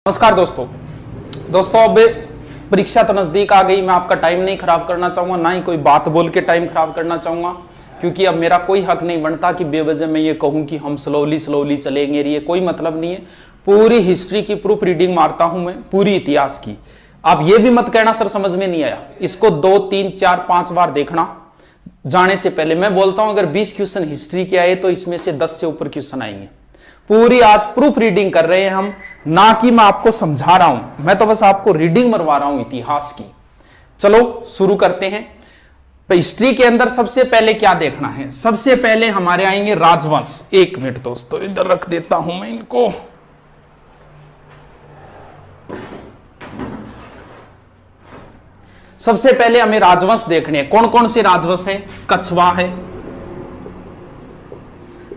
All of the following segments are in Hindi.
नमस्कार दोस्तों अब परीक्षा तो नजदीक आ गई। मैं आपका टाइम नहीं खराब करना चाहूंगा, ना ही कोई बात बोल के टाइम खराब करना चाहूंगा, क्योंकि अब मेरा कोई हक नहीं बनता कि बेवजह मैं ये कहूं कि हम स्लोली चलेंगे। ये कोई मतलब नहीं है। पूरी हिस्ट्री की प्रूफ रीडिंग मारता हूं मैं, पूरी इतिहास की। आप ये भी मत कहना सर समझ में नहीं आया, इसको 2, 3, 4, 5 बार देखना जाने से पहले। मैं बोलता हूं अगर 20 क्वेश्चन हिस्ट्री के आए तो इसमें से 10 से ऊपर क्वेश्चन आएंगे। पूरी आज प्रूफ रीडिंग कर रहे हैं हम, ना कि मैं आपको समझा रहा हूं, मैं तो बस आपको रीडिंग मरवा रहा हूं इतिहास की। चलो शुरू करते हैं। हिस्ट्री के अंदर सबसे पहले क्या देखना है? सबसे पहले हमारे आएंगे राजवंश। 1 मिनट दोस्तों, इधर रख देता हूं मैं इनको। सबसे पहले हमें राजवंश देखने हैं। कौन कौन से राजवंश हैं? कछवा है,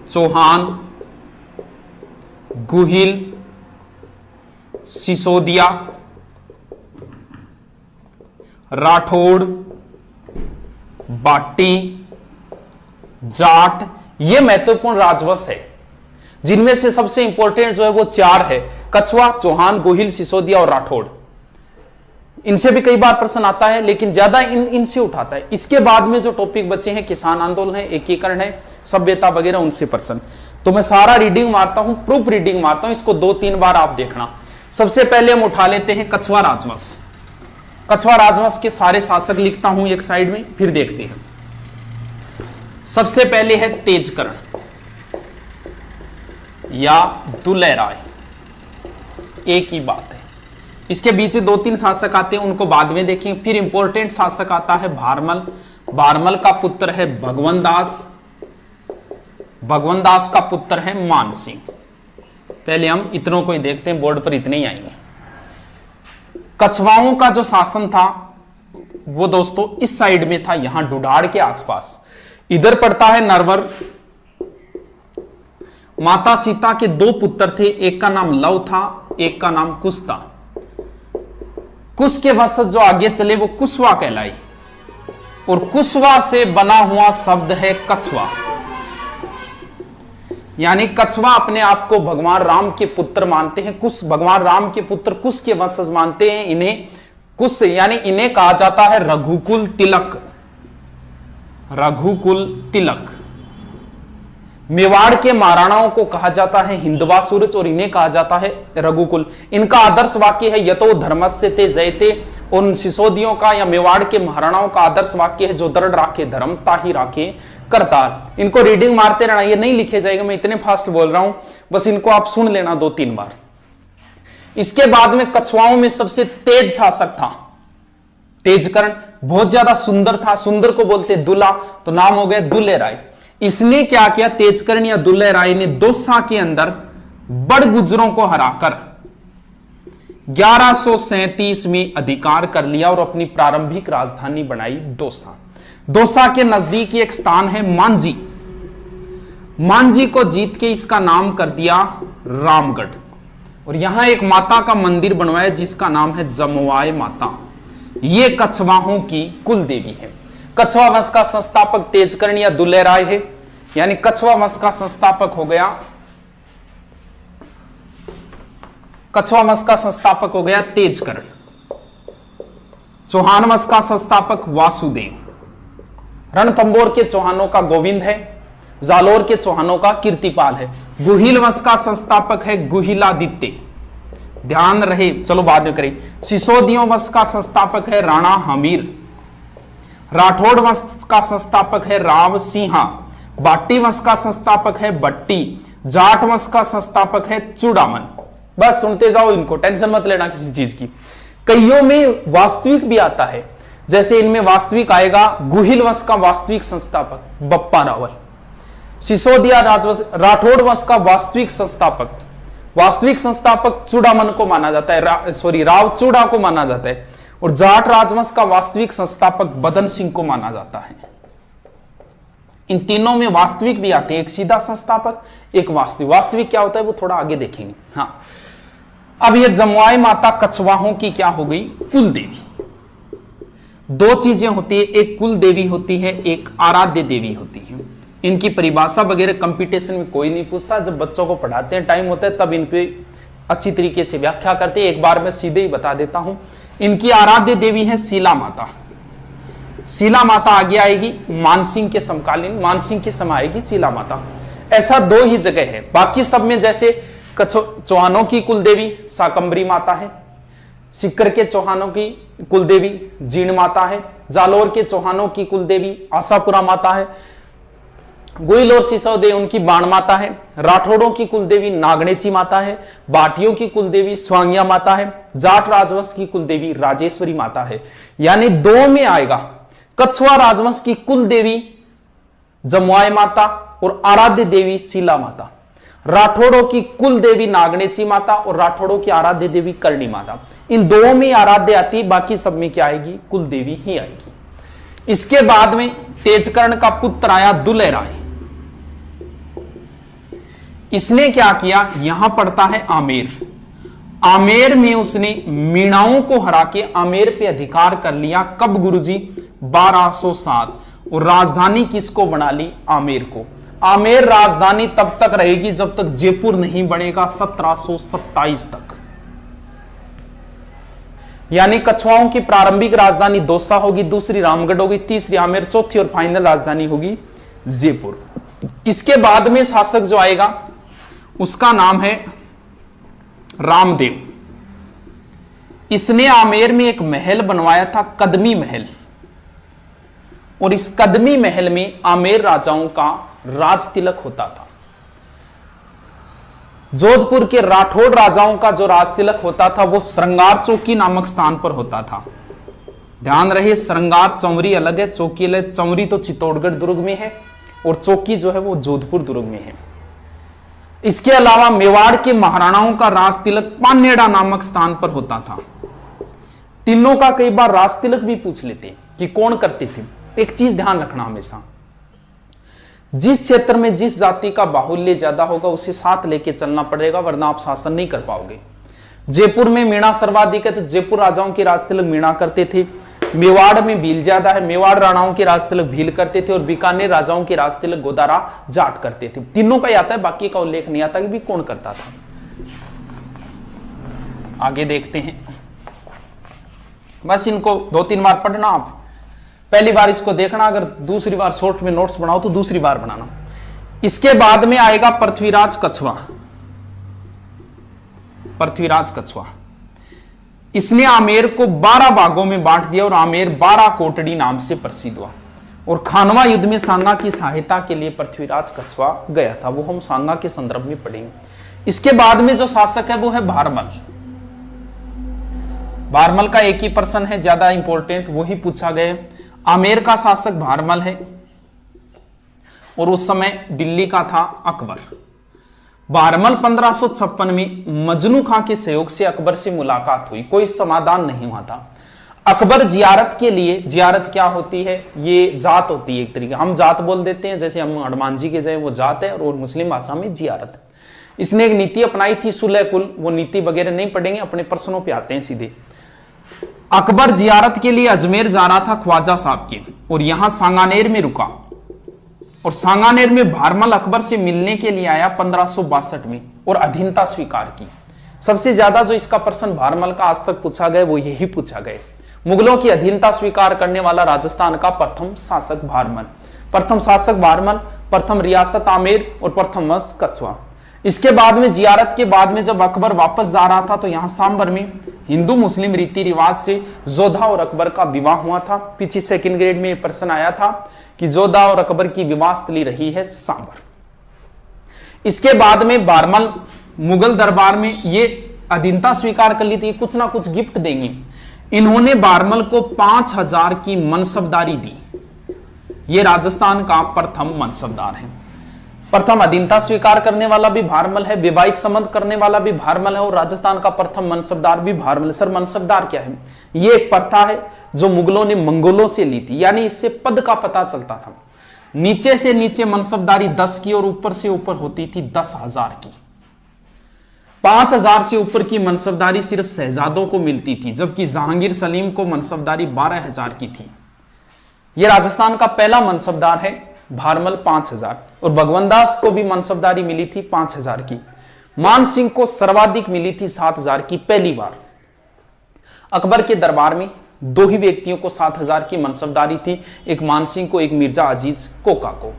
चौहान, गुहिल, सिसोदिया, राठौड़, बाटी, जाट। ये महत्वपूर्ण राजवंश है, जिनमें से सबसे इंपॉर्टेंट जो है वो 4 है: कछवा, चौहान, गुहिल, सिसोदिया और राठौड़। इनसे भी कई बार प्रश्न आता है, लेकिन ज्यादा इनसे उठाता है। इसके बाद में जो टॉपिक बचे हैं, किसान आंदोलन है, एकीकरण है, सभ्यता वगैरह, उनसे प्रश्न। तो मैं सारा रीडिंग मारता हूं, प्रूफ रीडिंग मारता हूं, इसको 2-3 बार आप देखना। सबसे पहले हम उठा लेते हैं कछवा राजवंश। कछवा राजवंश के सारे शासक लिखता हूं एक साइड में, फिर देखते हैं। सबसे पहले है तेजकर्ण या दुल्हे राय, एक ही बात है। इसके बीच 2-3 शासक आते हैं, उनको बाद में देखेंगे। फिर इंपॉर्टेंट शासक आता है भारमल। भारमल का पुत्र है भगवंत दास। भगवंत दास का पुत्र है मानसिंह। पहले हम इतनों को ही देखते हैं, बोर्ड पर इतने ही आएंगे। कछवाओं का जो शासन था वो दोस्तों इस साइड में था, यहां डुडाड़ के आसपास। इधर पड़ता है नरवर। माता सीता के 2 पुत्र थे, एक का नाम लव था, एक का नाम कुश था। कुश के वंशज जो आगे चले वो कुशवा कहलाई, और कुशवा से बना हुआ शब्द है कछवा। यानी कछवा अपने आप को भगवान राम के पुत्र मानते हैं। कुश भगवान राम के पुत्र कुश के वंशज मानते हैं इन्हें। कुश यानी इन्हें कहा जाता है रघुकुल तिलक। रघुकुल तिलक। मेवाड़ के महाराणाओं को कहा जाता है हिंदवा सूरज, और इन्हें कहा जाता है रघुकुल। इनका आदर्श वाक्य है यतो धर्मस्य ते जयते। उन सिसोदियों का या मेवाड़ के महाराणाओं का आदर्श वाक्य है जो दृढ़ राखे धर्म ताहि राखे करतार। इनको रीडिंग मारते रहना, ये नहीं लिखे जाएगा, मैं इतने फास्ट बोल रहा हूं, बस इनको आप सुन लेना 2-3 बार। इसके बाद में कछवाओं में सबसे तेज शासक था तेजकर्ण। बहुत ज्यादा सुंदर था, सुंदर को बोलते दुल्हा, तो नाम हो गया दुल्हे राय। इसने क्या किया? तेजकर्ण या दुल्हे राय ने दौसा के अंदर बड़ गुजरों को हराकर 1137 में अधिकार कर लिया और अपनी प्रारंभिक राजधानी बनाई दौसा। दौसा के नजदीक एक स्थान है मांझी। मांझी को जीत के इसका नाम कर दिया रामगढ़, और यहां एक माता का मंदिर बनवाया जिसका नाम है जमवाय माता। ये कछवाहों की कुल देवी है। कछवा वंश का संस्थापक तेजकर्ण या दुल्हे राय है, यानी कछवा वंश का संस्थापक हो गया, कछवा वंश का संस्थापक हो गया तेजकर्ण। चौहान वंश का संस्थापक वासुदेव। रणथंबोर के चौहानों का गोविंद है। जालोर के चौहानों का कीर्तिपाल है। गुहिल वंश का संस्थापक है गुहिलादित्य। ध्यान रहे, चलो बाद में करें। सिसोदियों वंश का संस्थापक है राणा हमीर। राठौड़ वंश का संस्थापक है राव सिंहा। बाटी वंश का संस्थापक है बट्टी। जाट वंश का संस्थापक है चूड़ामन। बस सुनते जाओ इनको, टेंशन मत लेना किसी चीज की। कईयों में वास्तविक भी आता है, जैसे इनमें वास्तविक आएगा गुहिल वंश का वास्तविक संस्थापक बप्पा रावल। सिसोदिया राठौड़ वंश का वास्तविक संस्थापक चूड़ामन को माना जाता है, राव चूड़ा को माना जाता है। और जाट राजवंश का वास्तविक संस्थापक बदन सिंह को माना जाता है। इन तीनों में वास्तविक भी आते हैं, एक सीधा संस्थापक, एक वास्तविक। वास्तविक क्या होता है वो थोड़ा आगे देखेंगे। हाँ, अब ये जमवाय माता कछवाहों की क्या हो गई? कुल देवी। 2 चीजें होती है, एक कुल देवी होती है, एक आराध्य देवी होती है। इनकी परिभाषा वगैरह कंपटीशन में कोई नहीं पूछता, जब बच्चों को पढ़ाते हैं टाइम होता है तब इन पे अच्छी तरीके से व्याख्या करते। एक बार मैं सीधे ही बता देता हूं। इनकी आराध्य देवी है शीला माता। शीला माता आगे आएगी मानसिंह के समकालीन, मानसिंह के समय आएगी शीला माता। ऐसा 2 ही जगह है। बाकी सब में जैसे चौहानों की कुलदेवी शाकंभरी माता है, सिक्कर के चौहानों की कुलदेवी जीण माता है, जालोर के चौहानों की कुलदेवी आशापुरा माता है, गोइल और सिसोदे उनकी बाण माता है, राठौड़ों की कुलदेवी नागणेची माता है, बाटियों की कुलदेवी स्वांगिया माता है, जाट राजवंश की कुलदेवी राजेश्वरी माता है। यानी 2 में आएगा कछुआ राजवंश की कुलदेवी जमुआई माता और आराध्य देवी शीला माता, राठौड़ों की कुल देवी नागणेची माता और राठौड़ों की आराध्य देवी करणी माता। इन 2 में आराध्य आती, बाकी सब में क्या आएगी? कुल देवी ही आएगी। इसके बाद में तेजकर्ण का पुत्र आया दुलह राय। इसने क्या किया? यहां पड़ता है आमेर। आमेर में उसने मीणाओं को हरा के आमेर पे अधिकार कर लिया। कब गुरुजी? 1207। और राजधानी किसको बना ली? आमेर को। आमेर राजधानी तब तक रहेगी जब तक जयपुर नहीं बनेगा, 1727 तक। यानी कछुआओं की प्रारंभिक राजधानी दौसा होगी, दूसरी रामगढ़ होगी, तीसरी आमेर, चौथी और फाइनल राजधानी होगी जयपुर। इसके बाद में शासक जो आएगा उसका नाम है रामदेव। इसने आमेर में एक महल बनवाया था, कदमी महल, और इस कदमी महल में आमेर राजाओं का राज तिलक होता था। जोधपुर के राठौड़ राजाओं का जो राज तिलक होता था वो श्रृंगार चौकी नामक स्थान पर होता था। ध्यान रहे, श्रृंगार चौरी अलग है, चौकी अलग। चौरी तो चित्तौड़गढ़ दुर्ग में है और चौकी जो है वो जोधपुर दुर्ग में है। इसके अलावा मेवाड़ के महाराणाओं का राज तिलक पानेड़ा नामक स्थान पर होता था। तीनों का कई बार राज तिलक भी पूछ लेते कि कौन करते थे। एक चीज ध्यान रखना हमेशा, जिस क्षेत्र में जिस जाति का बाहुल्य ज्यादा होगा उसे साथ लेके चलना पड़ेगा, वरना आप शासन नहीं कर पाओगे। जयपुर में मीणा सर्वाधिक है तो जयपुर राजाओं के राज तिलक मीणा करते थे। मेवाड़ में भील ज्यादा है, मेवाड़ राणाओं के राज तिलक भील करते थे। और बीकानेर राजाओं के राज तिलक गोदारा जाट करते थे। तीनों का आता है, बाकी का उल्लेख नहीं आता कि भी कौन करता था। आगे देखते हैं, बस इनको 2-3 बार पढ़ना। आप पहली बार इसको देखना, अगर दूसरी बार शॉर्ट में नोट्स बनाओ तो दूसरी बार बनाना। इसके बाद में आएगा पृथ्वीराज कछुआ। पृथ्वीराज कछुआ इसने आमेर को 12 भागों में बांट दिया और आमेर 12 कोटड़ी नाम से प्रसिद्ध हुआ। और खानवा युद्ध में सांगा की सहायता के लिए पृथ्वीराज कछुआ गया था, वो हम सांगा के संदर्भ में पढ़ेंगे। इसके बाद में जो शासक है वो है भारमल। भारमल का एक ही प्रश्न है ज्यादा इंपॉर्टेंट, वही पूछा गया। आमेर का शासक भारमल है और उस समय दिल्ली का था अकबर। भारमल 1556 में मजनू खां के सहयोग से अकबर से मुलाकात हुई, कोई समाधान नहीं हुआ था। अकबर जियारत के लिए, जियारत क्या होती है? ये जात होती है एक तरीके, हम जात बोल देते हैं, जैसे हम हनुमान जी के जाए वो जात है और मुस्लिम भाषा में जियारत है। इसने एक नीति अपनाई थी सुलह कुल, वो नीति वगैरह नहीं पढ़ेंगे, अपने प्रश्नों पे आते हैं सीधे। अकबर जियारत के लिए अजमेर जा रहा था ख्वाजा साहब के, और यहां सांगानेर में रुका। और सांगानेर में भारमल अकबर से मिलने के लिए आया 1562 में और अधीनता स्वीकार की। सबसे ज्यादा जो इसका प्रश्न भारमल का आज तक पूछा गया वो यही पूछा गया। मुगलों की अधीनता स्वीकार करने वाला राजस्थान का प्रथम शासक भारमल। प्रथम शासक भारमल, प्रथम रियासत आमेर और प्रथम वंश कछुआ। इसके बाद में जियारत के बाद में जब अकबर वापस जा रहा था तो यहां सांबर में हिंदू मुस्लिम रीति रिवाज से जोधा और अकबर का विवाह हुआ था। पीछे सेकंड ग्रेड में यह प्रश्न आया था कि जोधा और अकबर की विवाह स्थली रही है सांबर। इसके बाद में भारमल मुगल दरबार में ये अधीनता स्वीकार कर ली थी, कुछ ना कुछ गिफ्ट देंगे। इन्होंने भारमल को 5000 की मनसबदारी दी। ये राजस्थान का प्रथम मनसबदार है। प्रथम अधीनता स्वीकार करने वाला भी भारमल है, वैवाहिक संबंध करने वाला भी भारमल है और राजस्थान का प्रथम मनसबदार भी भारमल है। सर मनसबदार क्या है? ये एक प्रथा है जो मुगलों ने मंगोलों से ली थी, यानी इससे पद का पता चलता था। नीचे से नीचे मनसबदारी 10 की और ऊपर से ऊपर होती थी 10,000 की। 5000 से ऊपर की मनसबदारी सिर्फ शहजादों को मिलती थी, जबकि जहांगीर सलीम को मनसबदारी 12,000 की थी। यह राजस्थान का पहला मनसबदार है भारमल 5000, और भगवंत दास को भी मनसबदारी मिली थी 5000 की। मान सिंह को सर्वाधिक मिली थी 7,000 की पहली बार। अकबर के दरबार में दो ही व्यक्तियों को 7,000 की मनसबदारी थी, एक मान सिंह को, एक मिर्जा अजीज कोका को।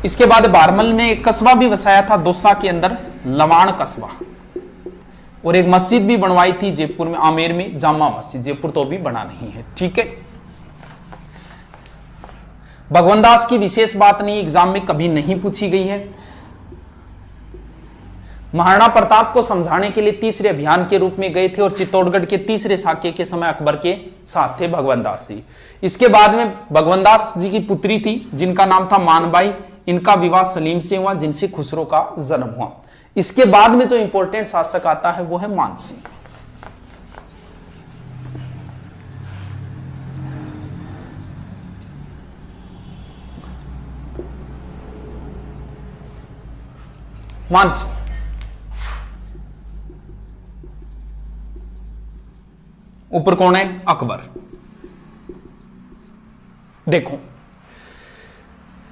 इसके बाद बारमल में एक कस्बा भी बसाया था दौसा के अंदर, लवाण कस्बा, और एक मस्जिद भी बनवाई थी जयपुर में, आमेर में जामा मस्जिद। जयपुर तो अभी बना नहीं है, ठीक है। भगवान दास की विशेष बात नहीं, एग्जाम में कभी नहीं पूछी गई है। महाराणा प्रताप को समझाने के लिए तीसरे अभियान के रूप में गए थे और चित्तौड़गढ़ के तीसरे साके के समय अकबर के साथ थे भगवान दास जी। इसके बाद में भगवान दास जी की पुत्री थी जिनका नाम था मानबाई, इनका विवाह सलीम से हुआ जिनसे खुसरो का जन्म हुआ। इसके बाद में जो इंपॉर्टेंट शासक आता है वो है मान सिंह। मान सिंह ऊपर कौन है? अकबर। देखो,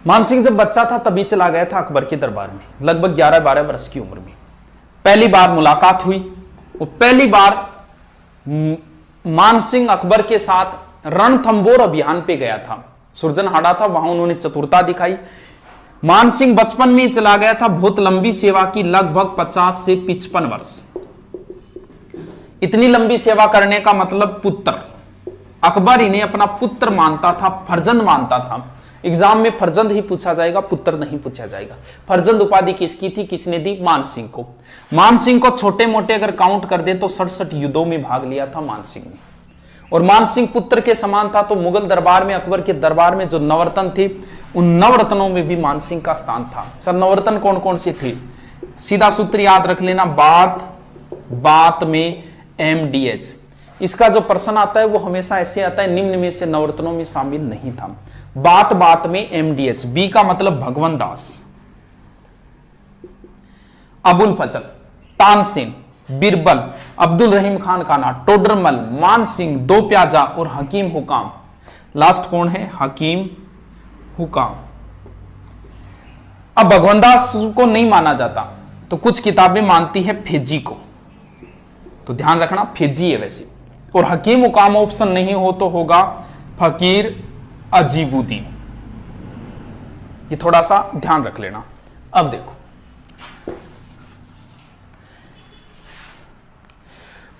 मान सिंह जब बच्चा था तभी चला गया था अकबर के दरबार में, लगभग 11-12 वर्ष की उम्र में। पहली बार मुलाकात हुई और पहली बार मान सिंह अकबर के साथ रणथंबोर अभियान पे गया था, सुरजनहाड़ा था, वहां उन्होंने चतुरता दिखाई। मान सिंह बचपन में चला गया था, बहुत लंबी सेवा की, लगभग 50 से 55 वर्ष। इतनी लंबी सेवा करने का मतलब पुत्र, अकबर इन्हें अपना पुत्र मानता था, फर्जंद मानता था। एग्जाम में फर्जंद ही पूछा जाएगा, पुत्र नहीं पूछा जाएगा। फर्जंद उपाधि किसकी थी, किसने दी? मान सिंह को। मान सिंह को छोटे मोटे अगर काउंट कर दे तो 67 युद्धों में भाग लिया था मान सिंह ने, और मान सिंह पुत्र के समान था। तो मुगल दरबार में, अकबर के दरबार में जो नवरत्न थे, उन नवरत्नों में भी मान सिंह का स्थान था। सर नवरत्न कौन कौन से थे? सीधा सूत्र याद रख लेना, बात में MDH। इसका जो प्रश्न आता है वो हमेशा ऐसे आता है, निम्न में से नवरत्नों में शामिल नहीं था। बात में MDH। बी का मतलब भगवान दास, अबुल फजल, तानसेन, बीरबल, अब्दुल रहीम खान खाना, टोडरमल, मान सिंह, दो प्याजा और हकीम हुकाम। लास्ट कौन है? हकीम हुकाम। अब भगवान दास को नहीं माना जाता तो कुछ किताबें मानती है फेजी को, तो ध्यान रखना फेजी है वैसे। और हकीम हुकाम ऑप्शन नहीं हो तो होगा फकीर अजीबुद्दीन, ये थोड़ा सा ध्यान रख लेना। अब देखो,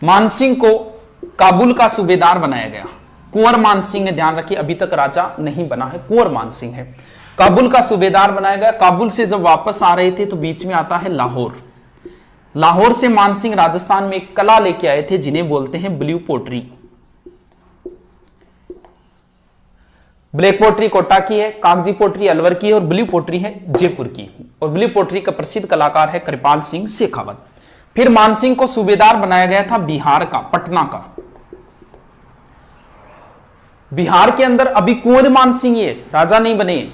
मान सिंह को काबुल का सूबेदार बनाया गया। कुंवर मान सिंह है, ध्यान रखिए, अभी तक राजा नहीं बना है, कुंवर मान सिंह है। काबुल का सूबेदार बनाया गया। काबुल से जब वापस आ रहे थे तो बीच में आता है लाहौर। लाहौर से मान सिंह राजस्थान में एक कला लेके आए थे जिन्हें बोलते हैं blue pottery. Black pottery Kota की है, कागजी पोट्री अलवर की है और ब्लू पोट्री है जयपुर की। और ब्लू पोट्री का प्रसिद्ध कलाकार है कृपाल सिंह शेखावत। फिर मान सिंह को सूबेदार बनाया गया था बिहार का, पटना का। बिहार के अंदर अभी कुंवर मान सिंह ये राजा नहीं बने,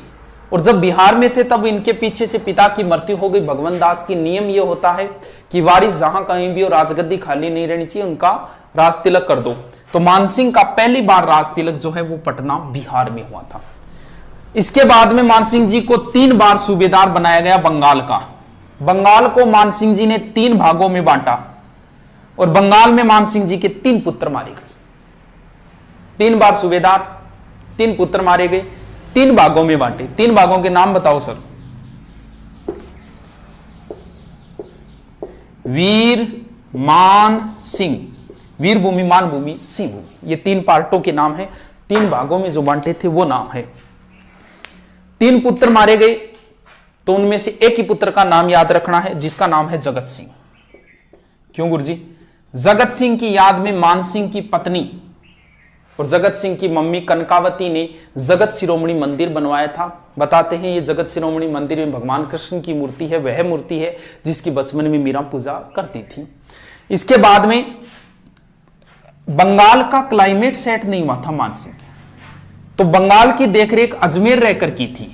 और जब बिहार में थे तब इनके पीछे से पिता की मृत्यु हो गई भगवान दास की। नियम ये होता है कि वारिस जहां कहीं भी हो, राजगद्दी खाली नहीं रहनी चाहिए, उनका राज तिलक कर दो। तो मान सिंह का पहली बार राज तिलक जो है वो पटना बिहार में हुआ था। इसके बाद में मान सिंह जी को 3 बार सूबेदार बनाया गया बंगाल का। बंगाल को मान सिंह जी ने 3 भागों में बांटा और बंगाल में मान सिंह जी के 3 पुत्र मारे गए। 3 बार सूबेदार, 3 पुत्र मारे गए, 3 भागों में बांटे। 3 भागों के नाम बताओ सर। वीर, मान, सिंह। वीर भूमि, मान भूमि, सिंह भूमि, ये 3 पार्टों के नाम है। 3 भागों में जो बांटे थे वो नाम है। 3 पुत्र मारे गए तो उनमें से एक ही पुत्र का नाम याद रखना है जिसका नाम है जगत सिंह। क्यों गुरुजी? जगत सिंह की याद में मान सिंह की पत्नी और जगत सिंह की मम्मी कनकावती ने जगत शिरोमणि मंदिर बनवाया था। बताते हैं ये जगत शिरोमणि मंदिर में भगवान कृष्ण की मूर्ति है, वह मूर्ति है जिसकी बचपन में मीरा पूजा करती थी। इसके बाद में बंगाल का क्लाइमेट सेट नहीं हुआ था मान सिंह, तो बंगाल की देखरेख अजमेर रहकर की थी।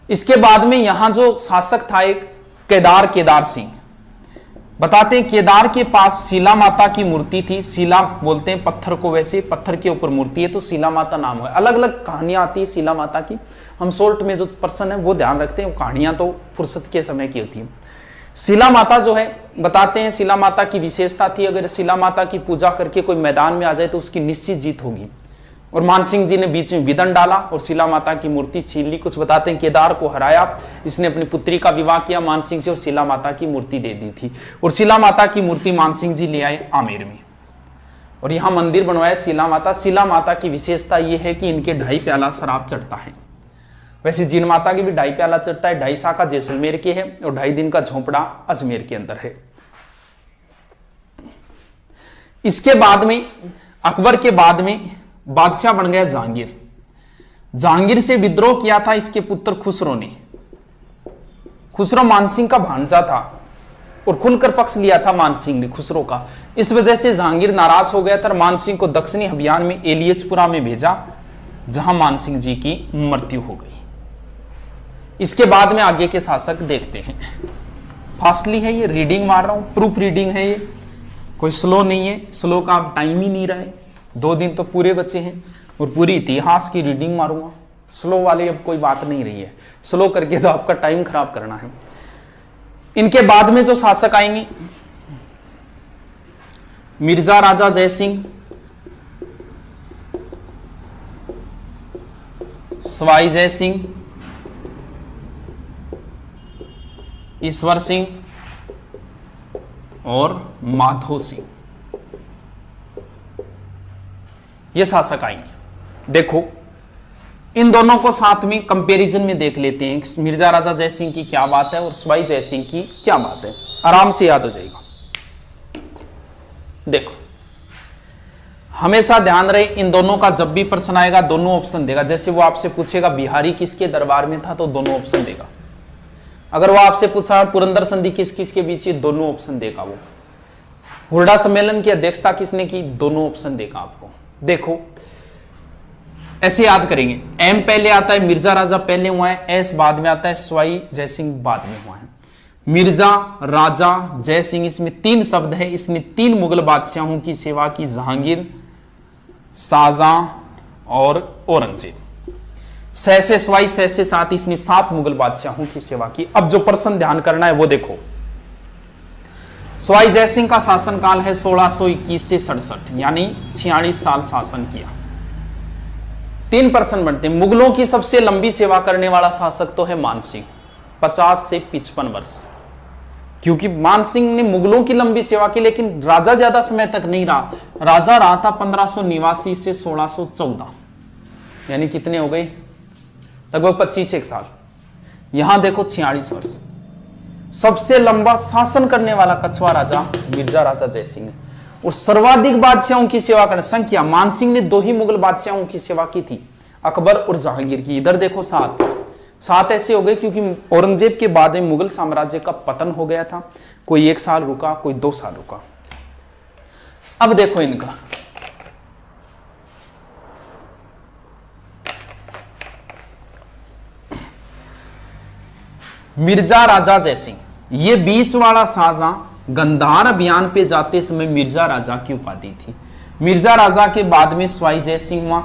इसके बाद में यहां जो शासक था एक केदार सिंह, बताते हैं केदार के पास शिला माता की मूर्ति थी। शिला बोलते हैं पत्थर को, वैसे पत्थर के ऊपर मूर्ति है तो शिला माता नाम है। अलग अलग कहानियां आती है शिला माता की, हम शॉर्ट में जो पर्सन है वो ध्यान रखते हैं, कहानियां तो फुर्सत के समय की होती है। शिला माता जो है, बताते हैं शिला माता की विशेषता थी, अगर शिला माता की पूजा करके कोई मैदान में आ जाए तो उसकी निश्चित जीत होगी। और मानसिंह जी ने बीच में विदन डाला और शिला माता की मूर्ति छीन ली। कुछ बताते हैं केदार को हराया, इसने अपनी पुत्री का विवाह किया मानसिंह से और शिला माता की मूर्ति दे दी थी। और शिला माता की मूर्ति मानसिंह जी ले आए आमेर में और यहाँ मंदिर बनवाया शिला माता। शिला माता की विशेषता यह है कि इनके 2.5 प्याला शराब चढ़ता है। वैसे जिन माता की भी 2.5 प्याला चढ़ता है। 2.5 शाखा जैसलमेर के है और 2.5 दिन का झोंपड़ा अजमेर के अंदर है। इसके बाद में अकबर के बाद में बादशाह बन गया जहांगीर। जहांगीर से विद्रोह किया था इसके पुत्र खुसरो ने। खुसरो मानसिंह का भांजा था और खुलकर पक्ष लिया था मानसिंह ने खुसरो का। इस वजह से जहांगीर नाराज हो गया था और मानसिंह को दक्षिणी अभियान में एलियचपुरा में भेजा, जहां मानसिंह जी की मृत्यु हो गई। इसके बाद में आगे के शासक देखते हैं। फास्टली है ये, रीडिंग मार रहा हूं, प्रूफ रीडिंग है ये, कोई स्लो नहीं है। स्लो का अब टाइम ही नहीं रहा है, 2 दिन तो पूरे बचे हैं और पूरी इतिहास की रीडिंग मारूंगा। स्लो वाली अब कोई बात नहीं रही है, स्लो करके तो आपका टाइम खराब करना है। इनके बाद में जो शासक आएंगे, मिर्जा राजा जयसिंह, सवाई जयसिंह, ईश्वर सिंह और माधो सिंह, ये शासक आएंगे। देखो इन दोनों को साथ में कंपैरिजन में देख लेते हैं, मिर्जा राजा जयसिंह की क्या बात है और सवाई जयसिंह की क्या बात है, आराम से याद हो जाएगा। देखो हमेशा ध्यान रहे, इन दोनों का जब भी प्रश्न आएगा दोनों ऑप्शन देगा। जैसे वो आपसे पूछेगा बिहारी किसके दरबार में था तो दोनों ऑप्शन देगा। अगर वो आपसे पूछा पुरंदर संधि किस किस के बीच, दोनों ऑप्शन देगा। वो हुरडा सम्मेलन की अध्यक्षता किसने की, दोनों ऑप्शन देगा आपको। देखो ऐसे याद करेंगे, एम पहले आता है, मिर्जा राजा पहले हुआ है, एस बाद में आता है, सवाई जयसिंह बाद में हुआ है। मिर्जा राजा जयसिंह, इसमें 3 शब्द है। इसने 3 मुगल बादशाहों की सेवा की, जहांगीर, शाहजहां और औरंगजेब। सहसे सवाई सहसे साथ, इसने 7 मुगल बादशाहों की सेवा की। अब जो प्रश्न ध्यान करना है वो देखो, सवाई जयसिंह का शासनकाल है 1621 से 67, यानी 46 साल शासन किया। 3 प्रश्न बनते हैं। मुगलों की सबसे लंबी सेवा करने वाला शासक तो है मानसिंह, 50 से 55 वर्ष, क्योंकि मानसिंह ने मुगलों की लंबी सेवा की, लेकिन राजा ज्यादा समय तक नहीं रहा। राजा रहा था 1589 से 1614, यानी कितने हो गए, लगभग 25 साल। यहां देखो 46 वर्ष। सबसे लंबा शासन करने वाला कछुआ राजा मिर्जा राजा जयसिंह, और सर्वाधिक बादशाहों की सेवा करने संख्या, मानसिंह ने 2 ही मुगल बादशाहों की सेवा की थी, अकबर और जहांगीर की। इधर देखो 7 ऐसे हो गए क्योंकि औरंगजेब के बाद में मुगल साम्राज्य का पतन हो गया था। कोई 1 साल रुका, कोई 2 साल रुका। अब देखो इनका, मिर्जा राजा जयसिंह, ये बीच वाला शाहजहां गंधार अभियान पे जाते समय मिर्जा राजा की उपाधि थी। मिर्जा राजा के बाद में सवाई जयसिंह हुआ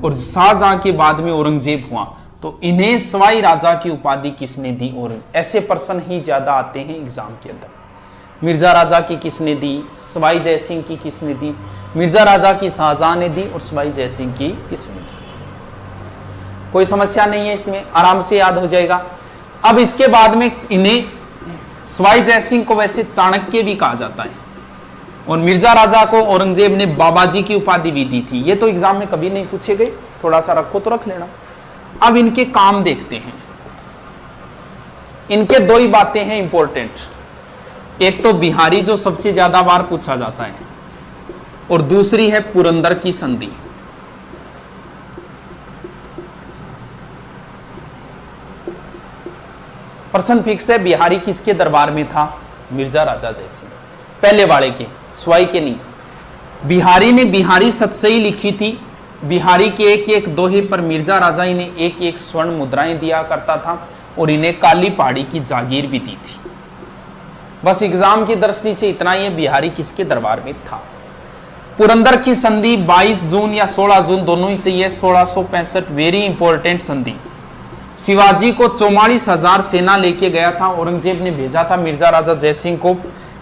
और शाहजहां के बाद में औरंगजेब हुआ, तो इन्हें सवाई राजा की उपाधि किसने दी। और ऐसे प्रश्न ही ज्यादा आते हैं एग्जाम के अंदर। मिर्जा राजा की किसने दी, सवाई जयसिंह की किसने दी, मिर्जा राजा की शाहजहां ने दी और सवाई जयसिंह की किसने दी। कोई समस्या नहीं है इसमें, आराम से याद हो जाएगा। अब इसके बाद में इन्हें सवाई जयसिंह को वैसे चाणक्य भी कहा जाता है और मिर्जा राजा को औरंगजेब ने बाबाजी की उपाधि भी दी थी। ये तो एग्जाम में कभी नहीं पूछे गए, थोड़ा सा रखो तो रख लेना। अब इनके काम देखते हैं। इनके 2 ही बातें हैं इंपॉर्टेंट, एक तो बिहारी जो सबसे ज्यादा बार पूछा जाता है और दूसरी है पुरंदर की संधि। प्रश्न फिक्स है, बिहारी किसके दरबार में था, मिर्जा राजा जयसिंह, पहले वाले के, सवाई के नहीं। बिहारी ने बिहारी सतसई लिखी थी। बिहारी के 1-1 दोहे पर मिर्जा राजा इन्हें 1-1 स्वर्ण मुद्राएं दिया करता था और इन्हें काली पहाड़ी की जागीर भी दी थी। बस एग्जाम की दृष्टि से इतना ही है, बिहारी किसके दरबार में था। पुरंदर की संधि 22 जून या 16 जून दोनों ही सही है, 1665, वेरी इंपॉर्टेंट संधि। शिवाजी को 44,000 सेना लेके गया था, औरंगजेब ने भेजा था मिर्जा राजा जयसिंह को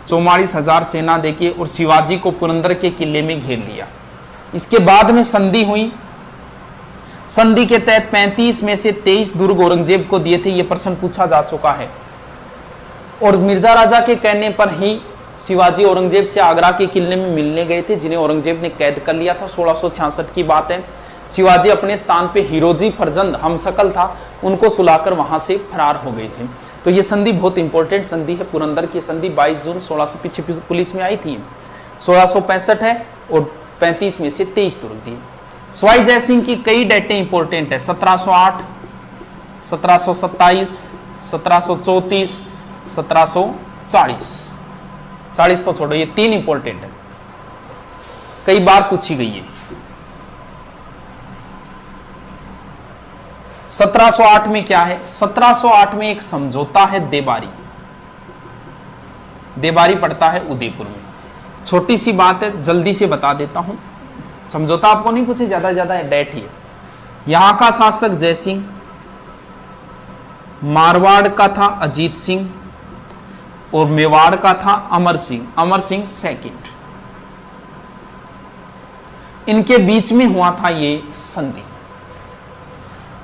44,000 सेना देके, और शिवाजी को पुरंदर के किले में घेर लिया। इसके बाद में संधि हुई। संधि के तहत 35 में से 23 दुर्ग औरंगजेब को दिए थे, यह प्रश्न पूछा जा चुका है। और मिर्जा राजा के कहने पर ही शिवाजी औरंगजेब से आगरा के किले में मिलने गए थे, जिन्हें औरंगजेब ने कैद कर लिया था। 1666 की बात है। शिवाजी अपने स्थान पे हिरोजी फरजंद हमशक्ल था, उनको सुलाकर वहां से फरार हो गए थे। तो ये संधि बहुत इंपॉर्टेंट संधि है। पुरंदर की संधि 22 जून 1600 पीछे पुलिस में आई थी, 1665 है, और 35 में से 23 दुर्ग दिए। सवाई जयसिंह की कई डेटें इंपॉर्टेंट है, 1708, 1727, 1734, 1740। 40 तो छोड़ो, ये 3 इंपॉर्टेंट है, कई बार पूछी गई है। 1708 में क्या है? 1708 में एक समझौता है देबारी। देबारी पड़ता है उदयपुर में। छोटी सी बात है, जल्दी से बता देता हूं। समझौता आपको नहीं पूछे, ज्यादा ज्यादा डेट ही है। यहां का शासक जयसिंह, मारवाड़ का था अजीत सिंह, और मेवाड़ का था अमर सिंह सेकंड। इनके बीच में हुआ था ये संधि।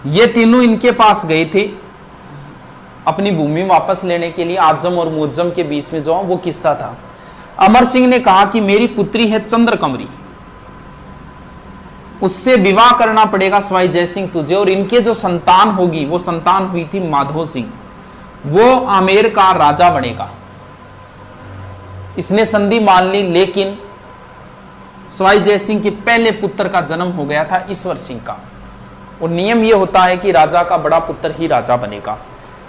ये तीनों इनके पास गए थे अपनी भूमि वापस लेने के लिए। आजम और मुअज्जम के बीच में जो वो किस्सा था। अमर सिंह ने कहा कि मेरी पुत्री है चंद्रकमरी, उससे विवाह करना पड़ेगा सवाई जयसिंह तुझे, और इनके जो संतान होगी वो संतान हुई थी माधो सिंह, वो आमेर का राजा बनेगा। इसने संधि मान ली, लेकिन सवाई जयसिंह के पहले पुत्र का जन्म हो गया था ईश्वर सिंह का, और नियम यह होता है कि राजा का बड़ा पुत्र ही राजा बनेगा।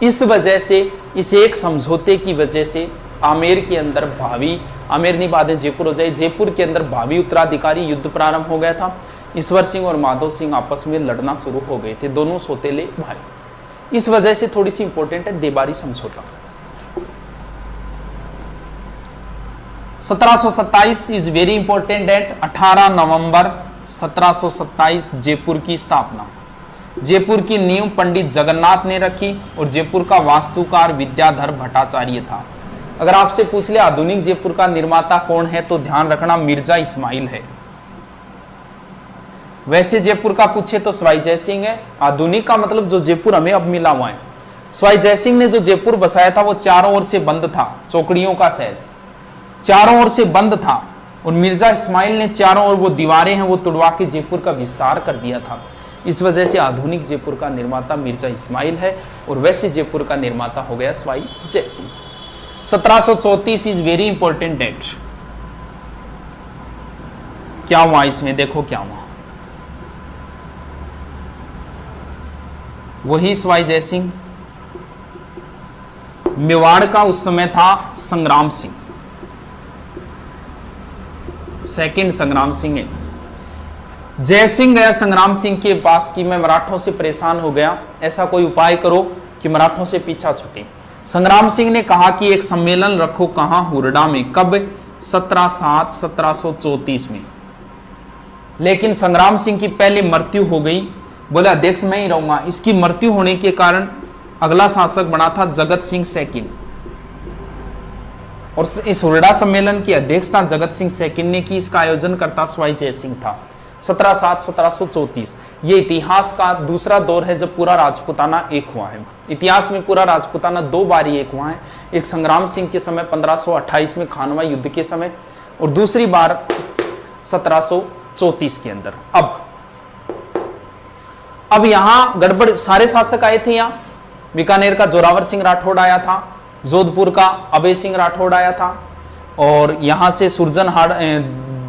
इस वजह से, इस एक समझौते की वजह से आमेर के अंदर भावी, आमेर नहीं बाद में जयपुर हो जाए, जयपुर के अंदर भावी उत्तराधिकारी युद्ध प्रारंभ हो गया था। ईश्वर सिंह और माधव सिंह आपस में लड़ना शुरू हो गए थे, दोनों सौतेले भाई। इस वजह से थोड़ी सी इंपॉर्टेंट है देबारी समझौता। 1727 इज वेरी इंपॉर्टेंट डेट। 18 नवंबर 1727 जयपुर की स्थापना। जयपुर की नींव पंडित जगन्नाथ ने रखी, और जयपुर का वास्तुकार विद्याधर भट्टाचार्य था। अगर आपसे पूछ ले आधुनिक जयपुर का निर्माता कौन है, तो ध्यान रखना मिर्जा इस्माइल है। वैसे जयपुर का पूछे तो सवाई जयसिंह है। आधुनिक का मतलब जो जयपुर हमें अब मिला हुआ है। सवाई जयसिंह ने जो जयपुर बसाया था वो चारों ओर से बंद था, चौकड़ियों का शहर चारों ओर से बंद था, और मिर्जा इस्माइल ने चारों ओर वो दीवारें हैं वो तुड़वा के जयपुर का विस्तार कर दिया था। इस वजह से आधुनिक जयपुर का निर्माता मिर्जा इस्माइल है, और वैसे जयपुर का निर्माता हो गया Sawai Jaisingh. 1734 is very important date. क्या हुआ इसमें? देखो क्या हुआ। वही सवाई जयसिंह। मेवाड़ का उस समय था संग्राम सिंह, सेकंड संग्राम सिंह है। जयसिंह गया संग्राम सिंह के पास कि मैं मराठों से परेशान हो गया, ऐसा कोई उपाय करो कि मराठों से पीछा छूटे। संग्राम सिंह ने कहा कि एक सम्मेलन रखो, कहां? हुरडा में। कब? 17/7/1734 में। लेकिन संग्राम सिंह की पहले मृत्यु हो गई, बोले अध्यक्ष मैं ही रहूंगा। इसकी मृत्यु होने के कारण अगला शासक बना था जगत सिंह सेकंड, और इस हुरडा सम्मेलन की अध्यक्षता जगत सिंह सेकंड ने की। इसका आयोजन करता सवाई जयसिंह था। 17/7/1734 ये इतिहास का दूसरा दौर है जब पूरा राजपूताना एक हुआ है। इतिहास में पूरा राजपूताना 2 बार एक हुआ है, एक संग्राम सिंह के समय 1528 में खानवा युद्ध के समय, और दूसरी बार 1734 के अंदर। अब यहां गड़बड़, सारे शासक आए थे। यहां बीकानेर का जोरावर सिंह राठौड़ आया था, जोधपुर का अभय सिंह राठौड़ आया था, और यहां से सुरजन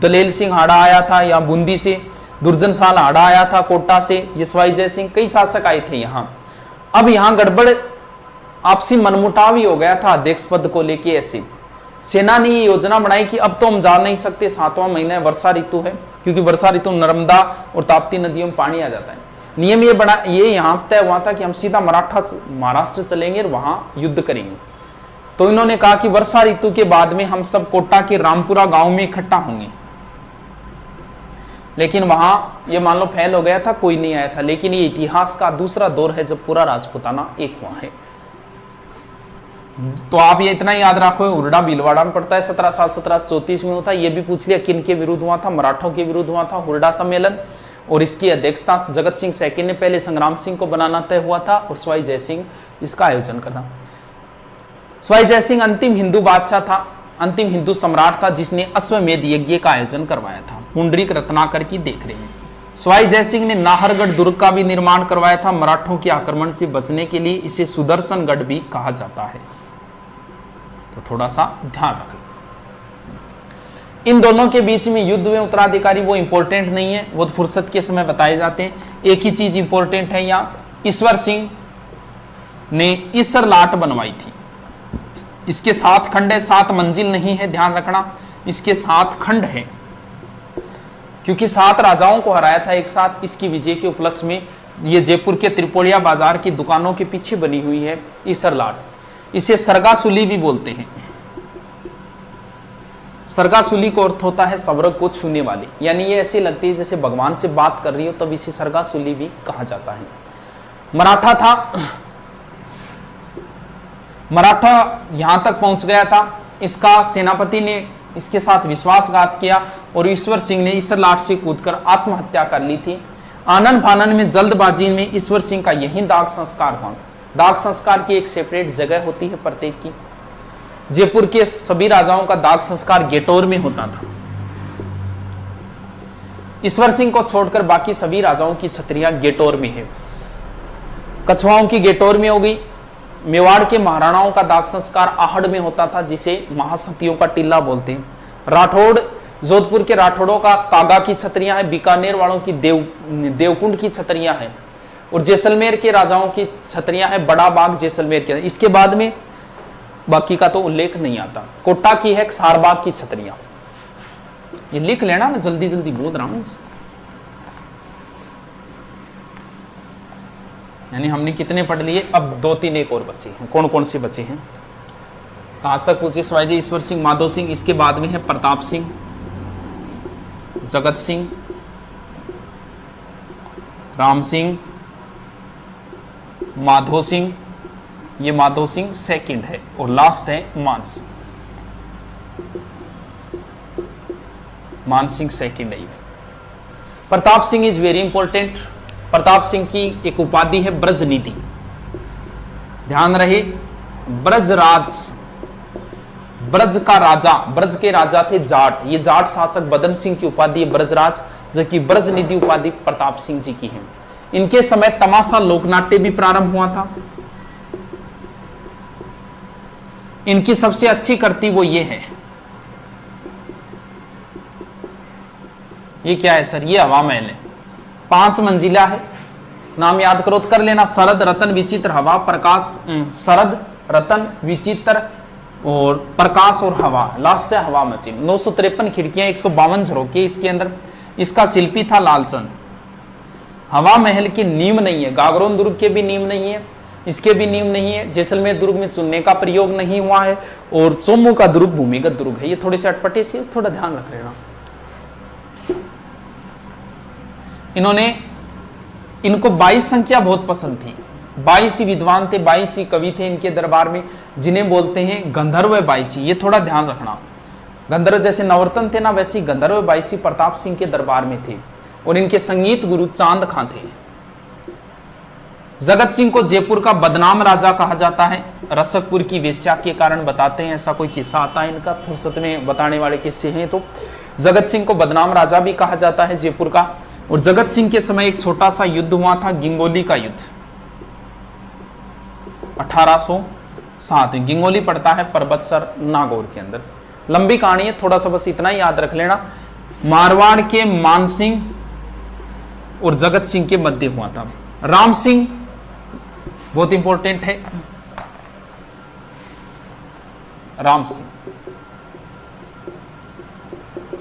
दलेल सिंह हाड़ा आया था, या बूंदी से दुर्जन साल हाड़ा आया था, कोटा से यशवाई जय सिंह, कई शासक आए थे यहां। अब यहां गड़बड़, आपसी मनमुटाव ही हो गया था अध्यक्ष पद को लेके। ऐसे सेना ने ये योजना बनाई कि अब तो हम जा नहीं सकते, 7वां महीना वर्षा ऋतु है, क्योंकि वर्षा ऋतु नर्मदा और ताप्ती नदियों में पानी आ जाता है। नियम ये यहां तय हुआ था कि हम सीधा महाराष्ट्र चलेंगे और वहां युद्ध करेंगे। तो इन्होंने कहा कि वर्षा ऋतु के बाद में हम सब कोटा के रामपुरा गांव में इकट्ठा होंगे। लेकिन वहां ये मान लो फेल हो गया था, कोई नहीं आया था। लेकिन ये इतिहास का दूसरा दौर है जब पूरा राजपूताना एक हुआ है। तो आप ये इतना याद रखो, उर्डा भीलवाड़ा में पड़ता है, 17 साल 1734 में होता है। ये भी पूछ लिया किन के विरुद्ध हुआ था, मराठों के विरुद्ध हुआ था हुर्डा सम्मेलन। और इसकी अध्यक्षता जगत सिंह सेकंड ने पहले संग्राम सिंह को बनाना तय हुआ था और सवाई जयसिंह इसका आयोजन करना। सवाई जयसिंह अंतिम हिंदू बादशाह था, अंतिम हिंदू सम्राट था जिसने अश्वमेध यज्ञ का आयोजन करवाया था पुंडरीक रत्नाकर की देखरेख में। सवाई जयसिंह ने नाहरगढ़ दुर्ग का भी निर्माण करवाया था। मराठों के आक्रमण से बचने के लिए इसे सुदर्शनगढ़ भी कहा जाता है, तो थोड़ा सा ध्यान रखें। इन दोनों के बीच में युद्ध में उत्तराधिकारी वो इंपॉर्टेंट नहीं है, वो फुर्सत के समय बताए जाते हैं। एक ही चीज इंपॉर्टेंट है, यहाँ ईश्वर सिंह ने ईसर लाट बनवाई थी। इसके 7 खंड है, 7 मंजिल नहीं है, ध्यान रखना, इसके 7 खंड है, क्योंकि 7 राजाओं को हराया था एक साथ। इसकी विजय के उपलक्ष्य में ये जयपुर के त्रिपोड़िया बाजार की दुकानों के पीछे बनी हुई है ईसर लाट। इसे सरगासुली भी बोलते हैं। सरगासुली का अर्थ होता है स्वर्ग को छूने वाली, यानी ये ऐसी लगती है जैसे भगवान से बात कर रही हो, तब इसे सरगासुली भी कहा जाता है। मराठा था, मराठा यहां तक पहुंच गया था। इसका सेनापति ने इसके साथ विश्वासघात किया और ईश्वर सिंह ने ईसर लाट से कूदकर आत्महत्या कर ली थी। आनन फानन में जल्दबाजी में ईश्वर सिंह का यही दाग संस्कार हुआ। दाग संस्कार की एक सेपरेट जगह होती है प्रत्येक की। जयपुर के सभी राजाओं का दाग संस्कार गेटोर में होता था। ईश्वर सिंह को छोड़कर बाकी सभी राजाओं की छतरियां गेटोर में है। कछवाओं की गेटोर में हो गई। मेवाड़ के महाराणाओं का दाग संस्कार आहड़ में होता था, जिसे महासतियों का टिल्ला बोलते हैं। राठौड़, जोधपुर के राठौड़ों का कागा की छतरियां हैं। बीकानेर वालों की देवकुंड की छतरियां हैं। और जैसलमेर के राजाओं की छतरियां हैं बड़ा बाग जैसलमेर के। इसके बाद में बाकी का तो उल्लेख नहीं आता। कोटा की है सारबाग की छतरियां। ये लिख लेना, मैं जल्दी जल्दी बोल रहा हूं। यानी हमने कितने पढ़ लिए, अब 2-3 एक और बचे हैं। कौन कौन से बचे हैं? आज तक पूछिए सवाई जी। ईश्वर सिंह, माधो सिंह, इसके बाद में है प्रताप सिंह, जगत सिंह, राम सिंह, माधो सिंह। ये माधो सिंह सेकंड है और लास्ट है मान सिंह। मान सिंह सेकंड है। Pratap Singh is very important. Pratap Singh की एक उपाधि है ब्रजनिधि। ध्यान रहे, ब्रजराज, ब्रज का राजा, ब्रज के राजा थे जाट। ये जाट शासक बदन सिंह की उपाधि है ब्रजराज, जबकि ब्रजनिधि उपाधि प्रताप सिंह जी की है। इनके समय तमाशा लोकनाट्य भी प्रारंभ हुआ था। इनकी सबसे अच्छी करती वो ये है। ये क्या है सर? ये हवा महल है, 5 मंजिला है। नाम याद करो तो कर लेना, शरद रतन विचित्र हवा प्रकाश। शरद रतन विचित्र और प्रकाश और हवा, लास्ट है हवा मची। 953 खिड़कियां, 152 झरोके इसके अंदर। इसका शिल्पी था लालचंद। हवा महल की नींव नहीं है, गागरोन दुर्ग के भी नींव नहीं है, इसके भी नींव नहीं है। जैसलमेर दुर्ग में चुनने का प्रयोग नहीं हुआ है और चोमू का दुर्ग भूमिगत दुर्ग है। ये थोड़े से अटपटे से, थोड़ा ध्यान रख लेना। इनको 22 संख्या बहुत पसंद थी। 22 ही विद्वान थे, 22 ही कवि थे इनके दरबार में, जिन्हें बोलते हैं गंधर्व 22। ये थोड़ा ध्यान रखना। गंधर्व जैसे नवरत्न थे ना, वैसे गंधर्व 22 प्रताप सिंह के दरबार में थे और इनके संगीत गुरु चांद खां थे। जगत सिंह को जयपुर का बदनाम राजा कहा जाता है। रसकपुर की वेश्या के कारण बताते हैं, ऐसा कोई किस्सा आता है इनका, फुर्सत में बताने वाले किस्से हैं। तो जगत सिंह को बदनाम राजा भी कहा जाता है जयपुर का। और जगत सिंह के समय एक छोटा सा युद्ध हुआ था, गिंगोली का युद्ध, 1807। गिंगोली पड़ता है पर्वतसर नागौर के अंदर। लंबी कहानी है, थोड़ा सा बस इतना ही याद रख लेना। मारवाड़ के मानसिंह और जगत सिंह के मध्य हुआ था। राम सिंह बहुत इंपॉर्टेंट है। Ram Singh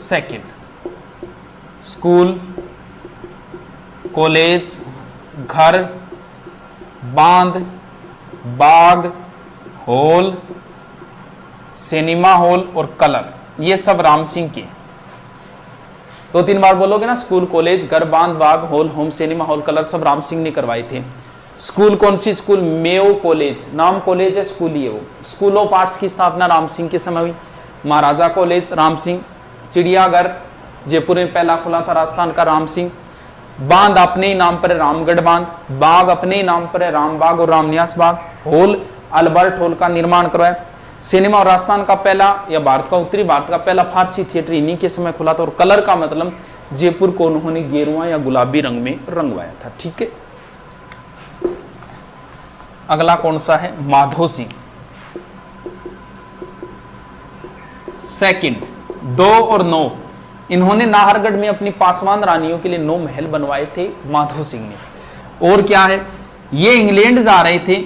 second, school, college, घर, बांध, बाग, हॉल, सिनेमा हॉल और कलर, ये सब राम सिंह के। 2-3 बार बोलोगे ना, स्कूल, कॉलेज, घर, बांध, बाग, hall, home, cinema hall, colour, सब राम सिंह ने करवाए थे। स्कूल कौन सी स्कूल? मेयो कॉलेज, नाम कॉलेज है, स्कूल ही है वो। स्कूल ऑफ आर्ट्स की स्थापना राम सिंह के समय हुई। महाराजा कॉलेज राम सिंह। चिड़ियाघर जयपुर में पहला खुला था, राजस्थान का, राम सिंह। बांध अपने ही नाम पर है, रामगढ़ बांध। बाग अपने ही नाम पर है, रामबाग और Ramniwas Bagh. Hall Albert hall का निर्माण करवाया। सिनेमा और राजस्थान का पहला या भारत का, उत्तरी भारत का पहला फारसी थिएटर इन्हीं के समय खुला था। और कलर का मतलब जयपुर को उन्होंने गेरुआ या गुलाबी रंग में रंगवाया था। ठीक है, अगला कौन सा है? माधो सिंह। सेकंड, 2 और 9, इन्होंने नाहरगढ़ में अपनी पासवान रानियों के लिए 9 महल बनवाए थे माधो सिंह ने। और क्या है, ये इंग्लैंड जा रहे थे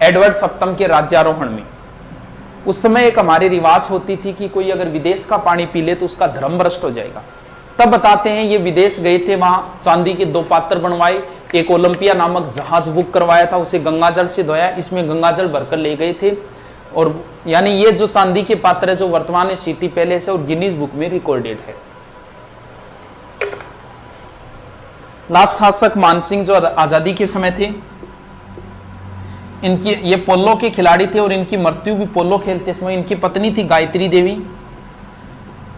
एडवर्ड सप्तम के राज्यारोहण में। उस समय एक हमारी रिवाज होती थी कि कोई अगर विदेश का पानी पी ले तो उसका धर्म भ्रष्ट हो जाएगा। तब बताते हैं ये विदेश गए थे, वहां चांदी के 2 पात्र बनवाए, एक ओलंपिया नामक जहाज बुक करवाया था, उसे गंगाजल से धोया, इसमें गंगाजल भरकर ले गए थे। और यानी ये जो चांदी के पात्र है जो वर्तमान में सिटी पैलेस है और गिनीज बुक में रिकॉर्डेड है। लास्ट शासक मानसिंह जो आजादी के समय थे, इनकी ये पोलो के खिलाड़ी थे और इनकी मृत्यु भी पोलो खेलते समय। इनकी पत्नी थी गायत्री देवी।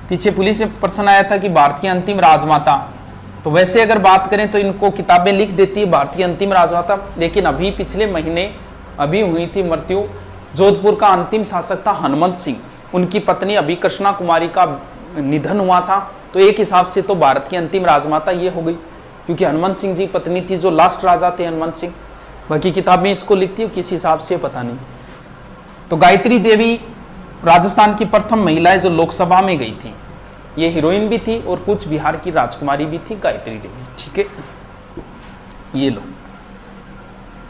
पीछे पुलिस में प्रश्न आया था कि भारत की अंतिम राजमाता, तो वैसे अगर बात करें तो इनको किताबें लिख देती है भारत की अंतिम राजमाता, लेकिन अभी पिछले महीने अभी हुई थी मृत्यु। जोधपुर का अंतिम शासक था हनुमंत सिंह, उनकी पत्नी अभी कृष्णा कुमारी का निधन हुआ था। तो एक हिसाब से तो भारत की अंतिम राजमाता ये हो गई, क्योंकि हनुमंत सिंह जी पत्नी थी, जो लास्ट राजा थे हनुमंत सिंह। बाकी किताबें इसको लिखती है, किस हिसाब से पता नहीं। तो गायत्री देवी राजस्थान की प्रथम महिला है जो लोकसभा में गई थी। ये हीरोइन भी थी और कुछ बिहार की राजकुमारी भी थी गायत्री देवी। ठीक है, ये लो,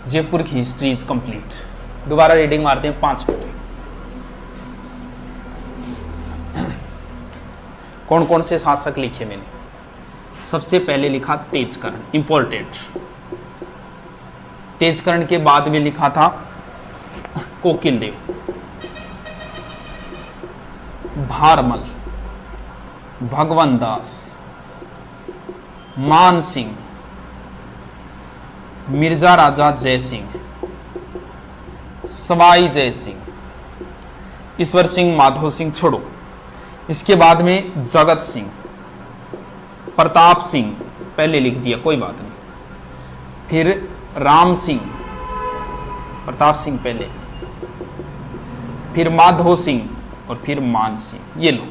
जयपुर की हिस्ट्री इज कंप्लीट। दोबारा रीडिंग मारते हैं 5 मिनट। कौन कौन से शासक लिखे मैंने? सबसे पहले लिखा तेजकर्ण, इंपॉर्टेंट। तेजकर्ण के बाद में लिखा था कोकिल देव, भारमल, भगवंत दास, मान सिंह, मिर्जा राजा जय सिंह, सवाई जय सिंह, ईश्वर सिंह, माधो सिंह, छोड़ो। इसके बाद में जगत सिंह, प्रताप सिंह, पहले लिख दिया कोई बात नहीं। फिर राम सिंह, प्रताप सिंह पहले, फिर माधो सिंह और फिर मान सिंह। ये लो,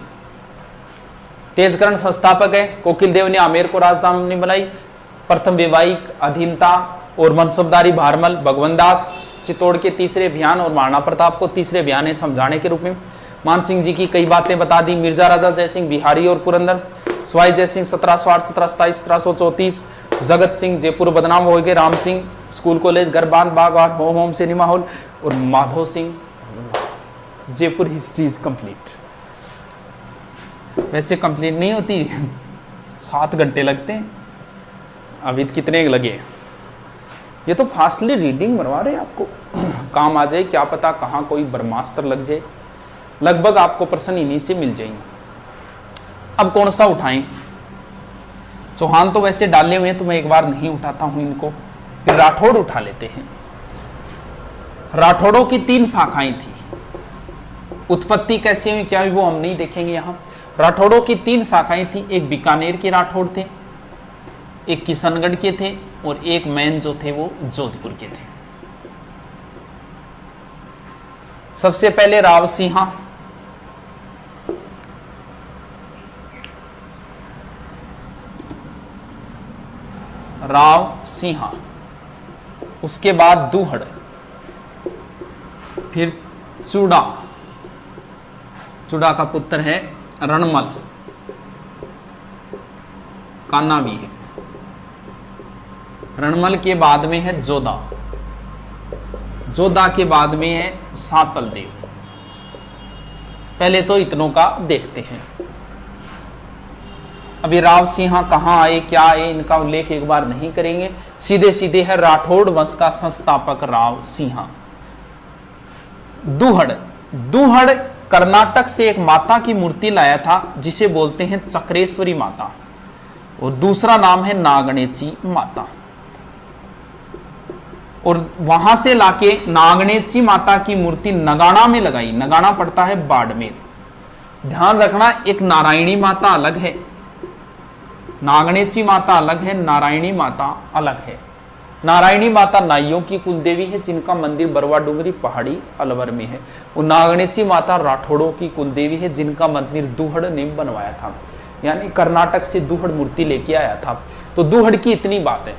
तेजकर्ण संस्थापक है। कोकिल देव ने आमेर को राजधानी बनाई। प्रथम वैवाहिक अधीनता और मनसबदारी भारमल, भगवंत दास चित्तौड़ के तीसरे अभियान और महाराणा प्रताप को तीसरे अभियान समझाने के रूप में। मान सिंह जी की कई बातें बता दी। मिर्जा राजा जयसिंह बिहारी और पुरंदर, सवाई जयसिंह 1708, 1727, 1734, जगत सिंह जयपुर बदनाम हो गए, राम सिंह स्कूल कॉलेज घर बांध बागवान होम सिनेमा हॉल, और Madho Singh Jaipur history is complete. वैसे कंप्लीट नहीं होती, 7 घंटे लगते हैं। अभी कितने लगे? ये तो फास्टली रीडिंग बनवा रहे हैं आपको, काम आ जाए, क्या पता कहाँ कोई ब्रह्मास्त्र लग जाए। लगभग आपको प्रश्न इन्हीं से मिल जाएंगे। अब कौन सा उठाएं? चौहान तो वैसे डाले हुए हैं तो मैं एक बार नहीं उठाता हूं इनको। फिर राठौड़ उठा लेते हैं। राठौड़ों की 3 शाखाएं थी। उत्पत्ति कैसे हुई क्या हुई वो हम नहीं देखेंगे यहां। राठौड़ों की 3 शाखाएं थी। एक बीकानेर के राठौड़ थे, एक किशनगढ़ के थे और एक मैन जो थे वो जोधपुर के थे। सबसे पहले राव सिंहा, राव सिंहा, उसके बाद दूहड़, फिर चूड़ा, चूड़ा का पुत्र है रणमल, कान्हा भी है। रणमल के बाद में है जोधा, जोधा के बाद में है सातल देव। पहले तो इतनों का देखते हैं। अभी राव सिंहा कहां आए क्या आए इनका उल्लेख एक बार नहीं करेंगे। सीधे सीधे है राठौड़ वंश का संस्थापक राव सिंहा। दूहड़, दूहड़ कर्नाटक से एक माता की मूर्ति लाया था जिसे बोलते हैं चक्रेश्वरी माता, और दूसरा नाम है नागणेची माता। और वहां से लाके नागणेची माता की मूर्ति नगाना में लगाई। नगाना पड़ता है बाड़मेर। ध्यान रखना, एक नारायणी माता अलग है, नागणेची माता अलग है, नारायणी माता अलग है। नारायणी माता नाइयों की कुलदेवी है जिनका मंदिर बरवा डूंगरी पहाड़ी अलवर में है, और नागणेची माता राठौड़ों की कुलदेवी है जिनका मंदिर दूहड़ ने बनवाया था, यानी कर्नाटक से दूहड़ मूर्ति लेके आया था। तो दूहड़ की इतनी बात है।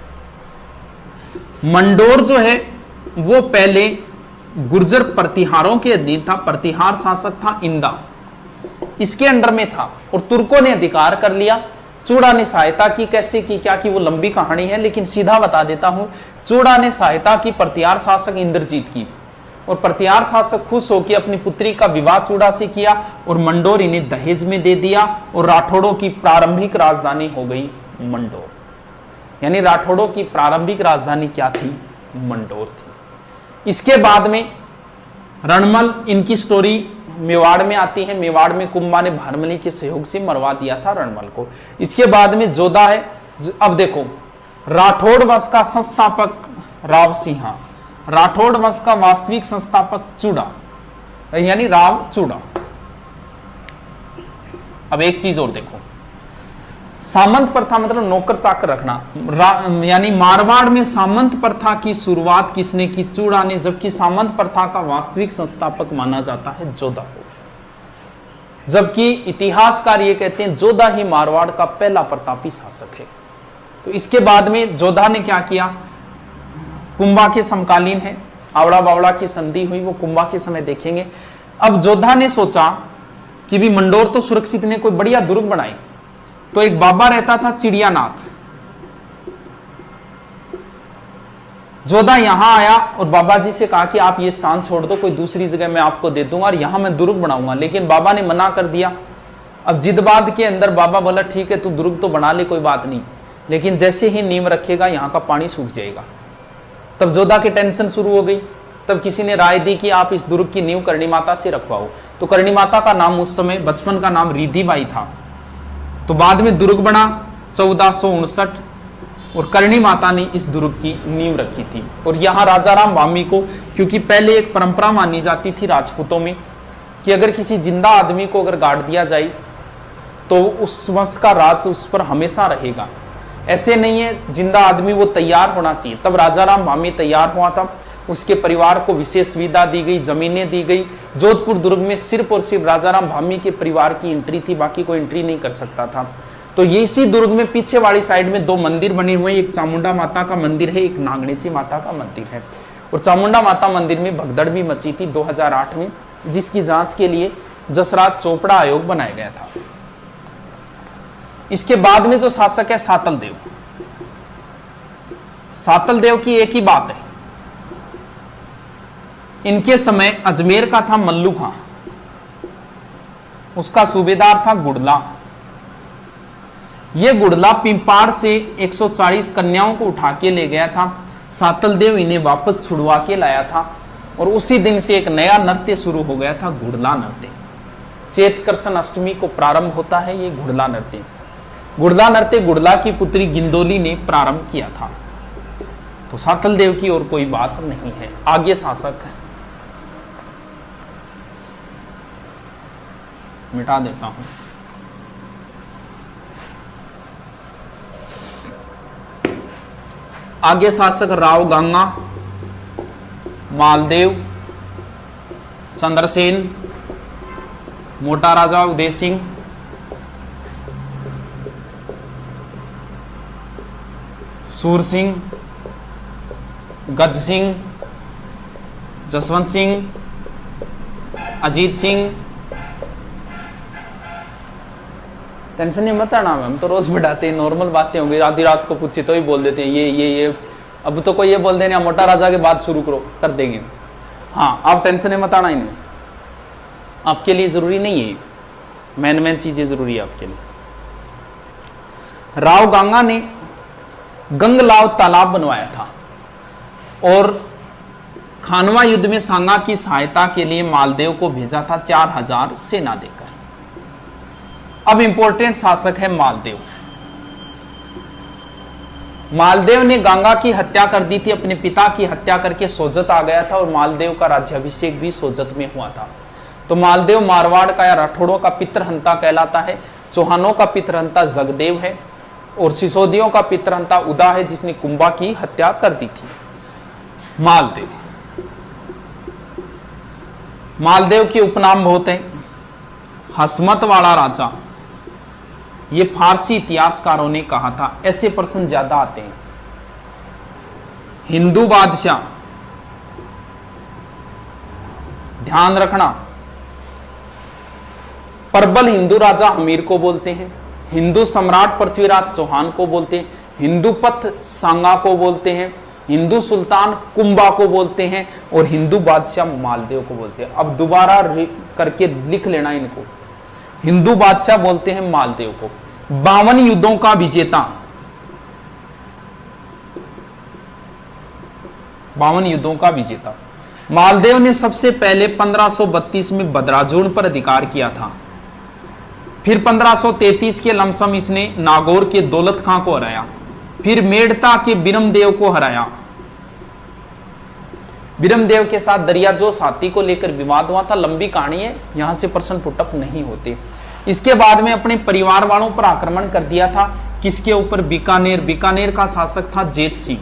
मंडोर जो है वो पहले गुर्जर प्रतिहारों के अधीन था, प्रतिहार शासक था इंदा, इसके अंडर में था, और तुर्कों ने अधिकार कर लिया। चूड़ा ने सहायता की, कैसे की क्या की वो लंबी कहानी है, लेकिन सीधा बता देता हूं। चूड़ा ने सहायता की प्रतिहार शासक इंद्रजीत की, और प्रतिहार शासक खुश होकर अपनी पुत्री का विवाह चूड़ा से किया, और मंडोर इन्हें दहेज में दे दिया, और राठौड़ों की प्रारंभिक राजधानी हो गई मंडोर। यानी राठौड़ों की प्रारंभिक राजधानी क्या थी? मंडोर थी। इसके बाद में रणमल, इनकी स्टोरी मेवाड़ में आती है। मेवाड़ में कुंभा ने भारमली के सहयोग से मरवा दिया था रणमल को। इसके बाद में जोधा है। अब देखो, राठौड़ वंश का संस्थापक राव सिंहा, राठौड़ वंश का वास्तविक संस्थापक चूड़ा, यानी राव चूड़ा। अब एक चीज और देखो, सामंत प्रथा मतलब नौकर चाकर रखना, यानी मारवाड़ में सामंत प्रथा की शुरुआत किसने की? चूड़ा ने, जबकि सामंत प्रथा का वास्तविक संस्थापक माना जाता है जोधा को, जबकि इतिहासकार ये कहते हैं जोधा ही मारवाड़ का पहला प्रतापी शासक है। तो इसके बाद में जोधा ने क्या किया? कुंभा के समकालीन है, आवड़ा बावड़ा की संधि हुई, वो कुंभा के समय देखेंगे। अब जोधा ने सोचा कि भी मंडोर तो सुरक्षित ने कोई बढ़िया दुर्ग बनाई, तो एक बाबा रहता था चिड़ियानाथ। जोधा यहां आया और बाबा जी से कहा कि आप ये स्थान छोड़ दो, कोई दूसरी जगह मैं आपको दे दूंगा और यहां मैं दुर्ग बनाऊंगा, लेकिन बाबा ने मना कर दिया। अब जिदबाद के अंदर बाबा बोला ठीक है तू दुर्ग तो बना ले, कोई बात नहीं, लेकिन जैसे ही नींव रखेगा यहां का पानी सूख जाएगा। तब जोधा की टेंशन शुरू हो गई। तब किसी ने राय दी कि आप इस दुर्ग की नींव करणी माता से रखवाओ। तो करणी माता का नाम उस समय बचपन का नाम रिधिबाई था। तो बाद में दुर्ग बना 1459, और करणी माता ने इस दुर्ग की नींव रखी थी। और यहाँ राजाराम भामी को, क्योंकि पहले एक परंपरा मानी जाती थी राजपूतों में कि अगर किसी जिंदा आदमी को अगर गाड़ दिया जाए तो उस वंश का राज उस पर हमेशा रहेगा। ऐसे नहीं है, जिंदा आदमी वो तैयार होना चाहिए। तब राजाराम भामी तैयार हुआ था, उसके परिवार को विशेष सुविधा दी गई, जमीनें दी गई। जोधपुर दुर्ग में सिर्फ और सिर्फ राजाराम भामी के परिवार की एंट्री थी, बाकी कोई एंट्री नहीं कर सकता था। तो ये इसी दुर्ग में पीछे वाली साइड में 2 मंदिर बने हुए हैं, एक चामुंडा माता का मंदिर है, एक नागणेची माता का मंदिर है। और चामुंडा माता मंदिर में भगदड़ भी मची थी 2008 में, जिसकी जांच के लिए जसराज चोपड़ा आयोग बनाया गया था। इसके बाद में जो शासक है सातल देव, सातल देव की एक ही बात है, इनके समय अजमेर का था मल्लू खां, उसका सूबेदार था गुड़ला। यह गुड़ला पिंपाड़ से 140 कन्याओं को उठा के ले गया था। सातल देव इन्हें वापस छुड़वा के लाया था, और उसी दिन से एक नया नृत्य शुरू हो गया था, गुड़ला नृत्य। चेतकर्षण अष्टमी को प्रारंभ होता है ये गुड़ला नृत्य। गुड़ला नृत्य गुड़ला की पुत्री गिंदोली ने प्रारंभ किया था। तो सातल देव की और कोई बात नहीं है। आगे शासक मिटा देता हूं। आगे शासक राव गंगा, मालदेव, चंद्रसेन, मोटा राजा उदय सिंह, सूर सिंह, गज सिंह, जसवंत सिंह, अजीत सिंह। टेंशन नहीं मत आना, हम तो रोज बढ़ाते हैं, नॉर्मल बातें होंगी, आधी रात को पूछे तो ही बोल देते हैं ये। अब तो कोई ये बोल देना मोटा राजा के बाद शुरू करो, कर देंगे। हाँ, आप टेंशन मत आना, इनमें आपके लिए जरूरी नहीं है, मेन चीजें जरूरी है आपके लिए। राव गंगा ने गंगलाव तालाब बनवाया था, और खानवा युद्ध में सांगा की सहायता के लिए मालदेव को भेजा था 4000 सेना देकर। अब इंपॉर्टेंट शासक है मालदेव। मालदेव ने गंगा की हत्या कर दी थी, अपने पिता की हत्या करके सोजत आ गया था और मालदेव का राज्याभिषेक भी सोजत में हुआ था। तो मालदेव मारवाड़ का या राठौड़ों का पितृहंता कहलाता है। चौहानों का पितृहंता जगदेव है और सिसोदियों का पितृहंता उदा है, जिसने कुंभा की हत्या कर दी थी। मालदेव, मालदेव के उपनाम बहुत है। हसमत वाला राजा, ये फारसी इतिहासकारों ने कहा था। ऐसे प्रश्न ज्यादा आते हैं। हिंदू बादशाह, ध्यान रखना, प्रबल हिंदू राजा अमीर को बोलते हैं, हिंदू सम्राट पृथ्वीराज चौहान को बोलते हैं, हिंदू पथ सांगा को बोलते हैं, हिंदू सुल्तान कुंभा को बोलते हैं और हिंदू बादशाह मालदेव को बोलते हैं। अब दोबारा करके लिख लेना इनको। हिंदू बादशाह बोलते हैं मालदेव को। 52 युद्धों का विजेता, 52 युद्धों का विजेता मालदेव ने सबसे पहले 1532 में बदराजून पर अधिकार किया था। फिर 1533 के लमसम इसने नागौर के दौलत खां को हराया। फिर मेड़ता के बिरमदेव को हराया। बिरमदेव के साथ दरियाजोश हाथी को लेकर विवाद हुआ था। लंबी कहानी है, यहां से प्रश्न पुटअप नहीं होते। इसके बाद में अपने परिवार वालों पर आक्रमण कर दिया था। किसके ऊपर? बीकानेर। बीकानेर का शासक था जेत सिंह।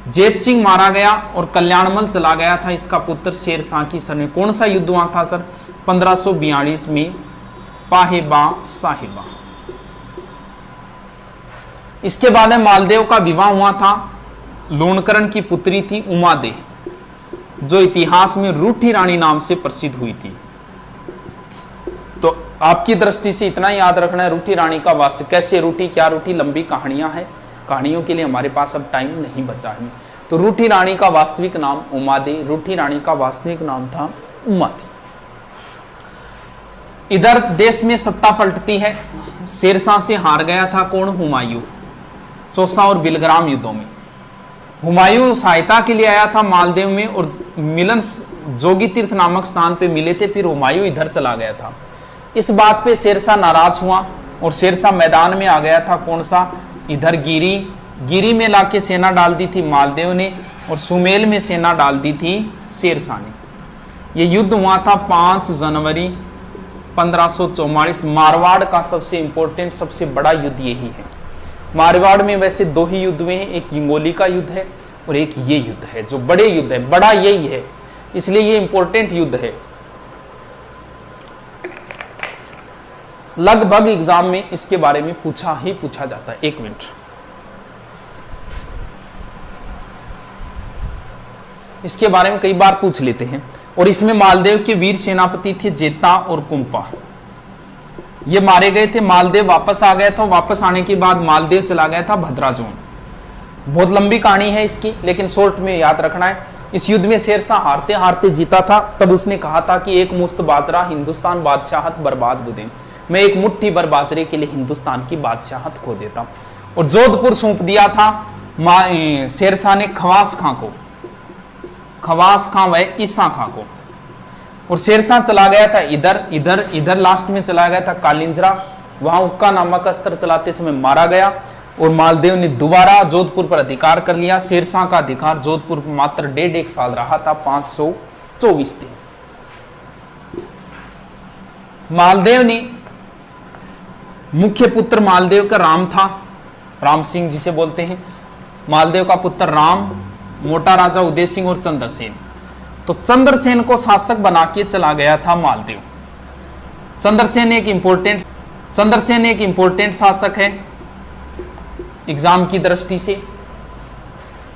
जेत सिंह मारा गया और कल्याणमल चला गया था इसका पुत्र शेरशाह की सर में। कौन सा युद्ध हुआ था सर? 1542 में पाहेबा साहिबा। इसके बाद में मालदेव का विवाह हुआ था। लोणकरण की पुत्री थी उमादे, जो इतिहास में रूठी रानी नाम से प्रसिद्ध हुई थी। तो आपकी दृष्टि से इतना याद रखना है, रूठी रानी का वास्तव कैसे रूठी, क्या रूठी, लंबी कहानियां हैं। कहानियों के लिए हमारे पास अब टाइम नहीं बचा है। तो रूठी रानी का वास्तविक नाम उमादे, रूठी रानी का वास्तविक नाम था उमा थी। इधर देश में सत्ता पलटती है। शेरशाह से हार गया था कौन? हुमायूं। चौसा और बिलग्राम युद्धों में हुमायूं सहायता के लिए आया था मालदेव में और मिलन जोगी तीर्थ नामक स्थान पे मिले थे। फिर हुमायूं इधर चला गया था। इस बात पे शेरशाह नाराज हुआ और शेरशाह मैदान में आ गया था। कौन सा? इधर गिरी में लाके सेना डाल दी थी मालदेव ने और सुमेल में सेना डाल दी थी शेरशाह ने। यह युद्ध हुआ था 5 जनवरी 1544। मारवाड़ का सबसे इंपॉर्टेंट, सबसे बड़ा युद्ध यही है। मारवाड़ में वैसे 2 ही युद्ध हुए हैं, एक जिंगोली का युद्ध है और एक ये युद्ध है जो बड़े युद्ध है। बड़ा यही है, इसलिए ये इंपॉर्टेंट युद्ध है। लगभग एग्जाम में इसके बारे में पूछा जाता है। 1 मिनट, इसके बारे में कई बार पूछ लेते हैं। और इसमें मालदेव के वीर सेनापति थे जेता और कुंपा, ये मारे गए थे। मालदेव वापस आ गया था। वापस आने के बाद मालदेव चला गया था भद्राजोन। बहुत लंबी कहानी है इसकी, लेकिन शॉर्ट में याद रखना है। इस युद्ध में शेरशाह हारते हारते जीता था। तब उसने कहा था कि एक मुश्त बाजरा हिंदुस्तान बादशाहत बर्बाद बुदे, मैं एक मुट्ठी भर बाजरे के लिए हिंदुस्तान की बादशाहत खो देता। और जोधपुर सौंप दिया था शेरशाह ने खवास खां को, खवास खां व ईसा खां को। और शेरशाह चला गया था इधर लास्ट में चला गया था कालिंजरा। वहां उक्का नामक अस्त्र चलाते समय मारा गया और मालदेव ने दोबारा जोधपुर पर अधिकार कर लिया। शेरशाह का अधिकार जोधपुर पर मात्र 1.5 साल रहा था, 524 दिन। मालदेव ने मुख्य पुत्र मालदेव का राम था, राम सिंह जिसे बोलते हैं। मालदेव का पुत्र राम, मोटा राजा उदय सिंह और चंद्रसेन। तो चंद्रसेन को शासक बना के चला गया था मालदेव। चंद्रसेन एक इंपॉर्टेंट शासक है एग्जाम की दृष्टि से,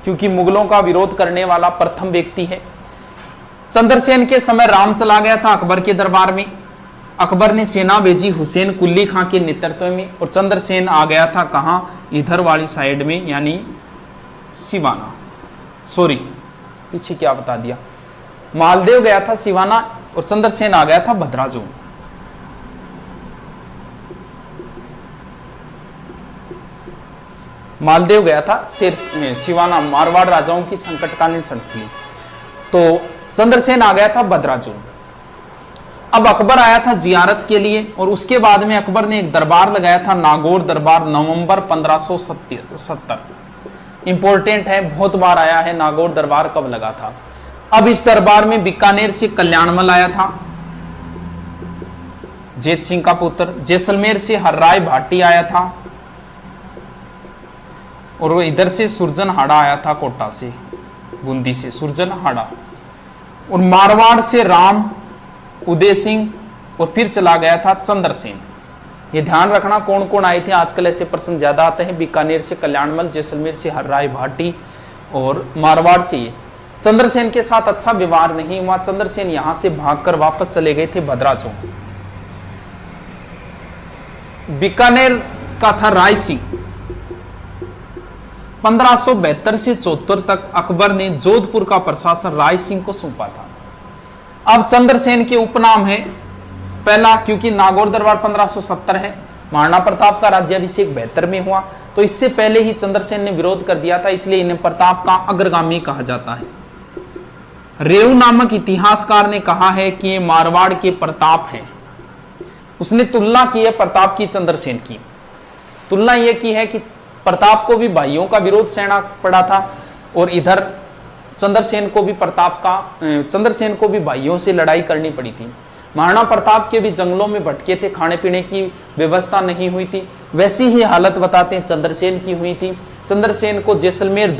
क्योंकि मुगलों का विरोध करने वाला प्रथम व्यक्ति है। चंद्रसेन के समय राम चला गया था अकबर के दरबार में। अकबर ने सेना भेजी हुसैन कुल्ली खां के नेतृत्व में और चंद्रसेन आ गया था कहां? इधर वाली साइड में, यानी सिवाना। सॉरी, पीछे क्या बता दिया। मालदेव गया था सिवाना और चंद्रसेन आ गया था भद्राजोन। मालदेव गया था सिवाना, मारवाड़ राजाओं की संकटकालीन संस्थि। तो चंद्रसेन आ गया था बदराजुल। अब अकबर आया था जियारत के लिए और उसके बाद में अकबर ने एक दरबार लगाया था, नागौर दरबार, नवंबर 1570। इंपॉर्टेंट है, बहुत बार आया है नागौर दरबार कब लगा था। अब इस दरबार में बीकानेर से कल्याणमल आया था, जेत सिंह का पुत्र। जैसलमेर से हर्राय भाटी आया था और वो इधर से सुरजनहाड़ा आया था, कोटा से, बूंदी से सुरजनहाड़ा। और मारवाड़ से राम उदय सिंह और फिर चला गया था चंद्रसेन। ये ध्यान रखना कौन कौन आए थे, आजकल ऐसे प्रश्न ज्यादा आते हैं। बीकानेर से कल्याणमल, जैसलमेर से हर्राय भाटी और मारवाड़ से ये। चंद्रसेन के साथ अच्छा व्यवहार नहीं हुआ, चंद्रसेन यहां से भागकर वापस चले गए थे भद्राचों। बीकानेर का था राय सिंह। 1572 से 74 तक अकबर ने जोधपुर का प्रशासन राय सिंह को सौंपा था। अब चंद्रसेन के उपनाम है पहला, क्योंकि नागौर दरबार 1570 है, महाराणा प्रताप का राज्याभिषेक 72 में हुआ, तो इससे पहले ही चंद्रसेन ने विरोध कर दिया था, इसलिए इन्हें प्रताप का अग्रगामी कहा जाता है। रेऊ नामक इतिहासकार ने कहा है कि ये मारवाड़ के प्रताप हैं। उसने तुलना की है प्रताप की चंद्रसेन की। तुलना यह की है कि प्रताप को भी भाइयों का विरोध सहना पड़ा था और इधर चंद्रसेन को भी भाइयों से लड़ाई करनी पड़ी थी। महाराणा प्रताप के भी जंगलों में भटके थे, खाने पीने की व्यवस्था नहीं हुई थी, वैसी ही हालत बताते हैं चंद्रसेन की हुई थी। चंद्रसेन को जैसलमेर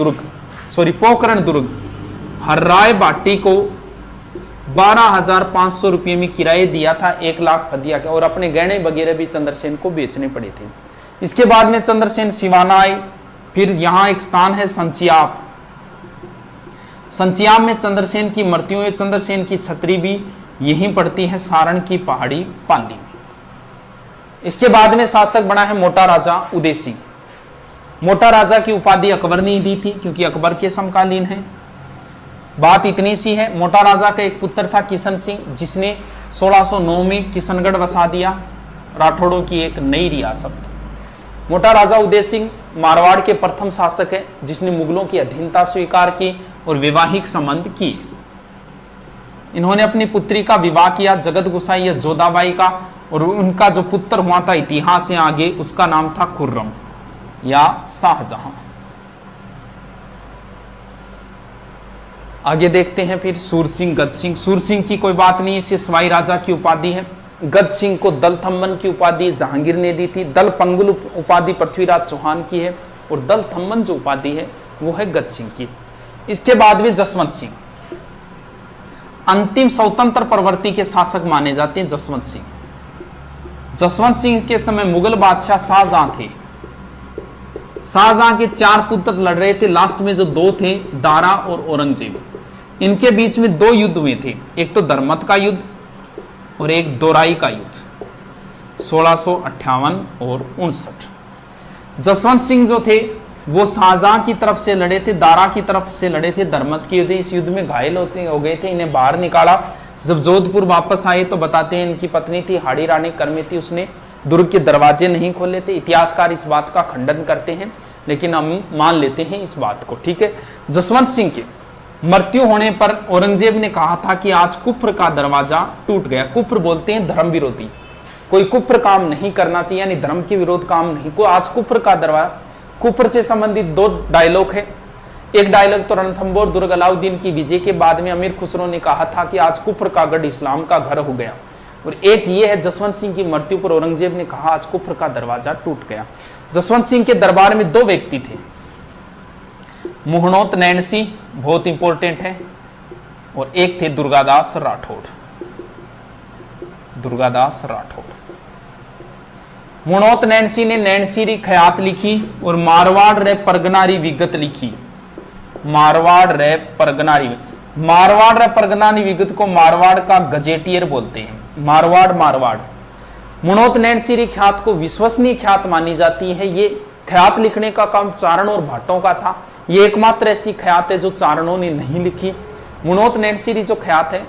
पोखरण दुर्ग हर्राय बाटी को 12,500 रुपये में किराए दिया था, 1 लाख फदिया के, और अपने गहने वगैरह भी चंद्रसेन को बेचने पड़े थे। इसके बाद में चंद्रसेन सिवाना आए, फिर यहां एक स्थान है संचियाप। संचियाप में चंद्रसेन की मृत्यु है। चंद्रसेन की छतरी भी यहीं पड़ती है, सारण की पहाड़ी पाली में। इसके बाद में शासक बना है मोटा राजा उदय सिंह। मोटा राजा की उपाधि अकबर ने दी थी, क्योंकि अकबर के समकालीन है। बात इतनी सी है, मोटा राजा का एक पुत्र था किशन सिंह, जिसने 1609 में किशनगढ़ बसा दिया, राठौड़ों की एक नई रियासत। मोटा राजा उदय सिंह मारवाड़ के प्रथम शासक है, जिसने मुगलों की अधीनता स्वीकार की और वैवाहिक संबंध किए। इन्होंने अपनी पुत्री का विवाह किया जगत गुसाई या जोधाबाई का, और उनका जो पुत्र हुआ था इतिहास से आगे, उसका नाम था खुर्रम या शाहजहां। आगे देखते हैं फिर सूरसिंह, गजसिंह। सूरसिंह की कोई बात नहीं, इसे सवाई राजा की उपाधि है। गज सिंह को दल थम्मन की उपाधि जहांगीर ने दी थी। दल पंगुल उपाधि पृथ्वीराज चौहान की है, और दल थम्मन जो उपाधि है वो है गज सिंह की। इसके बाद में जसवंत सिंह, अंतिम स्वतंत्र प्रवर्ती के शासक माने जाते हैं जसवंत सिंह। जसवंत सिंह के समय मुगल बादशाह शाहजहां थे। शाहजहां के 4 पुत्र लड़ रहे थे, लास्ट में जो 2 थे, दारा और औरंगजेब। इनके बीच में 2 युद्ध हुए थे, एक तो धर्मत का युद्ध और एक दोराई का युद्ध 1658 और 59। जसवंत सिंह जो थे वो शाहजहां की तरफ से लड़े थे, दारा की तरफ से लड़े थे, धर्मत की युद्ध। इस युद्ध में घायल हो गए थे, इन्हें बाहर निकाला। जब जोधपुर वापस आए तो बताते हैं इनकी पत्नी थी हाड़ी रानी कर्मेती, उसने दुर्ग के दरवाजे नहीं खोले थे। इतिहासकार इस बात का खंडन करते हैं, लेकिन हम मान लेते हैं इस बात को, ठीक है। जसवंत सिंह के मृत्यु होने पर औरंगजेब ने कहा था कि आज कुफ्र का दरवाजा टूट गया। कुफ्र बोलते हैं धर्म विरोधी, कोई कुफ्र काम नहीं करना चाहिए, यानी धर्म के विरोध काम नहीं को। आज कुफ्र का दरवाजा, कुफ्र से संबंधित 2 डायलॉग है। एक डायलॉग तो रणथंबोर दुर्ग अलाउद्दीन की विजय के बाद में अमीर खुसरो ने कहा था कि आज कुफ्र का गढ़ इस्लाम का घर हो गया, और एक ये है जसवंत सिंह की मृत्यु पर औरंगजेब ने कहा आज कुफ्र का दरवाजा टूट गया। जसवंत सिंह के दरबार में 2 व्यक्ति थे, मुहनोत नैन सिंह, बहुत इंपॉर्टेंट है, और एक थे दुर्गादास राठौड़। दुर्गादास राठौड़। मुहनोत नैन सिंह ने नैनसीरी खयात लिखी और मारवाड़ रे परगनारी विगत लिखी। मारवाड़ रे परगनारी विगत को मारवाड़ का गजेटियर बोलते हैं। मारवाड़। मुनोत नैनसीरी ख्यात को विश्वसनीय ख्यात मानी जाती है। ये ख्यात लिखने का काम चारण और भाटों का था। ये एकमात्र ऐसी ख्यात है जो चारणों ने नहीं लिखी। मुनोत नैनसीरी जो ख्यात है,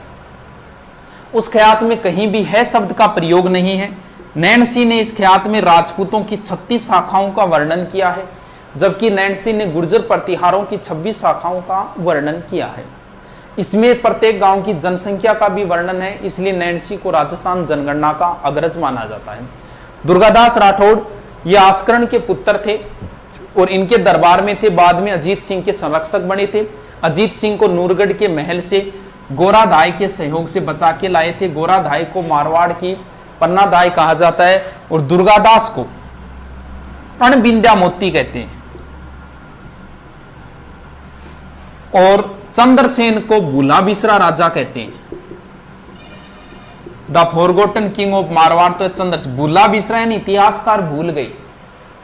उस ख्यात में कहीं भी है शब्द का प्रयोग नहीं है। नैनसी ने इस ख्यात में राजपूतों की 36 शाखाओं का वर्णन किया है, जबकि नैनसी ने गुर्जर प्रतिहारों की 26 शाखाओं का वर्णन किया है। इसमें प्रत्येक गांव की जनसंख्या का भी वर्णन है, इसलिए नैन्सी को राजस्थान जनगणना का अग्रज माना जाता है। दुर्गादास राठौड़ ये आस्करण के पुत्र थे और इनके दरबार में थे। बाद में अजीत सिंह के संरक्षक बने थे। अजीत सिंह को नूरगढ़ के महल से गोराधाय के सहयोग से बचा के लाए थे। गोराधाय को मारवाड़ की पन्नाधाय कहा जाता है और दुर्गादास को अणबिंद्या मोती कहते हैं और चंद्रसेन को भूला बिसरा राजा कहते हैं। The forgotten king of Marwar तो चंद्रसेन, भूला बिसरा यानी इतिहासकार भूल गए।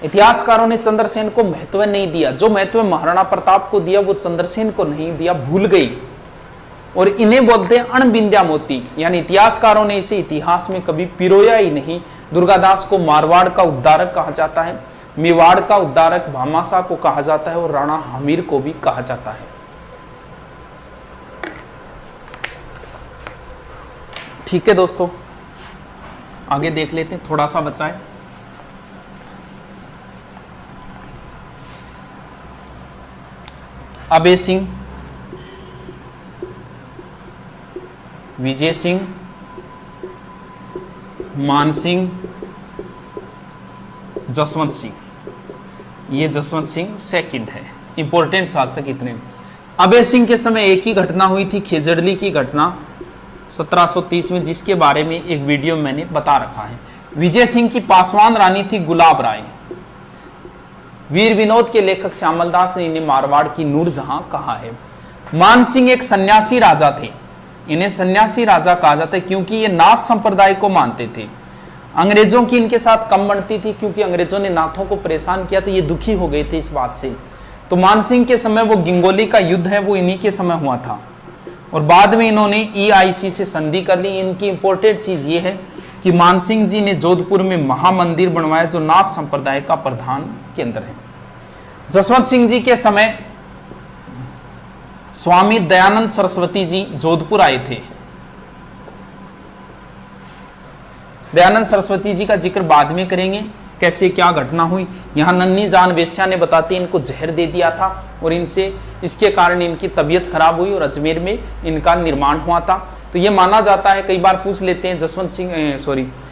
इतिहासकारों ने चंद्रसेन को महत्व नहीं दिया, जो महत्व महाराणा प्रताप को दिया वो चंद्रसेन को नहीं दिया, भूल गई। और इन्हें बोलते हैं अणबिंद्या मोती, यानी इतिहासकारों ने इसे इतिहास में कभी पिरोया ही नहीं। दुर्गादास को मारवाड़ का उद्धारक कहा जाता है, मेवाड़ का उद्धारक भामाशाह को कहा जाता है और राणा हमीर को भी कहा जाता है। ठीक है दोस्तों, आगे देख लेते हैं, थोड़ा सा बचा है। अभय सिंह, विजय सिंह, मान सिंह, जसवंत सिंह। ये जसवंत सिंह सेकंड है, इंपॉर्टेंट शासक इतने। अभय सिंह के समय एक ही घटना हुई थी, खेजड़ली की घटना 1730 में, जिसके बारे में एक वीडियो मैंने बता रखा है। विजय सिंह की पासवान रानी थी गुलाब राय। वीर विनोद के लेखक श्यामलदास ने इन्हें मारवाड़ की नूरजहां कहा है। मान सिंह एक सन्यासी राजा थे, इन्हें सन्यासी राजा कहा जाता है क्योंकि ये नाथ संप्रदाय को मानते थे। अंग्रेजों की इनके साथ कम बनती थी क्योंकि अंग्रेजों ने नाथों को परेशान किया, तो ये दुखी हो गए थे इस बात से। तो मान सिंह के समय वो गिंगोली का युद्ध है वो इन्हीं के समय हुआ था और बाद में इन्होंने EIC से संधि कर ली। इनकी इंपॉर्टेंट चीज ये है कि मान सिंह जी ने जोधपुर में महामंदिर बनवाया जो नाथ संप्रदाय का प्रधान केंद्र है। जसवंत सिंह जी के समय स्वामी दयानंद सरस्वती जी जोधपुर आए थे। दयानंद सरस्वती जी का जिक्र बाद में करेंगे, कैसे क्या घटना हुई। यहां नन्ही जान वेश्या ने बताती इनको जहर दे दिया था और इनसे इसके कारण इनकी तबीयत खराब हुई और अजमेर में इनका निर्माण हुआ था। तो ये माना जाता है, कई बार पूछ लेते हैं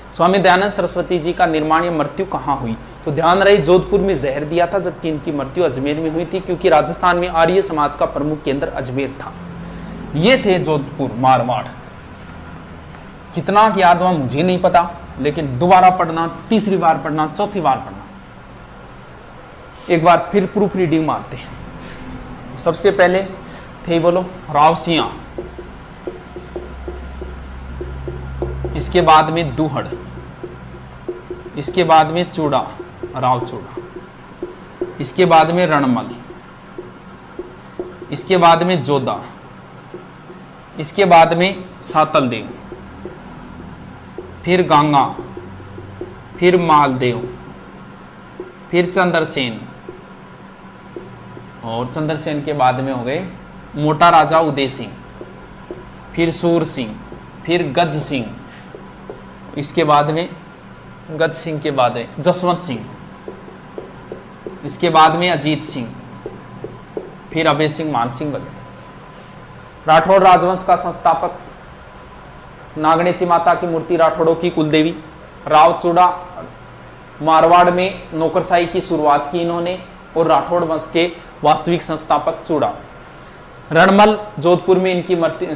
स्वामी दयानंद सरस्वती जी का निर्माण या मृत्यु कहाँ हुई, तो ध्यान रहे जोधपुर में जहर दिया था, जबकि इनकी मृत्यु अजमेर में हुई थी क्योंकि राजस्थान में आर्य समाज का प्रमुख केंद्र अजमेर था। ये थे जोधपुर मारवाड़। कितना याद हुआ मुझे नहीं पता, लेकिन दोबारा पढ़ना, तीसरी बार पढ़ना, चौथी बार पढ़ना। एक बार फिर प्रूफ रीडिंग मारते हैं। सबसे पहले थे बोलो रावसिया, इसके बाद में दूहड़, इसके बाद में चूड़ा, राव चूड़ा, इसके बाद में रणमल, इसके बाद में जोधा, इसके बाद में सातलदेव, फिर गंगा, फिर मालदेव, फिर चंद्रसेन और चंद्रसेन के बाद में हो गए मोटा राजा उदय सिंह, फिर सूर सिंह, फिर गज सिंह, इसके बाद में गज सिंह के बाद है जसवंत सिंह, इसके बाद में अजीत सिंह, फिर अभय सिंह, मान सिंह वगैरह। राठौड़ राजवंश का संस्थापक, नागणेची माता की मूर्ति राठौड़ों की कुलदेवी। राव चूड़ा, मारवाड़ में नौकरशाही की शुरुआत की इन्होंने और राठौड़ वंश के वास्तविक संस्थापक चूड़ा। रणमल जोधपुर में इनकी मृत्यु,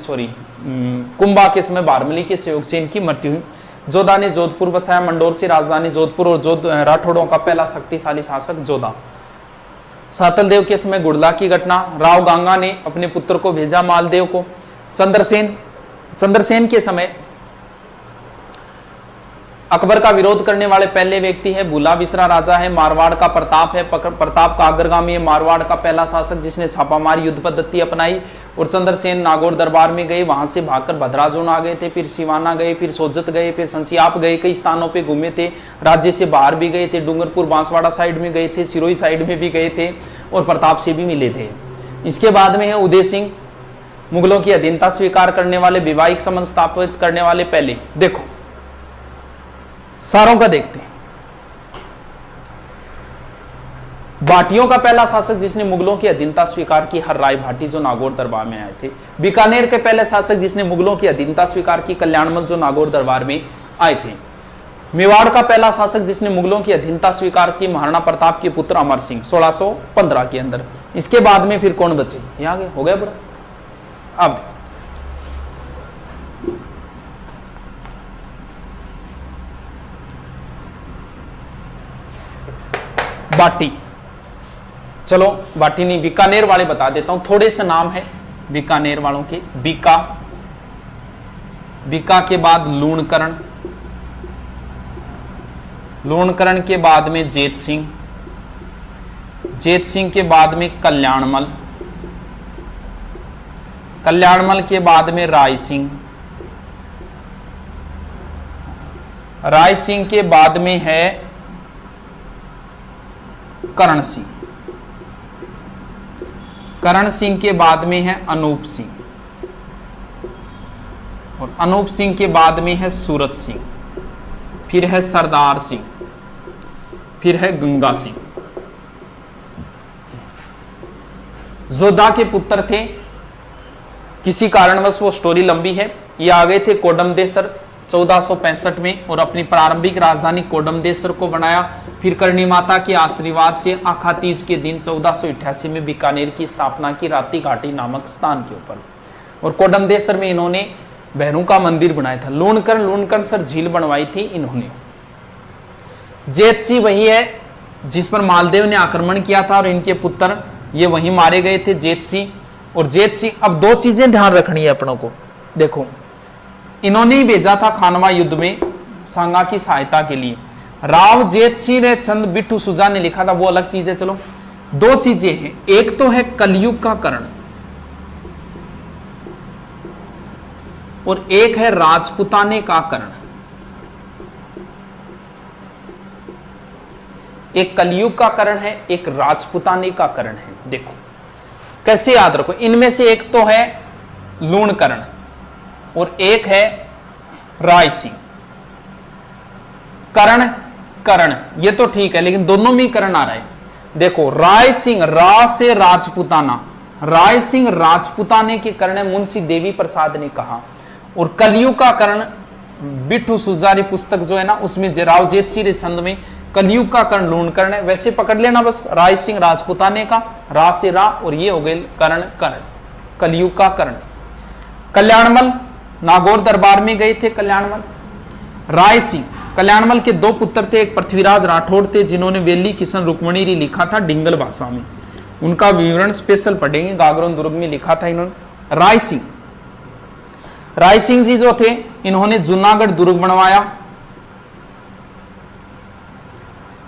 कुंभा के समय बारमली के सहयोग से इनकी मृत्यु हुई। जोधा ने जोधपुर बसाया, मंडोर से राजधानी जोधपुर और राठौड़ों का पहला शक्तिशाली शासक जोधा। सातलदेव के समय गुड़ला की घटना, राव गांगा ने अपने पुत्र को भेजा मालदेव को। चंद्रसेन के समय अकबर का विरोध करने वाले पहले व्यक्ति है, भूला बिसरा राजा है। मारवाड़ का प्रताप है, प्रताप का अग्रगामी है, मारवाड़ का पहला शासक जिसने छापामार युद्ध पद्धति अपनाई। और चंद्रसेन नागौर दरबार में गए, वहां से भागकर भद्राजून आ गए थे, फिर सिवाना गए, फिर सोजत गए, फिर संचियाप गए, कई स्थानों पे घूमे थे। राज्य से बाहर भी गए थे, डूंगरपुर बांसवाड़ा साइड में गए थे, सिरोही साइड में भी गए थे और प्रताप से भी मिले थे। इसके बाद में है उदय सिंह, मुगलों की अधीनता स्वीकार करने वाले, वैवाहिक संबंध स्थापित करने वाले पहले। देखो सारों का देखते हैं। भाटियों का पहला शासक जिसने मुगलों की अधीनता स्वीकार की, हर राय भाटी, जो नागौर दरबार में आए थे। बीकानेर के पहले शासक जिसने मुगलों की अधीनता स्वीकार की, कल्याणमल, जो नागौर दरबार में आए थे। मेवाड़ का पहला शासक जिसने मुगलों की अधीनता स्वीकार की, महाराणा प्रताप के पुत्र अमर सिंह, 1615 के अंदर। इसके बाद में फिर कौन बचे, ये आगे हो गया पूरा। अब बाटी, चलो बाटी नहीं, बीकानेर वाले बता देता हूं, थोड़े से नाम है बीकानेर वालों के। बीका, बीका के बाद लूणकरण, लूणकरण के बाद में जेत सिंह, जेत सिंह के बाद में कल्याणमल, कल्याणमल के बाद में राय सिंह, राय सिंह के बाद में है करण सिंह, करण सिंह के बाद में है अनूप सिंह, और अनूप सिंह के बाद में है सूरत सिंह, फिर है सरदार सिंह, फिर है गंगा सिंह। जोधा के पुत्र थे, किसी कारणवश वो स्टोरी लंबी है। ये आ गए थे कोडमदेसर 1465 में और अपनी प्रारंभिक राजधानी कोडमदेसर को बनाया। फिर करणी माता के आशीर्वाद से आखा तीज के दिन 1488 में बीकानेर की स्थापना की, राती घाटी नामक स्थान के ऊपर। और कोडमदेसर में इन्होंने भैरू का मंदिर बनाया था। लूणकरण सर झील बनवाई थी इन्होंने। जेतसी वही है जिस पर मालदेव ने आक्रमण किया था और इनके पुत्र ये वहीं मारे गए थे, जेतसी और जेतसी। अब दो चीजें ध्यान रखनी है अपनों को, देखो इन्होंने ही भेजा था खानवा युद्ध में सांगा की सहायता के लिए। राव जेतसी ने चंद बिट्टू सुजा ने लिखा था, वो अलग चीज है। चलो दो चीजें हैं, एक तो है कलयुग का कर्ण और एक है राजपुताने का कर्ण। एक कलयुग का कर्ण है, एक राजपुताने का कर्ण है। देखो कैसे याद रखो, इनमें से एक तो है लूणकरण और एक है राय सिंह। कर्ण कर्ण ये तो ठीक है, लेकिन दोनों में कर्ण आ रहा है। देखो राय सिंह, रा से राजपुताना, राय सिंह राजपुताने के कर्ण है, मुंशी देवी प्रसाद ने कहा। और कलयुग का कर्ण बिट्टू सुजारी पुस्तक जो है ना, उसमें राव जेतसी रे छंद में कलयुग का कर्ण लूणकरण है। वैसे पकड़ लेना बस, राय सिंह राजपुताने का, रा से रा, और ये हो गए कर्ण कर्ण, कलयुग का कर्ण। कल्याणमल नागौर दरबार में गए थे कल्याणमल। राय सिंह, कल्याणमल के दो पुत्र थे, एक पृथ्वीराज राठौड़ थे जिन्होंने वेली किशन रुक्मणी लिखा था डिंगल भाषा में, उनका विवरण स्पेशल पढ़ेंगे, गागरोन दुर्ग में लिखा था इन्होंने। राय सिंह, राय सिंह जी जो थे इन्होंने जूनागढ़ दुर्ग बनवाया।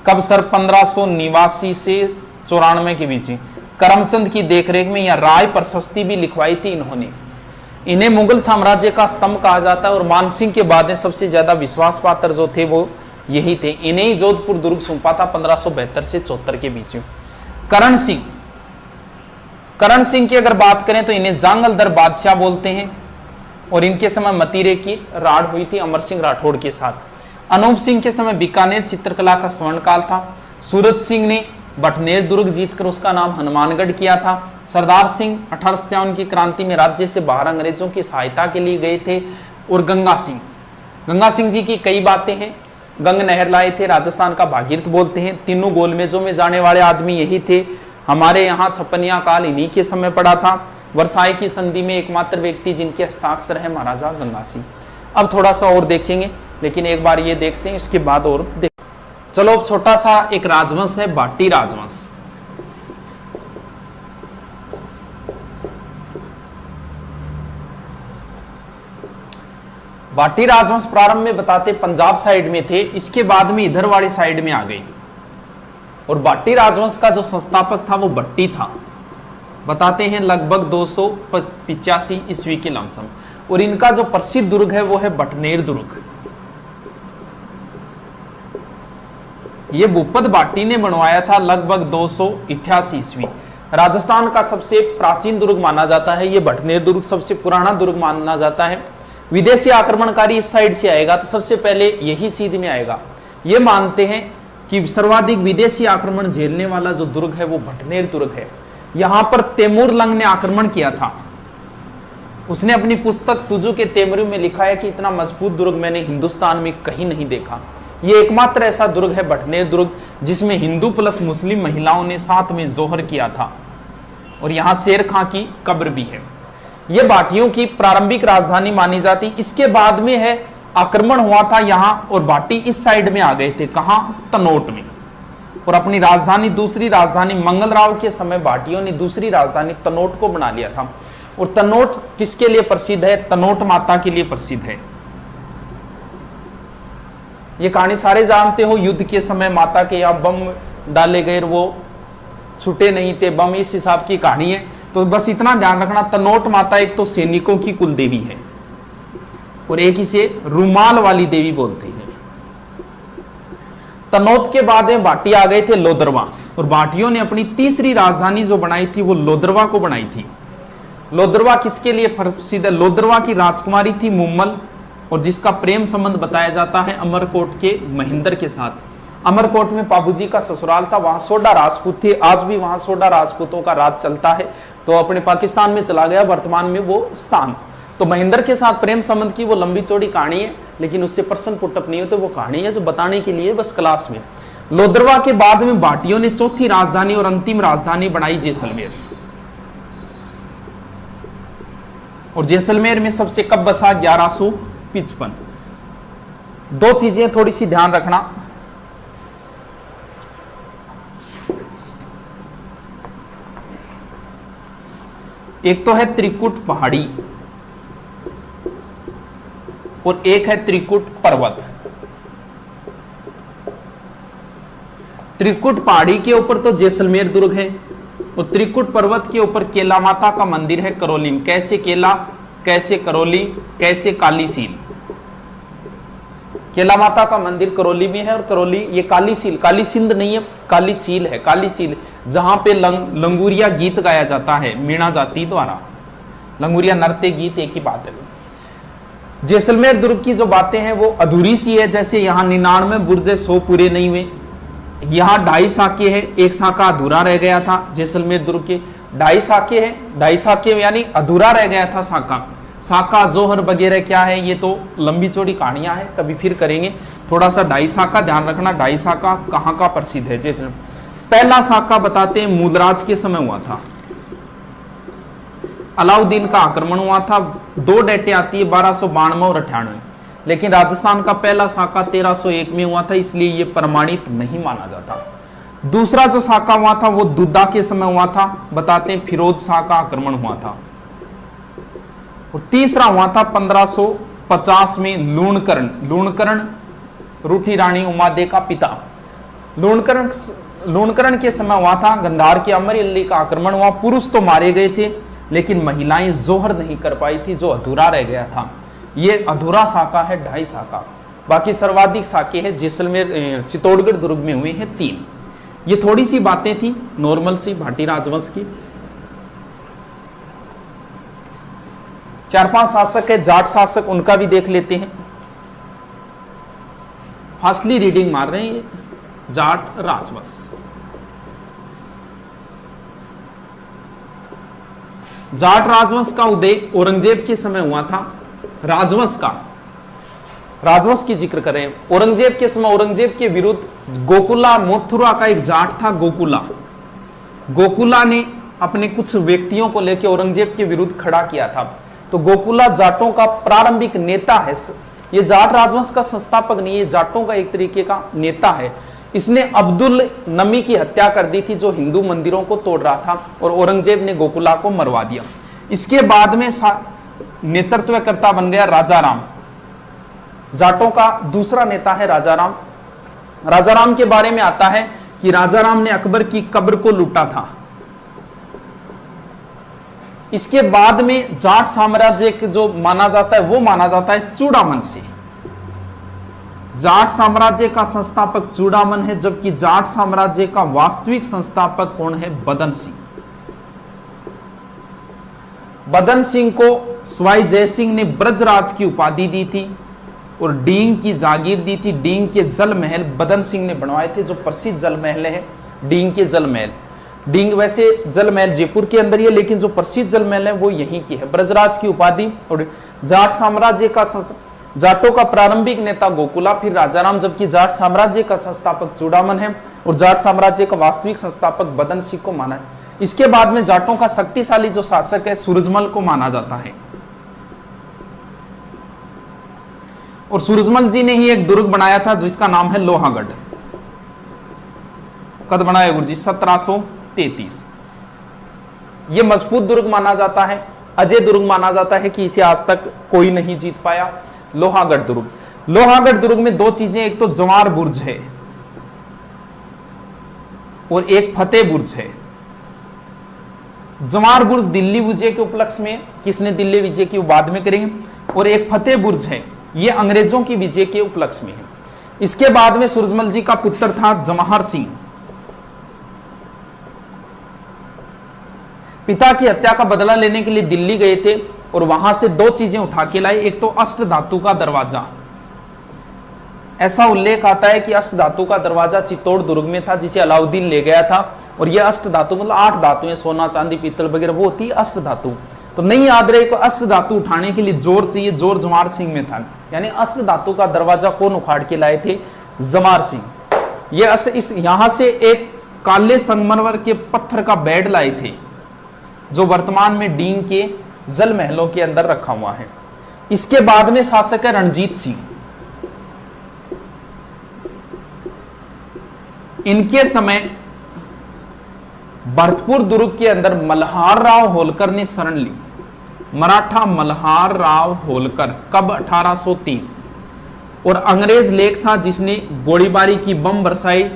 कब सर 1589 से 94 के बीच में करमचंद की देखरेख में, या राय प्रशस्ति भी लिखवाई थी इन्होंने। इन्हें मुगल साम्राज्य का स्तंभ कहा जाता है और मानसिंह के बाद में सबसे ज्यादा विश्वास पात्र जो थे वो यही थे। इन्हें ही जोधपुर दुर्ग सौंपा था 1572 से 74 के बीच में। करण सिंह, करण सिंह की अगर बात करें तो इन्हें जांगलदर बादशाह बोलते हैं और इनके समय मतीरे की राड़ हुई थी अमर सिंह राठौड़ के साथ। अनूप सिंह के समय बीकानेर चित्रकला का स्वर्णकाल था। सूरत सिंह ने बटनेर दुर्ग जीतकर उसका नाम हनुमानगढ़ किया था। सरदार सिंह 1857 की क्रांति में राज्य से बाहर अंग्रेजों की सहायता के लिए गए थे। और गंगा सिंह, गंगा सिंह जी की कई बातें हैं। गंग नहर लाए थे, राजस्थान का भागीरथ बोलते हैं। तीनों गोलमेजों में जाने वाले आदमी यही थे। हमारे यहाँ छप्पनिया काल इन्हीं के समय पड़ा था। वर्साई की संधि में एकमात्र व्यक्ति जिनके हस्ताक्षर है महाराजा गंगा सिंह। अब थोड़ा सा और देखेंगे, लेकिन एक बार ये देखते हैं, इसके बाद और देख। चलो अब छोटा सा एक राजवंश है भाटी राजवंश। भाटी राजवंश प्रारंभ में बताते पंजाब साइड में थे, इसके बाद में इधर वाली साइड में आ गए। और भाटी राजवंश का जो संस्थापक था वो भट्टी था, बताते हैं लगभग 285 ईस्वी के लमसम। और इनका जो प्रसिद्ध दुर्ग है वो है बटनेर दुर्ग। ये भूपत भाटी ने बनवाया था लगभग 288 ईस्वी। राजस्थान का सबसे प्राचीन दुर्ग माना जाता है ये बटनेर दुर्ग, सबसे पुराना दुर्ग माना जाता है। विदेशी आक्रमणकारी इस साइड से आएगा तो सबसे पहले यही सीध में आएगा। ये मानते हैं कि सर्वाधिक विदेशी आक्रमण झेलने वाला जो दुर्ग है वो भटनेर दुर्ग है। यहां पर तैमूर लंग ने आक्रमण किया था। उसने अपनी पुस्तक तुजु के तैमूरी में लिखा है कि इतना मजबूत दुर्ग मैंने हिंदुस्तान में कहीं नहीं देखा। ये एकमात्र ऐसा दुर्ग है भटनेर दुर्ग जिसमें हिंदू प्लस मुस्लिम महिलाओं ने साथ में जोहर किया था, और यहां शेर खां की कब्र भी है। यह भाटियों की प्रारंभिक राजधानी मानी जाती। इसके बाद में है आक्रमण हुआ था यहां, और भाटी इस साइड में आ गए थे, कहां, तनोट में, और अपनी राजधानी, दूसरी राजधानी मंगलराव के समय भाटियों ने दूसरी राजधानी तनोट को बना लिया था। और तनोट किसके लिए प्रसिद्ध है? तनोट माता के लिए प्रसिद्ध है। ये कहानी सारे जानते हो, युद्ध के समय माता के यहाँ बम डाले गए, वो छूटे नहीं थे बम, इस हिसाब की कहानी है। तो बस इतना ध्यान रखना, तनोट माता एक तो सैनिकों की कुल देवी है, और एक इसे रुमाल वाली देवी बोलते हैं। तनोट के बाद में भाटी आ गए थे लोदरवा, और भाटियों ने अपनी तीसरी राजधानी जो बनाई थी वो लोदरवा को बनाई थी। लोदरवा किसके लिए प्रसिद्ध है? लोदरवा की राजकुमारी थी मुम्मल, और जिसका प्रेम संबंध बताया जाता है अमरकोट के महेंद्र के साथ। अमरकोट में बाबूजी का ससुराल था, वहां सोडा राजपूत थे, आज भी वहां सोडा राजपूतों का राज चलता है। तो अपने पाकिस्तान में चला गया वर्तमान में वो स्थान। तो महेंद्र के साथ प्रेम संबंध की वो लंबी चौड़ी कहानी है, लेकिन उससे प्रश्न पुटअप नहीं होते, वो कहानी है जो बताने के लिए बस क्लास में। लोदरवा के बाद में भाटियों ने चौथी राजधानी और अंतिम राजधानी बनाई जैसलमेर, और जैसलमेर में सबसे कब बसा? 1155। दो चीजें थोड़ी सी ध्यान रखना, एक तो है त्रिकुट पहाड़ी और एक है त्रिकुट पर्वत। त्रिकुट पहाड़ी के ऊपर तो जैसलमेर दुर्ग है, और त्रिकुट पर्वत के ऊपर केला माता का मंदिर है करोलीन। कैसे केला, कैसे करौली, कैसे कालीसील। केला माता का मंदिर करौली में है, और करौली ये कालीसील, काली सिंध नहीं है, कालीसील है, कालीसील जहां पे लंगूरिया गीत गाया जाता है मीणा जाति द्वारा। लंगूरिया नृत्य गीत एक ही बात है। जैसलमेर दुर्ग की जो बातें हैं वो अधूरी सी है, जैसे यहाँ 99 बुर्जे 100 पूरे नहीं हुए। यहाँ 2.5 साके है, एक साका अधूरा रह गया था। जैसलमेर दुर्ग के 2.5 साके है, 2.5 साके यानी अधूरा रह गया था साका। साका जोहर वगैरह क्या है ये तो लंबी चौड़ी कहानियां हैं, कभी फिर करेंगे। थोड़ा सा 2.5 साका ध्यान रखना। 2.5 साका कहाँ का प्रसिद्ध है? जैसलमेर। पहला साका बताते हैं मूलराज के समय हुआ था, अलाउद्दीन का आक्रमण हुआ था। 2 डेटें आती है 1292 और 98, लेकिन राजस्थान का पहला साका 1301 में हुआ था, इसलिए यह प्रमाणित नहीं माना जाता। दूसरा जो साका हुआ था वो दुद्दा के समय हुआ था, बताते हैं फिरोज शाह का आक्रमण हुआ था। और तीसरा हुआ था 1550 में लूणकरण। लूणकरण रूठी रानी उमादे का पिता। लूणकरण के समय हुआ था। गंधार के अमर अली का आक्रमण हुआ। पुरुष तो मारे गए थे, लेकिन महिलाएं जोहर नहीं कर पाई थी, जो अधूरा रह गया था। ये अधूरा साका है 2.5 साका। बाकी सर्वाधिक साके है जैसलमेर चित्तौड़गढ़ दुर्ग में हुए हैं 3। ये थोड़ी सी बातें थी नॉर्मल सी भाटी राजवंश की। 4-5 शासक है जाट शासक, उनका भी देख लेते हैं। फासली रीडिंग मार रहे हैं ये जाट राजवंश। जाट राजवंश का उदय औरंगजेब के समय हुआ था। राजवंश की जिक्र करें, औरंगजेब के समय औरंगजेब के विरुद्ध गोकुला मथुरा का एक जाट था गोकुला ने अपने कुछ व्यक्तियों को लेकर औरंगजेब के विरुद्ध खड़ा किया था। तो गोकुला जाटों का प्रारंभिक नेता है। ये जाट राजवंश का संस्थापक नहीं है, जाटों का एक तरीके का नेता है। इसने अब्दुल नमी की हत्या कर दी थी, जो हिंदू मंदिरों को तोड़ रहा था, और औरंगजेब ने गोकुला को मरवा दिया। इसके बाद में नेतृत्वकर्ता बन गया राजाराम। जाटों का दूसरा नेता है राजाराम। राजाराम के बारे में आता है कि राजाराम ने अकबर की कब्र को लूटा था। इसके बाद में जाट साम्राज्य के जो माना जाता है वो माना जाता है चूड़ामन से। जाट साम्राज्य का संस्थापक चूड़ामन है, जबकि जाट साम्राज्य का वास्तविक संस्थापक कौन है? बदन सिंह। बदन सिंह को सवाई जयसिंह ने ब्रजराज की उपाधि दी थी। और डींग की जागीर दी थी। डींग के जल महल बदन सिंह ने बनवाए थे, जो प्रसिद्ध जल महल है डींग के जल महल। डींग वैसे जल महल जयपुर के अंदर ही है, लेकिन जो प्रसिद्ध जल महल है वो यहीं की है। ब्रजराज की उपाधि और जाट साम्राज्य का जाटों का प्रारंभिक नेता गोकुला, फिर राजाराम, जबकि जाट साम्राज्य का संस्थापक चूड़ामन है और जाट साम्राज्य का वास्तविक संस्थापक बदन सिंह को माना है। इसके बाद में जाटों का शक्तिशाली जो शासक है सूरजमल को माना जाता है। और सूरजमल जी ने ही एक दुर्ग बनाया था जिसका नाम है लोहागढ़। कद बनाया गुरुजी 1733। यह मजबूत दुर्ग माना जाता है, अजय दुर्ग माना जाता है कि इसे आज तक कोई नहीं जीत पाया। लोहागढ़ दुर्ग, लोहागढ़ दुर्ग में दो चीजें, एक तो जवार बुर्ज है और एक फतेह बुर्ज है। जवार बुर्ज दिल्ली विजय के उपलक्ष्य में, किसने दिल्ली विजय की बाद में करेंगे, और एक फतेह बुर्ज है, यह अंग्रेजों की विजय के उपलक्ष्य में है। इसके बाद में सूरजमल जी का पुत्र था जवाहर सिंह, पिता की हत्या का बदला लेने के लिए दिल्ली गए थे और वहां से दो चीजें उठा के लाए। एक तो अष्ट धातु का दरवाजा, ऐसा उल्लेख आता है कि अष्ट धातु का दरवाजा चित्तौड़ दुर्ग में था जिसे अलाउद्दीन ले गया था। और यह अष्ट धातु मतलब 8 धातुएं, सोना चांदी पीतल वगैरह, वो होती है अष्ट धातु। तो नहीं याद रहे को अष्ट धातु उठाने के लिए जोर चाहिए, जोर जवाहर सिंह में था। यानी अष्ट धातु का दरवाजा कौन उखाड़ के लाए थे? जवाहर सिंह। ये इस यहां से एक काले संगमरमर के पत्थर का बेड लाए थे जो वर्तमान में डींग के जल महलों के अंदर रखा हुआ है। इसके बाद में शासक है रणजीत सिंह। इनके समय भरतपुर दुर्ग के अंदर मल्हार राव होलकर ने शरण ली। मराठा मल्हार राव होलकर, कब? 1803। और अंग्रेज लेख था जिसने गोलीबारी की, बम बरसाई,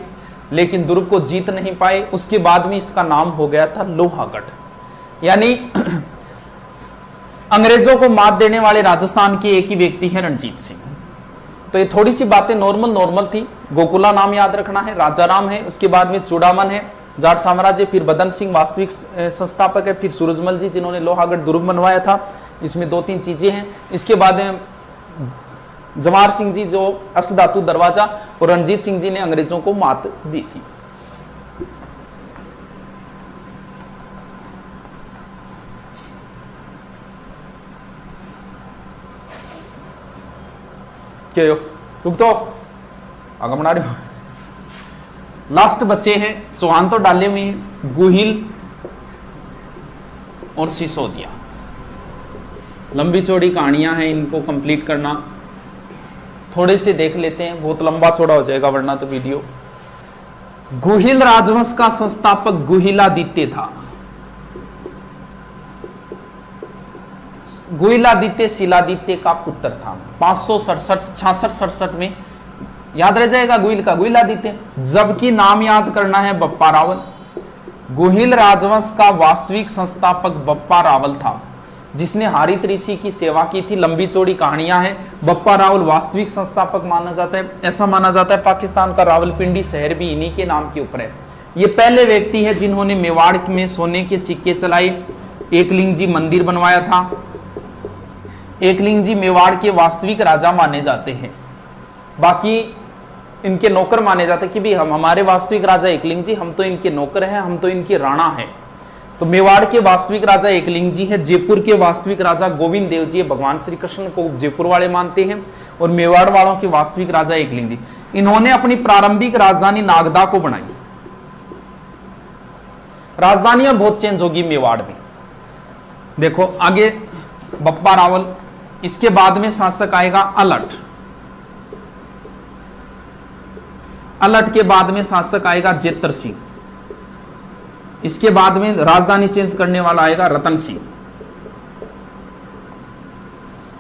लेकिन दुर्ग को जीत नहीं पाए। उसके बाद में इसका नाम हो गया था लोहागढ़। यानी अंग्रेजों को मात देने वाले राजस्थान के एक ही व्यक्ति है रणजीत सिंह। तो ये थोड़ी सी बातें नॉर्मल थी। गोकुला नाम याद रखना है, राजाराम है, उसके बाद में चूड़ामन है, जाट साम्राज्य, फिर बदन सिंह वास्तविक संस्थापक है, फिर सूरजमल जी जिन्होंने लोहागढ़ दुर्ग बनवाया था। इसमें 2-3 चीजें हैं। इसके बाद जवाहर सिंह जी जो अष्ट धातु दरवाजा, और रणजीत सिंह जी ने अंग्रेजों को मात दी थी। क्या रुक तो आगे बना रहे हो। लास्ट बच्चे हैं, चौहान तो डाले हुए हैं, गुहिल और सिसोदिया। लंबी चौड़ी कहानियां हैं, इनको कंप्लीट करना। थोड़े से देख लेते हैं, बहुत लंबा चौड़ा हो जाएगा वरना तो वीडियो। गुहिल राजवंश का संस्थापक गुहिलादित्य था। गुहिलादित्य शिलादित्य का पुत्र था। 567 में याद रह जाएगा गुहिल का, गुहिलादित्य। जबकि नाम याद करना है बप्पा रावल। गुहिल राजवंश का वास्तविक संस्थापक बप्पा रावल था, जिसने हरित ऋषि की सेवा की थी। लंबी चौड़ी कहानियां हैं। बप्पा रावल वास्तविक संस्थापक माना जाता है। ऐसा माना जाता है पाकिस्तान का रावलपिंडी शहर भी इन्हीं के नाम के ऊपर है। ये पहले व्यक्ति है जिन्होंने मेवाड़ में सोने के सिक्के चलाए। एकलिंग जी मंदिर बनवाया था। एकलिंग जी मेवाड़ के वास्तविक राजा माने जाते हैं, बाकी इनके नौकर माने जाते हैं कि भी हमारे वास्तविक राजा एकलिंग जी, हम तो इनके नौकर हैं, हम तो इनके राणा हैं। तो मेवाड़ के वास्तविक राजा एकलिंग जी है। जयपुर के वास्तविक राजा गोविंद देव जी है। भगवान श्री कृष्ण को जयपुर वाले मानते हैं और मेवाड़ वालों के वास्तविक राजा एकलिंग जी। इन्होंने अपनी प्रारंभिक राजधानी नागदा को बनाई। राजधानियां बहुत चेंज होगी मेवाड़ में। देखो आगे बप्पा रावल, इसके बाद में शासक आएगा अलट। अलट के बाद में शासक आएगा जेतर सिंह। इसके बाद में राजधानी चेंज करने वाला आएगा रतन सिंह।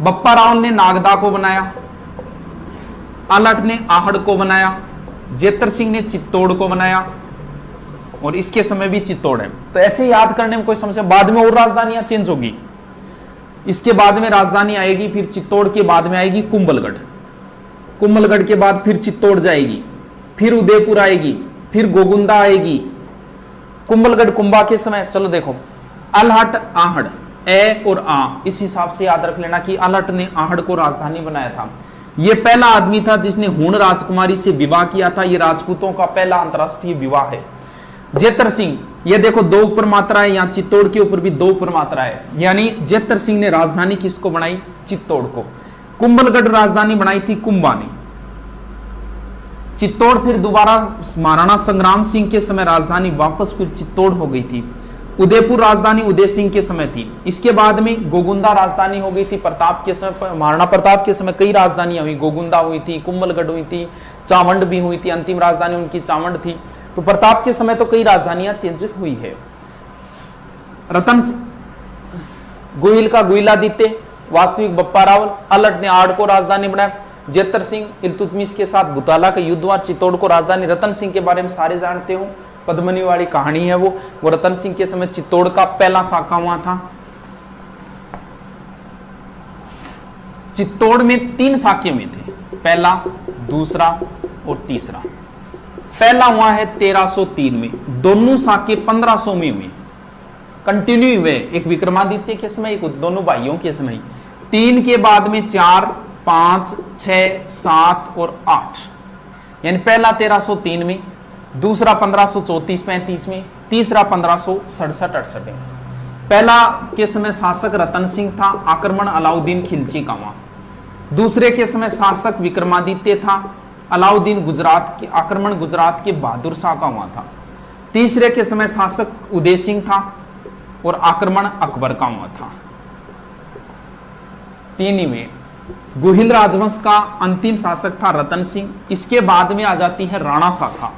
बप्पा रावल ने नागदा को बनाया, अलट ने आहड़ को बनाया, जेतर सिंह ने चित्तौड़ को बनाया, और इसके समय भी चित्तौड़ है। तो ऐसे याद करने में कोई समस्या। बाद में और राजधानियां चेंज होगी। इसके बाद में राजधानी आएगी, फिर चित्तौड़ के बाद में आएगी कुंभलगढ़। कुंभलगढ़ के बाद फिर चित्तौड़ जाएगी, फिर उदयपुर आएगी, फिर गोगुंदा आएगी। कुंभलगढ़ कुंभा के समय, चलो देखो, अलहट आहड़, ए और आ, इस हिसाब से याद रख लेना कि अलहट ने आहड़ को राजधानी बनाया था। ये पहला आदमी था जिसने हुण राजकुमारी से विवाह किया था। ये राजपूतों का पहला अंतरराष्ट्रीय विवाह है। जेतर सिंह, ये देखो दो ऊपर मात्रा है, यहाँ चित्तौड़ के ऊपर भी दो ऊपर मात्रा है, यानी जेतर सिंह ने राजधानी किसको बनाई? चित्तौड़ को। कुंभलगढ़ राजधानी बनाई थी कुंभा ने। चित्तौड़ फिर दोबारा महाराणा संग्राम सिंह के समय राजधानी वापस फिर चित्तौड़ हो गई थी। उदयपुर राजधानी उदय सिंह के समय थी। इसके बाद में गोगुंदा राजधानी हो गई थी प्रताप के समय। महाराणा प्रताप के समय कई राजधानियां हुई, गोगुंदा हुई थी, कुंभलगढ़ हुई थी, चावंड भी हुई थी, अंतिम राजधानी उनकी चावंड थी। तो प्रताप के समय तो कई राजधानियां चेंज हुई है। रतन गोहिल का गोहिलादित्य, वास्तविक बप्पा रावल, अलट ने आड़ को राजधानी बनाया। जेतर सिंह इल्तुतमिश के साथ बुताला का युद्ध हुआ, चित्तौड़ को राजधानी। रतन सिंह के बारे में सारे जानते हो, पद्मनी वाली कहानी है वो रतन सिंह के समय चित्तौड़ का पहला साका हुआ था। चित्तौड़ में 3 साके में थे, पहला, दूसरा और तीसरा। पहला हुआ है 1303 में, दोनों साके 1500 में हुए, कंटिन्यू हुए, एक विक्रमादित्य के समय, एक दोनों भाइयों के समय। 3 के बाद में 4, 5, 6, 7 और 8, यानी पहला 1303 में, दूसरा 1534-35 में, तीसरा 1567-68 में। पहला के समय शासक रतन सिंह था, आक्रमण अलाउद्दीन खिलजी का हुआ। दूसरे के समय शासक विक्रमादित्य था, अलाउद्दीन गुजरात के आक्रमण गुजरात के बहादुर शाह का हुआ था। तीसरे के समय शासक उदय सिंह था और आक्रमण अकबर का हुआ था। 3 में गोहिल राजवंश का अंतिम शासक था रतन सिंह। इसके बाद में आ जाती है राणा शाखा।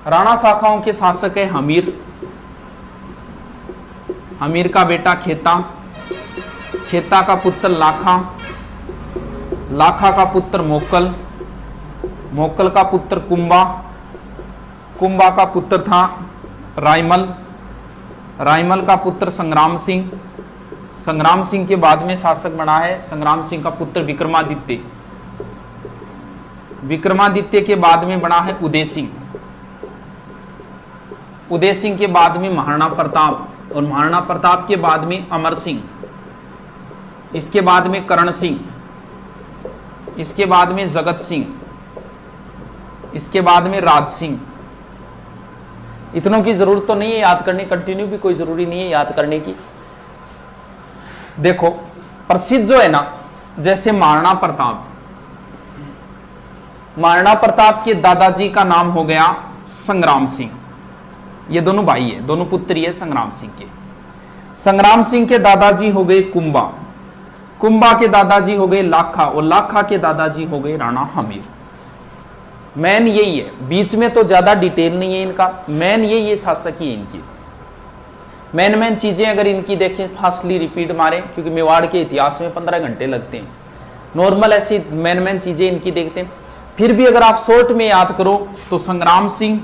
राणा शाखाओं के शासक है हमीर, हमीर का बेटा खेता, खेता का पुत्र लाखा, लाखा का पुत्र मोक्कल, मोक्कल का पुत्र कुंभा, कुंभा का पुत्र था रायमल, रायमल का पुत्र संग्राम सिंह, संग्राम सिंह के बाद में शासक बना है संग्राम सिंह का पुत्र विक्रमादित्य, विक्रमादित्य के बाद में बना है उदय सिंह, उदय सिंह के बाद में महाराणा प्रताप, और महाराणा प्रताप के बाद में अमर सिंह, इसके बाद में करण सिंह, इसके बाद में जगत सिंह, इसके बाद में राज सिंह। इतनों की जरूरत तो नहीं है याद करने, कंटिन्यू भी कोई जरूरी नहीं है याद करने की। देखो प्रसिद्ध जो है ना, जैसे महाराणा प्रताप, महाराणा प्रताप के दादाजी का नाम हो गया संग्राम सिंह। ये दोनों भाई है, दोनों पुत्री है संग्राम सिंह के। संग्राम सिंह के दादाजी हो गए कुंभा, कुंभा के दादाजी हो गए लाखा, और लाखा के दादाजी हो गए राणा हमीर। मैन यही है, बीच में तो ज्यादा डिटेल नहीं है इनका, मैन ये शासक ही है इनकी। मैन चीजें अगर इनकी देखें, फास्टली रिपीट मारे, क्योंकि मेवाड़ के इतिहास में 15 घंटे लगते हैं। नॉर्मल ऐसी मैन चीजें इनकी देखते हैं। फिर भी अगर आप शॉर्ट में याद करो तो संग्राम सिंह,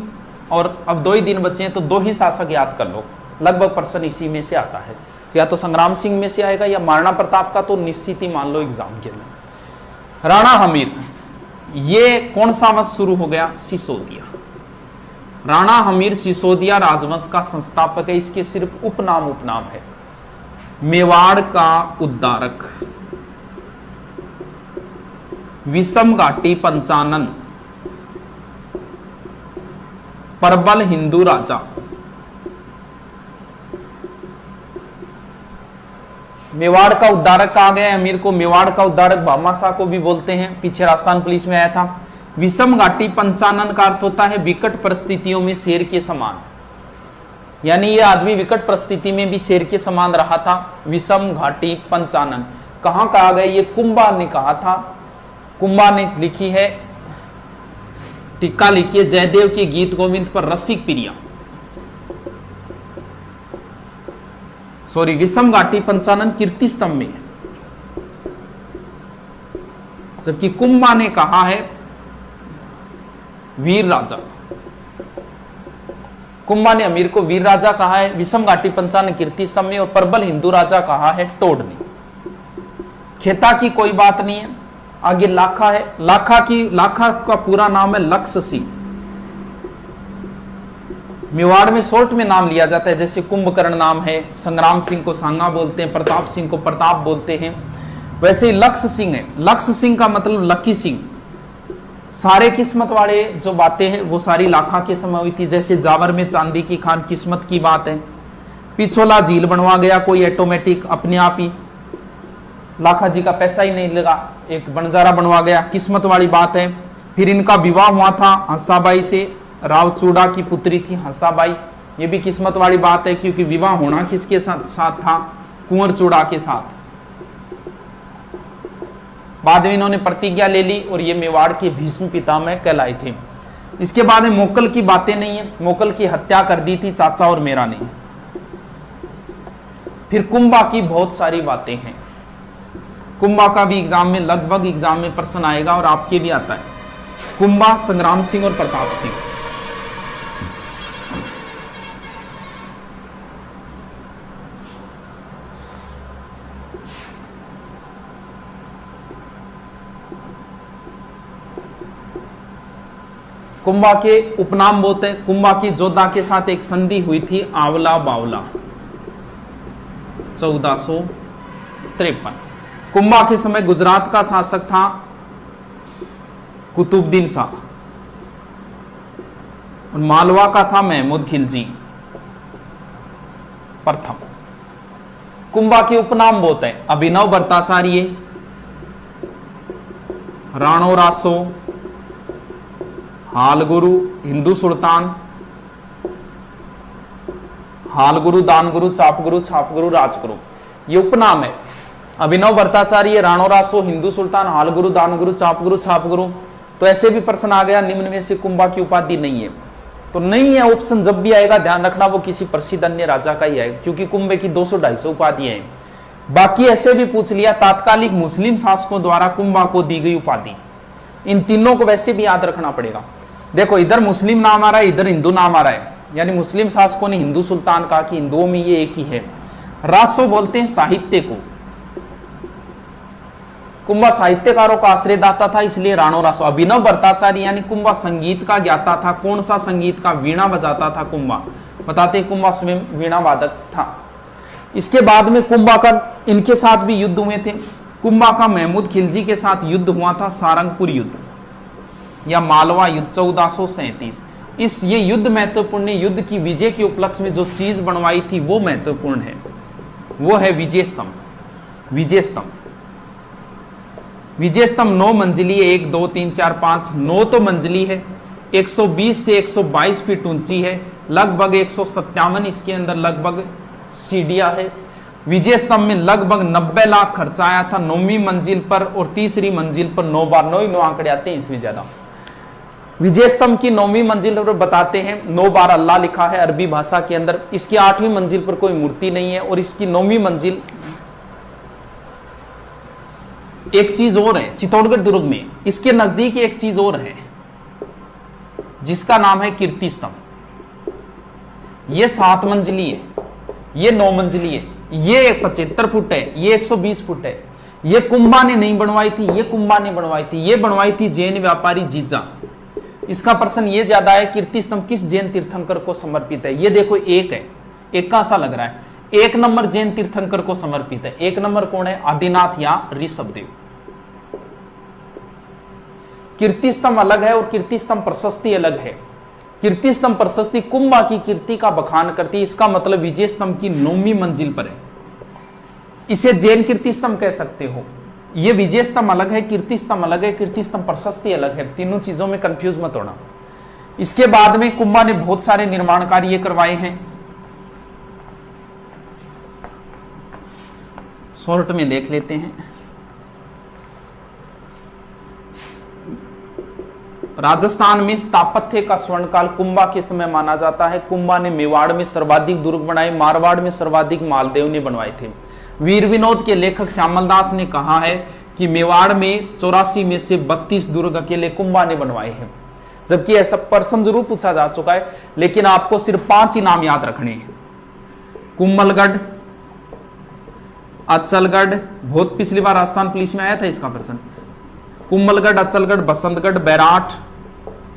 और अब 2 ही दिन बचे हैं तो 2 ही शासक याद कर लो, लगभग पर्सन इसी में से आता है, या तो संग्राम सिंह में से आएगा या महाराणा प्रताप का तो निश्चित ही मान लो एग्जाम के लिए। राणा हमीर, ये कौन सा वंश शुरू हो गया? सिसोदिया। राणा हमीर सिसोदिया राजवंश का संस्थापक है। इसके सिर्फ उपनाम है। मेवाड़ का उद्धारक, विषम घाटी पंचानन, प्रबल हिंदू राजा। मेवाड़ का उद्धारक कहा गया है अमीर को। मेवाड़ का उद्धारक भामाशाह को भी बोलते हैं, पीछे राजस्थान पुलिस में आया था। विषम घाटी पंचानन का अर्थ होता है विकट परिस्थितियों में शेर के समान, यानी ये आदमी विकट परिस्थिति में भी शेर के समान रहा था। विषम घाटी पंचानन कहां कहा गया? ये कुंभा ने कहा था। कुंभा ने लिखी है, टीका लिखी है, जयदेव के गीत गोविंद पर रसिक प्रिया, सॉरी, विषम घाटी पंचानन कीर्ति स्तंभ में, जबकि कुंभा ने कहा है वीर राजा। कुंभा ने अमीर को वीर राजा कहा है, विषम घाटी पंचानन कीर्ति स्तंभ में, और प्रबल हिंदू राजा कहा है टोड ने। खेता की कोई बात नहीं है। आगे लाखा है। लाखा का पूरा नाम है लक्ष्य सिंह। मेवाड़ में शॉर्ट में नाम लिया जाता है, जैसे कुंभकर्ण नाम है, संग्राम सिंह को सांगा बोलते हैं, प्रताप सिंह को प्रताप बोलते हैं। वैसे ही लक्ष्य सिंह है, लक्ष्य सिंह का मतलब लकी सिंह। सारे किस्मत वाले जो बातें हैं वो सारी लाखा के समय हुई थी। जैसे जावर में चांदी की खान, किस्मत की बात है। पिछोला झील बनवा गया कोई ऑटोमेटिक अपने आप ही, लाखा जी का पैसा ही नहीं लगा, एक बंजारा बनवा गया, किस्मत वाली बात है। फिर इनका विवाह हुआ था हंसाबाई से, रावचूड़ा की पुत्री थी हंसाबाई, ये भी किस्मत वाली बात है क्योंकि विवाह होना किसके साथ था, कुंवर चूड़ा के साथ। बाद में इन्होंने प्रतिज्ञा ले ली और ये मेवाड़ के भीष्म पितामह कहलाए थे। इसके बाद में मोकल की बातें नहीं है, मोकल की हत्या कर दी थी चाचा और मेरा ने। फिर कुंभा की बहुत सारी बातें हैं। कुंभा का भी एग्जाम में, लगभग एग्जाम में प्रश्न आएगा और आपके भी आता है। कुंभा संग्राम सिंह और प्रताप सिंह। कुंभा के उपनाम बहुत है। कुंभा की जोधा के साथ एक संधि हुई थी आवला बावला 1453। कुंभा के समय गुजरात का शासक था कुतुबुद्दीन शाह और मालवा का था महमूद खिलजी प्रथम। कुंभा के उपनाम बहुत है। अभिनव भट्टाचार्य, राणो रासो, हालगुरु, हिंदू सुल्तान, हालगुरु, दानगुरु, चापगुरु, छापगुरु, राजगुरु, ये उपनाम है। अभिनव भट्टाचार्य, राणो रासो, हिंदू सुल्तान, हालगुरु, दानगुरु, चापगुरु, छापगुरु। तो ऐसे भी प्रश्न आ गया, निम्न में से कुंभा की उपाधि नहीं है तो नहीं है। ऑप्शन जब भी आएगा ध्यान रखना वो किसी प्रसिद्ध अन्य राजा का ही आएगा क्योंकि कुंभे की 200-250 उपाधियां हैं। बाकी ऐसे भी पूछ लिया, तात्कालिक मुस्लिम शासकों द्वारा कुंभा को दी गई उपाधि। इन तीनों को वैसे भी याद रखना पड़ेगा। देखो इधर मुस्लिम नाम आ रहा है, इधर हिंदू नाम आ रहा है, यानी मुस्लिम शासकों ने हिंदू सुल्तान कहा कि हिंदुओं में ये एक ही है। रासो बोलते हैं साहित्य को, कुंभा साहित्यकारों का आश्रयदाता था इसलिए राणो रासो। अभिनव भट्टाचार्य यानी कुंभा संगीत का ज्ञाता था। कौन सा संगीत का? वीणा बजाता था कुंभा। बताते कुंभा स्वयं वीणा वादक था। इसके बाद में कुंभा का इनके साथ भी युद्ध हुए थे। कुंभा का महमूद खिलजी के साथ युद्ध हुआ था, सारंगपुर युद्ध या मालवा युद्ध 1437। ये युद्ध महत्वपूर्ण है। युद्ध की विजय के उपलक्ष्य में जो चीज बनवाई थी वो महत्वपूर्ण है, वो है विजय स्तंभ। विजय स्तंभ, विजय स्तंभ 9 मंजिली है। 1 2 3 4 5 9 तो मंजिली है। 120 से 122 फीट ऊंची है। लगभग 157 इसके अंदर लगभग सीढ़ियां है। विजय स्तंभ में लगभग 90 लाख खर्चा आया था 9वीं मंजिल पर और तीसरी मंजिल पर 9 बार। 9 आंकड़े आते हैं इसमें ज्यादा। विजय स्तंभ की 9वीं मंजिल पर बताते हैं 9 बार अल्लाह लिखा है अरबी भाषा के अंदर। इसकी 8वीं मंजिल पर कोई मूर्ति नहीं है और इसकी 9वीं मंजिल एक चीज और है चित्तौड़गढ़ दुर्ग में, इसके नजदीक एक चीज और है जिसका नाम है कीर्ति स्तंभ। ये 7 मंजिली है, ये 9 मंजिली है, ये 75 फुट है, ये 120 फुट है। ये कुंभा ने नहीं बनवाई थी, ये कुंभा ने बनवाई थी। ये बनवाई थी जैन व्यापारी जीजा। इसका प्रश्न ये ज्यादा है कीर्ति स्तंभ किस जैन तीर्थंकर को समर्पित है? ये देखो एक है, एक का सा लग रहा है। 1 नंबर जैन तीर्थंकर को समर्पित है। 1 नंबर कौन है? आदिनाथ या ऋषभदेव। कीर्ति स्तंभ अलग है और कीर्ति स्तंभ प्रशस्ति अलग है। कीर्ति स्तंभ प्रशस्ति कुंभा की कीर्ति का बखान करती है। इसका मतलब विजय स्तंभ की 9वीं मंजिल पर है। इसे जैन कीर्ति स्तंभ कह सकते हो। ये विजय स्तंभ अलग है, कीर्ति स्तंभ अलग है, कीर्ति स्तंभ प्रशस्ति अलग है। तीनों चीजों में कंफ्यूज मत होना। इसके बाद में कुंभा ने बहुत सारे निर्माण कार्य करवाए हैं। शॉर्ट में देख लेते हैं। राजस्थान में स्थापत्य का स्वर्णकाल कुंभा के समय माना जाता है। कुंभा ने मेवाड़ में सर्वाधिक दुर्ग बनाए, मारवाड़ में सर्वाधिक मालदेव ने बनवाए थे। वीर विनोद के लेखक श्यामल दास ने कहा है कि मेवाड़ में 84 में से 32 दुर्ग अकेले कुंभा ने बनवाए हैं। जबकि ऐसा प्रश्न जरूर पूछा जा चुका है, लेकिन आपको सिर्फ 5 ही नाम याद रखने हैं। कुंभलगढ़, अचलगढ़, बहुत पिछली बार राजस्थान पुलिस में आया था इसका प्रश्न। कुंभलगढ़, अचलगढ़, बसंतगढ़, बैराट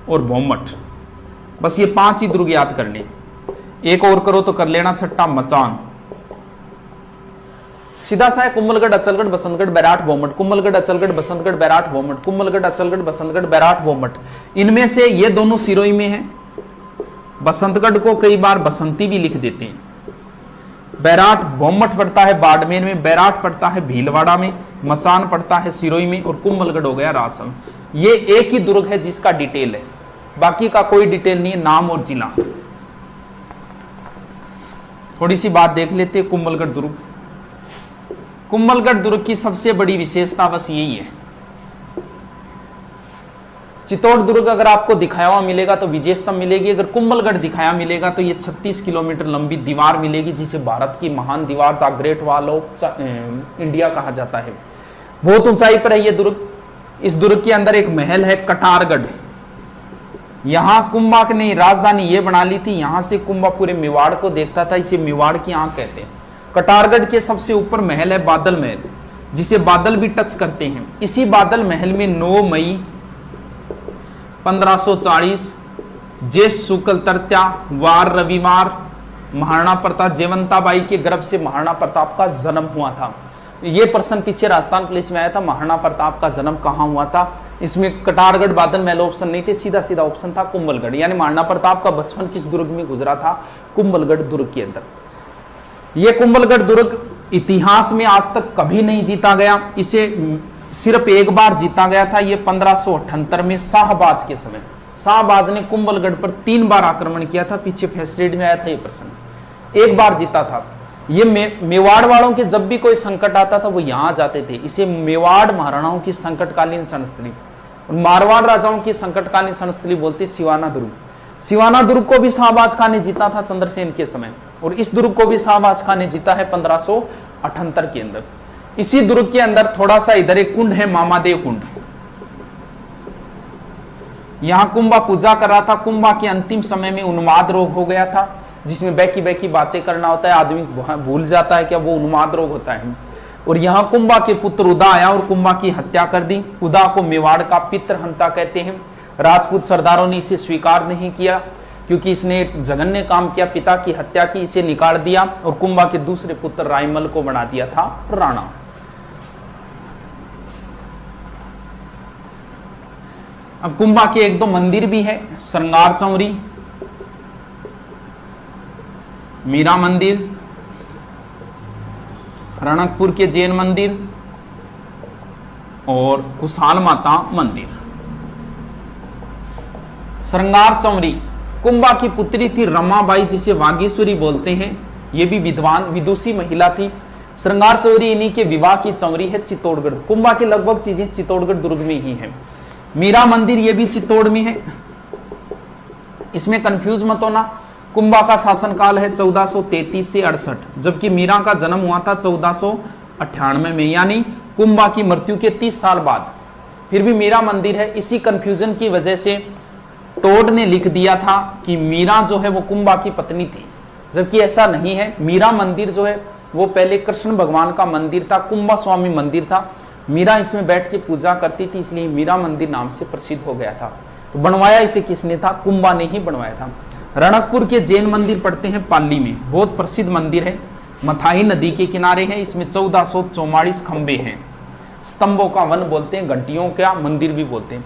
और भोमट, बस ये 5 ही दुर्ग याद करने। एक और करो तो कर लेना, छठा मचान। सीधा सा है कुंभलगढ़, अचलगढ़, बसंतगढ़, बैराट, भोमट, कुंभलगढ़, अचलगढ़, बसंतगढ़, बैराट, भोमट, कुंभलगढ़, अचलगढ़, बसंतगढ़, बैराट, भोमट। इनमें से ये दोनों सिरोही में है। बसंतगढ़ को कई बार बसंती भी लिख देते हैं। बैराट भोमट पड़ता है बाड़मेर में, बैराट पड़ता है भीलवाड़ा में, मचान पड़ता है सिरोही में, और कुंभलगढ़ हो गया रासम। ये एक ही दुर्ग है जिसका डिटेल है, बाकी का कोई डिटेल नहीं है, नाम और जिला। थोड़ी सी बात देख लेते हैं कुंभलगढ़ दुर्ग। कुंभलगढ़ दुर्ग की सबसे बड़ी विशेषता बस यही है। चित्तौड़ दुर्ग अगर आपको दिखाया हुआ मिलेगा तो विजय स्तंभ मिलेगी, अगर कुंभलगढ़ दिखाया मिलेगा तो ये 36 किलोमीटर लंबी दीवार मिलेगी, जिसे भारत की महान दीवार the great wall of India कहा जाता है। बहुत ऊंचाई पर है ये दुर्ग। इस दुर्ग के अंदर एक महल है कटारगढ़। यहां कुंभा ने राजधानी ये बना ली थी, यहां से कुंभा पूरे मेवाड़ को देखता था, इसे मेवाड़ की आंख कहते हैं। कटारगढ़ के सबसे ऊपर महल है बादल महल, जिसे बादल भी टच करते हैं। इसी बादल महल में 9 मई 1540 ज्येष्ठ शुक्ल तृतीया वार रविवार महाराणा प्रताप जयवंताबाई के गर्भ से महाराणा प्रताप का जन्म हुआ था। ये प्रश्न पीछे राजस्थान पुलिस में आया था, महाराणा प्रताप का जन्म कहां हुआ था। इसमें कटारगढ़ बादल महल ऑप्शन नहीं थे, सीधा सीधा ऑप्शन था कुंभलगढ़। यानी महाराणा प्रताप का बचपन किस दुर्ग में गुजरा था? कुंभलगढ़ दुर्ग के अंदर। यह कुंभलगढ़ दुर्ग इतिहास में आज तक कभी नहीं जीता गया, इसे सिर्फ एक बार जीता गया था। यह 1578 में शाहबाज के समय। शाहबाज ने कुंभलगढ़ पर 3 बार आक्रमण किया था। पीछे फर्स्ट रीड में आया था ये प्रश्न। एक बार जीता था। ये मेवाड़ वालों के जब भी कोई संकट आता था वो यहां जाते थे। इसे मेवाड़ महाराणाओं की संकटकालीन संस्थली, मारवाड़ राजाओं की संकटकालीन संस्थली बोलते सिवाना दुर्ग। सिवाना दुर्ग को भी शाहबाज खान ने जीता था चंद्रसेन के समय, और इस दुर्ग को भी शाहबाज खान ने जीता है 1578 के अंदर। इसी दुर्ग के अंदर थोड़ा सा इधर एक कुंड है, मामादेव कुंड। यहां कुंभा पूजा कर रहा था। कुंभा के अंतिम समय में उन्माद रोग हो गया था, जिसमें बैकी बैकी बातें करना होता है, आदमी भूल जाता है कि वो उन्माद रोग होता है। और यहां कुंभा के पुत्र उदा आया और कुंभा की हत्या कर दी। उदा को मेवाड़ का पितृहंता कहते हैं। राजपूत सरदारों ने इसे स्वीकार नहीं किया क्योंकि इसने जघन्य काम किया, पिता की हत्या की, इसे निकाल दिया और कुंभा के दूसरे पुत्र रायमल को बना दिया था राणा। अब कुंभा के 1-2 मंदिर भी है, श्रृंगार चौरी, मीरा मंदिर, रणकपुर के जैन मंदिर और कुशाल माता मंदिर। श्रृंगार चौरी कुंभा की पुत्री थी रमाबाई, जिसे वागीश्वरी बोलते हैं। ये भी विद्वान विदुषी महिला थी। श्रृंगार चौरी इन्हीं के विवाह की चौरी है चित्तौड़गढ़। कुंभा की लगभग चीजें चित्तौड़गढ़ दुर्ग में ही है। मीरा मंदिर ये भी चित्तौड़ में है, इसमें कंफ्यूज मत होना। कुंभा का शासनकाल है 1433 से 68, जबकि मीरा का जन्म हुआ था 1498 में, यानी कुंभा की मृत्यु के 30 साल बाद। फिर भी मीरा मंदिर है। इसी कंफ्यूजन की वजह से टोड ने लिख दिया था कि मीरा जो है वो कुंभा की पत्नी थी, जबकि ऐसा नहीं है। मीरा मंदिर जो है वो पहले कृष्ण भगवान का मंदिर था, कुंभा स्वामी मंदिर था। मीरा इसमें बैठ के पूजा करती थी, इसलिए मीरा मंदिर नाम से प्रसिद्ध हो गया था। तो बनवाया इसे किसने था? कुंभा ने ही बनवाया था। रणकपुर के जैन मंदिर पड़ते हैं पाली में, बहुत प्रसिद्ध मंदिर है, मथाही नदी के किनारे है। इसमें 1444 खंबे हैं, स्तंभों का वन बोलते हैं, घंटियों का मंदिर भी बोलते हैं।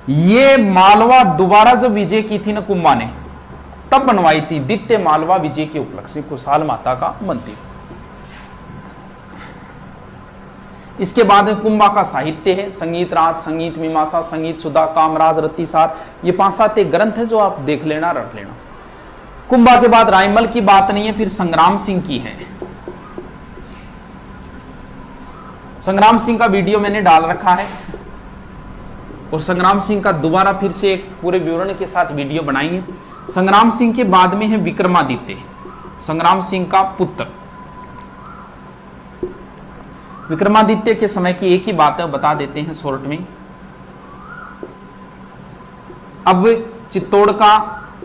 ये मालवा दोबारा जब विजय की थी ना कुंभा ने, तब बनवाई थी, द्वितीय मालवा विजय के उपलक्ष्य में कुशाल माता का मंदिर। इसके बाद कुंभा का साहित्य है, संगीत राज, संगीत मीमांसा, संगीत सुधा, कामराज, रतिसार। ये 5-7 ग्रंथ है जो आप देख लेना, रख लेना। कुंभा के बाद रायमल की बात नहीं है, फिर संग्राम सिंह की है। संग्राम सिंह का वीडियो मैंने डाल रखा है और संग्राम सिंह का दोबारा फिर से एक पूरे विवरण के साथ वीडियो बनाएंगे। संग्राम सिंह के बाद में है विक्रमादित्य, संग्राम सिंह का पुत्र। विक्रमादित्य के समय की एक ही बात है, बता देते हैं शॉर्ट में। अब चित्तौड़ का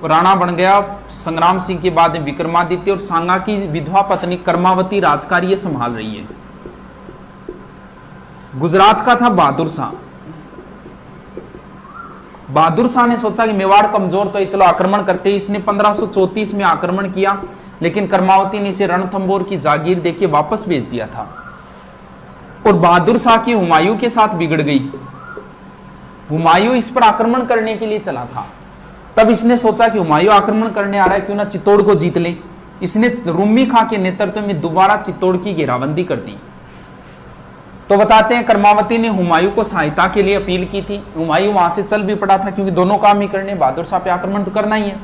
राणा बन गया संग्राम सिंह के बाद विक्रमादित्य, और सांगा की विधवा पत्नी कर्मावती राजकार्य संभाल रही है। गुजरात का था बहादुर शाह। बहादुर शाह ने सोचा कि मेवाड़ कमजोर तो है, चलो आक्रमण करते हैं। इसने 1534 में आक्रमण किया, लेकिन कर्मावती ने इसे रणथंबोर की जागीर देके वापस भेज दिया था। और बहादुर शाह की हुमायूं के साथ बिगड़ गई। हुमायूं इस पर आक्रमण करने के लिए चला था। तब इसने सोचा कि हुमायूं आक्रमण करने आ रहा है, क्यों ना चित्तौड़ को जीत ले। इसने रूमी खां के नेतृत्व में दोबारा चित्तौड़ की घेराबंदी कर दी। तो बताते हैं कर्मावती ने हुमायूं को सहायता के लिए अपील की थी। हुमायूं वहां से चल भी पड़ा था, क्योंकि दोनों काम ही करने, बहादुर शाह पे आक्रमण तो करना ही है।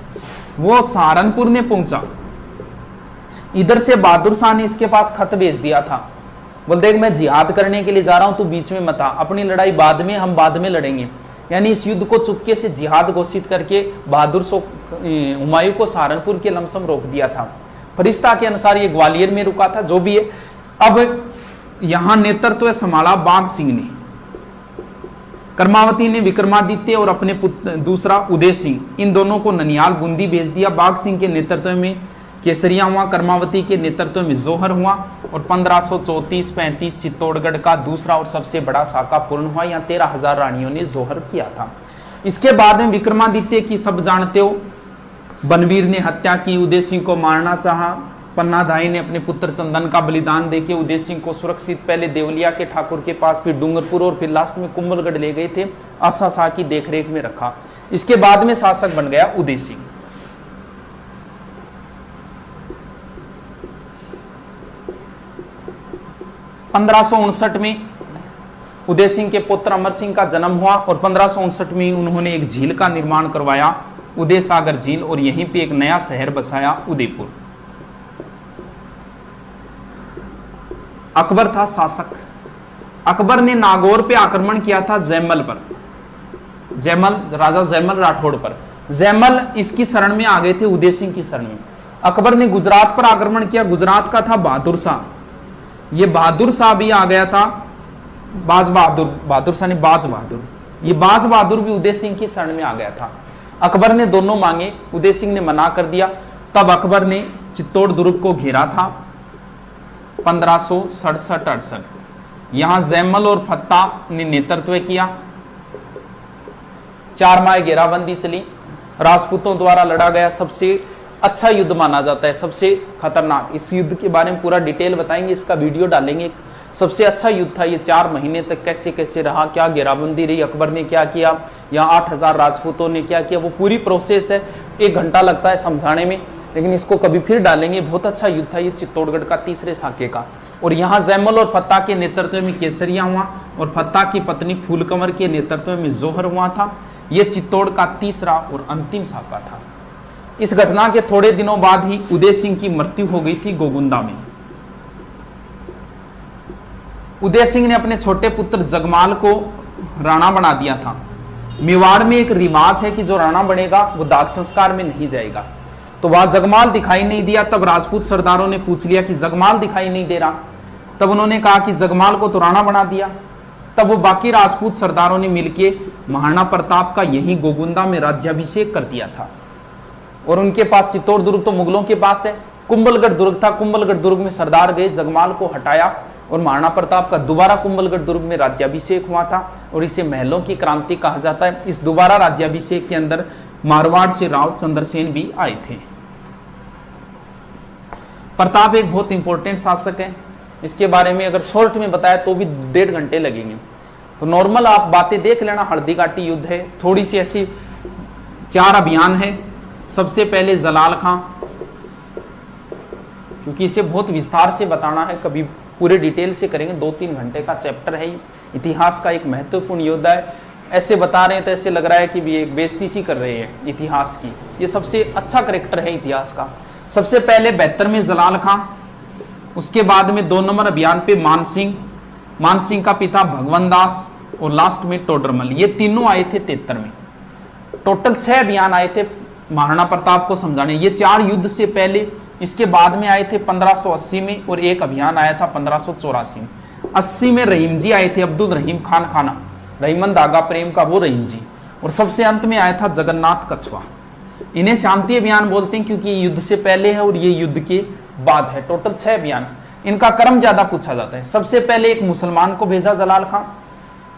वो सहारनपुर ने पहुंचा। इधर से बहादुर शाह ने इसके पास खत भेज दिया था, बोल देख मैं जिहाद करने के लिए जा रहा हूं, तू बीच में मत आ, अपनी लड़ाई बाद में, हम बाद में लड़ेंगे। यानी इस युद्ध को चुपके से जिहाद घोषित करके हुमायूं को सहारनपुर के लमसम रोक दिया था। फरिश्ता के अनुसार ये ग्वालियर में रुका था, जो भी है। अब यहां नेतृत्व संभाला बाघ सिंह ने। कर्मावती ने विक्रमादित्य और अपने पुत्र दूसरा उदय सिंह, इन दोनों को ननियाल बूंदी भेज दिया। बाघ सिंह के नेतृत्व में केसरिया हुआ, कर्मावती के नेतृत्व में जोहर हुआ और 1534-35 चित्तौड़गढ़ का दूसरा और सबसे बड़ा साका पूर्ण हुआ। यहाँ 13,000 रानियों ने जोहर किया था। इसके बाद में विक्रमादित्य की सब जानते हो, बनवीर ने हत्या की, उदय सिंह को मारना चाहा। पन्नाधाई ने अपने पुत्र चंदन का बलिदान देके उदय सिंह को सुरक्षित पहले देवलिया के ठाकुर के पास, फिर डूंगरपुर और फिर लास्ट में कुंभलगढ़ ले गए थे, आशा शाह की देखरेख में रखा। इसके बाद में शासक बन गया उदय सिंह। 1559 में उदय सिंह के पुत्र अमर सिंह का जन्म हुआ और 1559 में उन्होंने एक झील का निर्माण करवाया, उदय सागर झील, और यहीं पे एक नया शहर बसाया, उदयपुर। अकबर था शासक। अकबर ने नागौर पे आक्रमण किया था जैमल पर, राजा जैमल राठौड़ पर। जैमल इसकी शरण में आ गए थे, उदय सिंह की शरण में। अकबर ने गुजरात पर आक्रमण किया। गुजरात का था बहादुर शाह, ये बहादुर शाह भी आ गया था, बहादुर शाह ने बाज बहादुर, ये बाज बहादुर भी उदय सिंह की शरण में आ गया था। अकबर ने दोनों मांगे, उदय सिंह ने मना कर दिया। तब अकबर ने चित्तौड़ दुर्ग को घेरा था 1567-68। यहां जैमल और फत्ता ने नेतृत्व किया। 4 माह घेराबंदी चली, राजपूतों द्वारा लड़ा गया सबसे अच्छा युद्ध माना जाता है, सबसे खतरनाक। इस युद्ध के बारे में पूरा डिटेल बताएंगे, इसका वीडियो डालेंगे। सबसे अच्छा युद्ध था ये। 4 महीने तक कैसे कैसे रहा, क्या घेराबंदी रही, अकबर ने क्या किया, यहाँ 8,000 राजपूतों ने क्या किया, वो पूरी प्रोसेस है। 1 घंटा लगता है समझाने में, लेकिन इसको कभी फिर डालेंगे। बहुत अच्छा युद्ध था ये चित्तौड़गढ़ का, तीसरे साके का। और यहाँ जैमल और फत्ता के नेतृत्व में केसरिया हुआ और फत्ता की पत्नी फूलकंवर के नेतृत्व में जोहर हुआ था। ये चित्तौड़ का तीसरा और अंतिम साका था। इस घटना के थोड़े दिनों बाद ही उदय सिंह की मृत्यु हो गई थी गोगुंदा में। उदय सिंह ने अपने छोटे पुत्र जगमाल को राणा बना दिया था। मेवाड़ में एक रिवाज है कि जो राणा बनेगा वो दाग संस्कार में नहीं जाएगा। तो वहां जगमाल दिखाई नहीं दिया। तब राजपूत सरदारों ने पूछ लिया कि जगमाल दिखाई नहीं दे रहा। तब उन्होंने कहा कि जगमाल को तो राणा बना दिया। तब वो बाकी राजपूत सरदारों ने मिलकर महाराणा प्रताप का यही गोगुंदा में राज्याभिषेक कर दिया था। और उनके पास चित्तौड़ दुर्ग तो मुगलों के पास है, कुंभलगढ़ दुर्ग था। कुंभलगढ़ दुर्ग में सरदार गए, जगमाल को हटाया और महाराणा प्रताप का दोबारा कुंभलगढ़ दुर्ग में राज्याभिषेक हुआ था। और इसे महलों की क्रांति कहा जाता है। इस दोबारा राज्याभिषेक के अंदर मारवाड़ से राव चंद्रसेन भी आए थे। प्रताप एक बहुत इंपॉर्टेंट शासक है। इसके बारे में अगर शॉर्ट में बताया तो भी 1.5 घंटे लगेंगे। तो नॉर्मल आप बातें देख लेना। हल्दी घाटी युद्ध है, थोड़ी सी ऐसी 4 अभियान है। सबसे पहले जलाल खां, क्योंकि इसे बहुत विस्तार से बताना है, कभी पूरे डिटेल से करेंगे। 2-3 घंटे का चैप्टर है। इतिहास का एक महत्वपूर्ण योद्धा है। ऐसे बता रहे हैं तो ऐसे लग रहा है कि भी एक बेइज्जती सी कर रहे हैं इतिहास की। ये सबसे अच्छा करेक्टर है इतिहास का। सबसे पहले 72 में जलाल खां, उसके बाद में 2 नंबर अभियान पे मान सिंह का पिता भगवंत दास और लास्ट में टोडरमल। ये तीनों आए थे 73 में। टोटल 6 अभियान आए थे महाराणा प्रताप को समझाने। ये 4 युद्ध से पहले, इसके बाद में आए थे 1580 में और एक अभियान आया था 1584 में। 80 में रहीम जी आए थे, अब्दुल रहीम खान खाना, रहीमन धागा प्रेम का वो रहीम जी। और सबसे अंत में आया था जगन्नाथ कछवा। इन्हें शांति अभियान बोलते हैं क्योंकि ये युद्ध से पहले है और ये युद्ध के बाद है। टोटल 6 अभियान। इनका क्रम ज्यादा पूछा जाता है। सबसे पहले एक मुसलमान को भेजा जलाल खां,